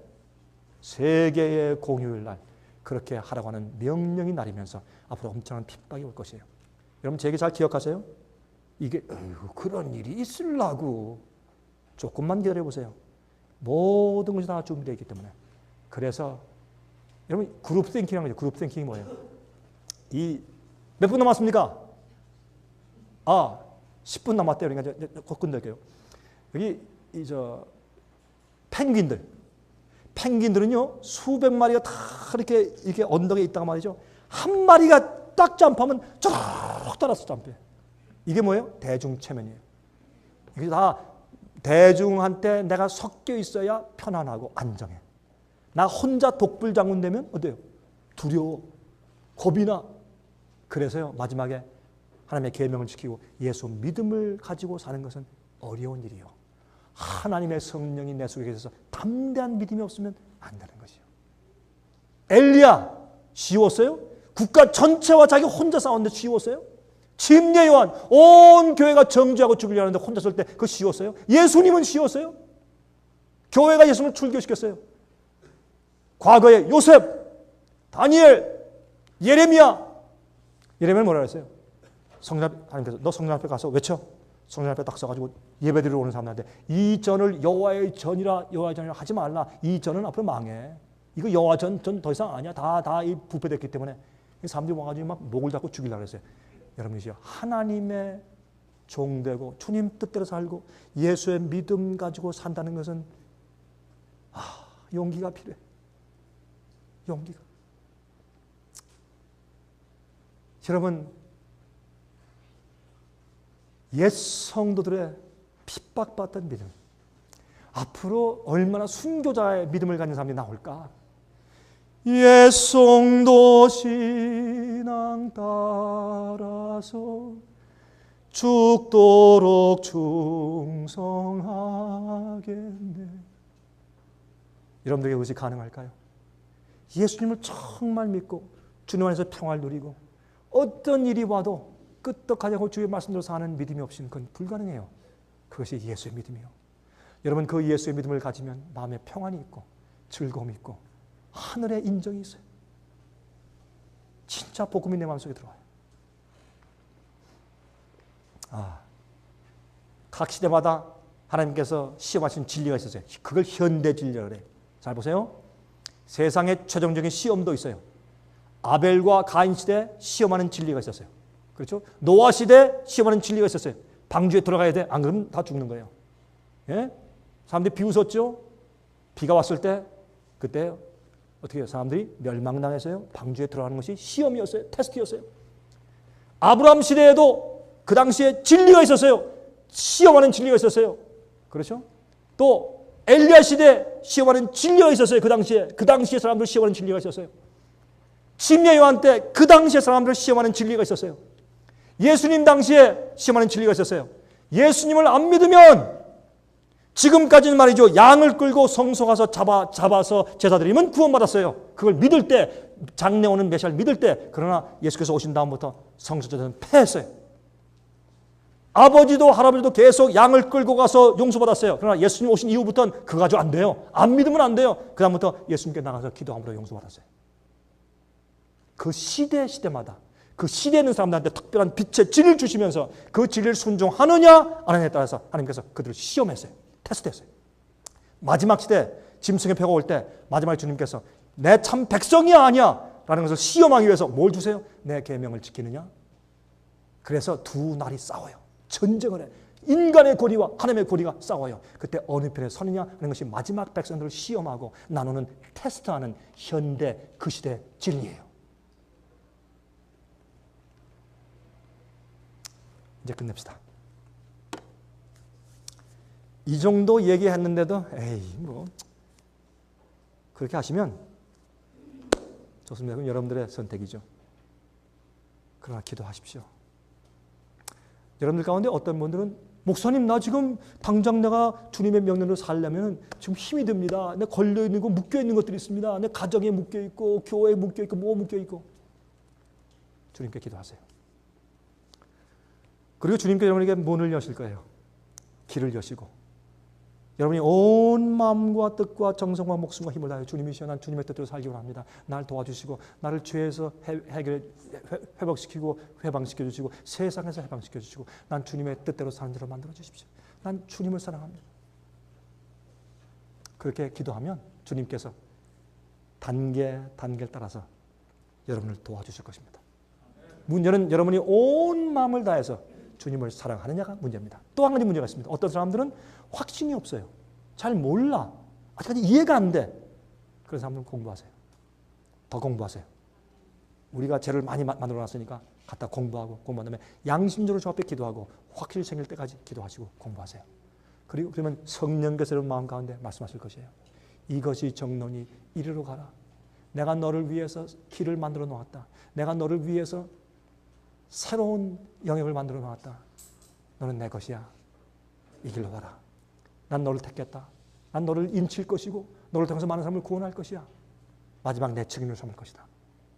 세계의 공휴일 날 그렇게 하라고 하는 명령이 내리면서 앞으로 엄청난 핍박이 올 것이에요. 여러분, 제 얘기 잘 기억하세요? 이게 그런 일이 있으려고 조금만 기다려보세요. 모든 것이 다 준비되어 있기 때문에. 그래서 여러분, 그룹 띵킹이라는 거죠. 그룹 띵킹이 뭐예요? 몇 분 남았습니까? 10분 남았대요. 그러니까 곧 끝낼게요. 여기 펭귄들은요, 수백 마리가 다 이렇게 언덕에 있다가 말이죠. 한 마리가 딱 점프하면 쭉 따라서 점프해. 이게 뭐예요? 대중체면이에요. 이게 다 대중한테 내가 섞여 있어야 편안하고 안정해. 나 혼자 독불장군 되면 어때요? 두려워, 겁이 나. 그래서요, 마지막에 하나님의 계명을 지키고 예수 믿음을 가지고 사는 것은 어려운 일이요. 하나님의 성령이 내 속에 계셔서 담대한 믿음이 없으면 안 되는 것이요. 엘리야 쉬웠어요? 국가 전체와 자기 혼자 싸웠는데 쉬웠어요? 침례 요한 온 교회가 정죄하고 죽이려 하는데 혼자 설 때 그거 쉬웠어요? 예수님은 쉬웠어요? 교회가 예수님을 출교시켰어요. 과거에 요셉, 다니엘, 예레미야를 뭐라 그랬어요? 하나님께서 너 성령 앞에 가서 외쳐. 성령 앞에 딱 서가지고 예배드리러 오는 사람들한테 이 전을 여호와의 전이라 하지 말라. 이 전은 앞으로 망해. 이거 여호와 전 더 이상 아니야. 다 부패됐기 때문에 사람들이 와가지고 막 목을 잡고 죽이려고 했어요. 여러분이시여 하나님의 종되고 주님 뜻대로 살고 예수의 믿음 가지고 산다는 것은 용기가 필요해. 용기가. 여러분, 옛 성도들의 핍박받던 믿음, 앞으로 얼마나 순교자의 믿음을 가진 사람들이 나올까? 옛 성도 신앙 따라서 죽도록 충성하겠네. 여러분들에게 그것이 가능할까요? 예수님을 정말 믿고 주님 안에서 평화를 누리고 어떤 일이 와도 끄떡하지 않고 주의 말씀대로 사는 믿음이 없이는 그건 불가능해요. 그것이 예수의 믿음이에요. 여러분, 그 예수의 믿음을 가지면 마음에 평안이 있고 즐거움이 있고 하늘의 인정이 있어요. 진짜 복음이 내 마음속에 들어와요. 각 시대마다 하나님께서 시험하신 진리가 있었어요. 그걸 현대 진리라고 그래요. 잘 보세요. 세상에 최종적인 시험도 있어요. 아벨과 가인 시대 시험하는 진리가 있었어요. 그렇죠? 노아 시대 시험하는 진리가 있었어요. 방주에 들어가야 돼. 안 그러면 다 죽는 거예요. 예? 사람들이 비웃었죠? 비가 왔을 때 그때 어떻게 해요? 사람들이 멸망당해서요. 방주에 들어가는 것이 시험이었어요. 테스트였어요. 아브라함 시대에도 그 당시에 진리가 있었어요. 시험하는 진리가 있었어요. 그렇죠? 또 엘리야 시대 시험하는 진리가 있었어요. 그 당시에 사람들 시험하는 진리가 있었어요. 침례 요한 때 그 당시에 사람들 시험하는 진리가 있었어요. 예수님 당시에 시험하는 진리가 있었어요. 예수님을 안 믿으면 지금까지는 말이죠. 양을 끌고 성소 가서 잡아서 제사 드리면 구원받았어요. 그걸 믿을 때, 장래 오는 메시아를 믿을 때. 그러나 예수께서 오신 다음부터 성소 제사는 폐했어요. 아버지도 할아버지도 계속 양을 끌고 가서 용서받았어요. 그러나 예수님 오신 이후부터는 그거 가지고 안 돼요. 안 믿으면 안 돼요. 그 다음부터 예수님께 나가서 기도함으로 용서받았어요. 그 시대마다 그 시대에 있는 사람들한테 특별한 빛의 진리를 주시면서 그 진리를 순종하느냐 안 하느냐에 따라서 하나님께서 그들을 시험했어요. 테스트했어요. 마지막 시대 짐승의 표가 올 때 마지막에 주님께서 내 참 백성이야 아니야 라는 것을 시험하기 위해서 뭘 주세요? 내 계명을 지키느냐? 그래서 두 날이 싸워요. 전쟁을 해. 인간의 고리와 하나님의 고리가 싸워요. 그때 어느 편에 서느냐 하는 것이 마지막 백성들을 시험하고 나누는 테스트하는 현대 그 시대 진리예요. 이제 끝냅시다. 이 정도 얘기했는데도 그렇게 하시면 좋습니다. 그럼 여러분들의 선택이죠. 그러나 기도하십시오. 여러분들 가운데 어떤 분들은 목사님 나 지금 당장 내가 주님의 명령으로 살려면 지금 힘이 듭니다. 내 걸려있는 거 묶여있는 것들이 있습니다. 내 가정에 묶여있고 교회에 묶여있고 뭐 묶여있고. 주님께 기도하세요. 그리고 주님께 여러분에게 문을 여실 거예요. 길을 여시고 여러분이 온 마음과 뜻과 정성과 목숨과 힘을 다해 주님이시여 난 주님의 뜻대로 살기 원합니다. 날 도와주시고 나를 죄에서 회복시키고 해방시켜 주시고 세상에서 해방시켜 주시고 난 주님의 뜻대로 사는 자로 만들어 주십시오. 난 주님을 사랑합니다. 그렇게 기도하면 주님께서 단계를 따라서 여러분을 도와주실 것입니다. 문제는 여러분이 온 마음을 다해서 주님을 사랑하느냐가 문제입니다. 또 한 가지 문제가 있습니다. 어떤 사람들은 확신이 없어요. 잘 몰라. 아직까지 이해가 안 돼. 그런 사람들은 공부하세요. 더 공부하세요. 우리가 죄를 많이 만들어놨으니까 갖다 공부하고 공부한 다음에 양심적으로 주 앞에 기도하고 확실히 생길 때까지 기도하시고 공부하세요. 그리고 그러면 성령께서 여러분 마음 가운데 말씀하실 것이에요. 이것이 정론이 이리로 가라. 내가 너를 위해서 길을 만들어 놓았다. 내가 너를 위해서 새로운 영역을 만들어 놓았다. 너는 내 것이야. 이 길로 가라. 난 너를 택했다. 난 너를 인칠 것이고 너를 통해서 많은 사람을 구원할 것이야. 마지막 내 책임을 삼을 것이다.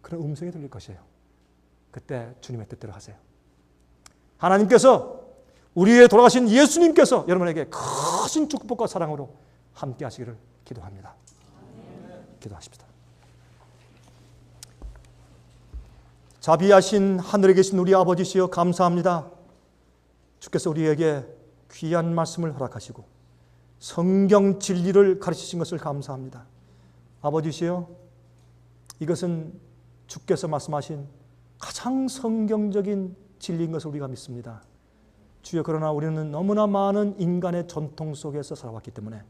그런 음성이 들릴 것이에요. 그때 주님의 뜻대로 하세요. 하나님께서 우리의 돌아가신 예수님께서 여러분에게 크신 축복과 사랑으로 함께 하시기를 기도합니다. 기도하십시다. 자비하신 하늘에 계신 우리 아버지시여 감사합니다. 주께서 우리에게 귀한 말씀을 허락하시고 성경 진리를 가르치신 것을 감사합니다. 아버지시여 이것은 주께서 말씀하신 가장 성경적인 진리인 것을 우리가 믿습니다. 주여, 그러나 우리는 너무나 많은 인간의 전통 속에서 살아왔기 때문에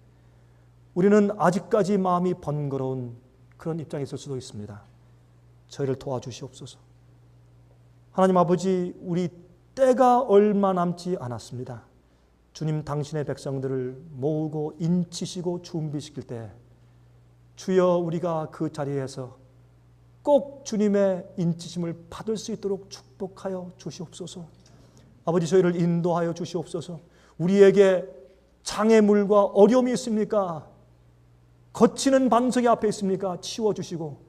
우리는 아직까지 마음이 번거로운 그런 입장에 있을 수도 있습니다. 저희를 도와주시옵소서. 하나님 아버지, 우리 때가 얼마 남지 않았습니다. 주님, 당신의 백성들을 모으고 인치시고 준비시킬 때 주여, 우리가 그 자리에서 꼭 주님의 인치심을 받을 수 있도록 축복하여 주시옵소서. 아버지, 저희를 인도하여 주시옵소서. 우리에게 장애물과 어려움이 있습니까? 거치는 반석이 앞에 있습니까? 치워주시고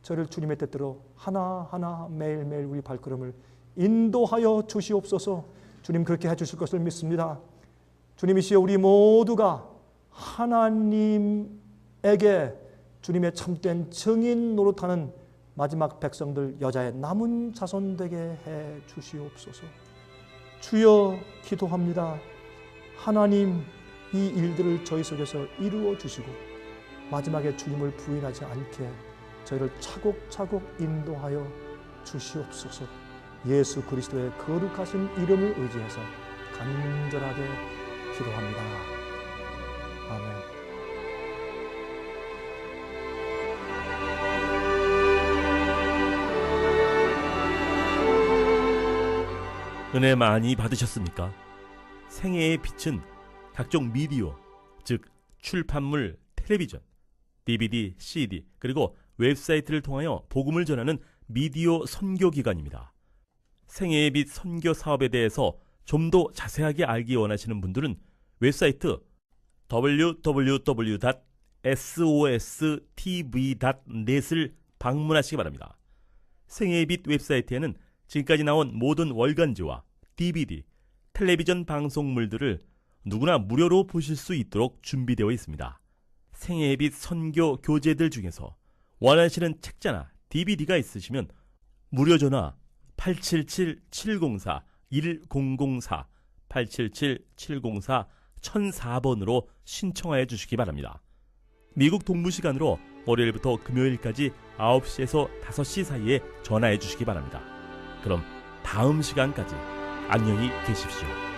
저희를 주님의 뜻대로 하나하나 매일매일 우리 발걸음을 인도하여 주시옵소서. 주님, 그렇게 해주실 것을 믿습니다. 주님이시여, 우리 모두가 하나님에게 주님의 참된 증인 노릇하는 마지막 백성들, 여자의 남은 자손 되게 해 주시옵소서. 주여, 기도합니다. 하나님, 이 일들을 저희 속에서 이루어 주시고 마지막에 주님을 부인하지 않게 저희를 차곡차곡 인도하여 주시옵소서. 예수 그리스도의 거룩하신 이름을 의지해서 간절하게 기도합니다. 아멘. 은혜 많이 받으셨습니까? 생애의 빛은 각종 미디어, 즉 출판물, 텔레비전, DVD, CD, 그리고 웹사이트를 통하여 복음을 전하는 미디어 선교기관입니다. 생애의 빛 선교 사업에 대해서 좀 더 자세하게 알기 원하시는 분들은 웹사이트 www.sostv.net을 방문하시기 바랍니다. 생애의 빛 웹사이트에는 지금까지 나온 모든 월간지와 DVD, 텔레비전 방송물들을 누구나 무료로 보실 수 있도록 준비되어 있습니다. 생애의 빛 선교 교재들 중에서 원하시는 책자나 DVD가 있으시면 무료 전화 877-704-1004, 877-704-1004번으로 신청하여 주시기 바랍니다. 미국 동부 시간으로 월요일부터 금요일까지 9시에서 5시 사이에 전화해 주시기 바랍니다. 그럼 다음 시간까지 안녕히 계십시오.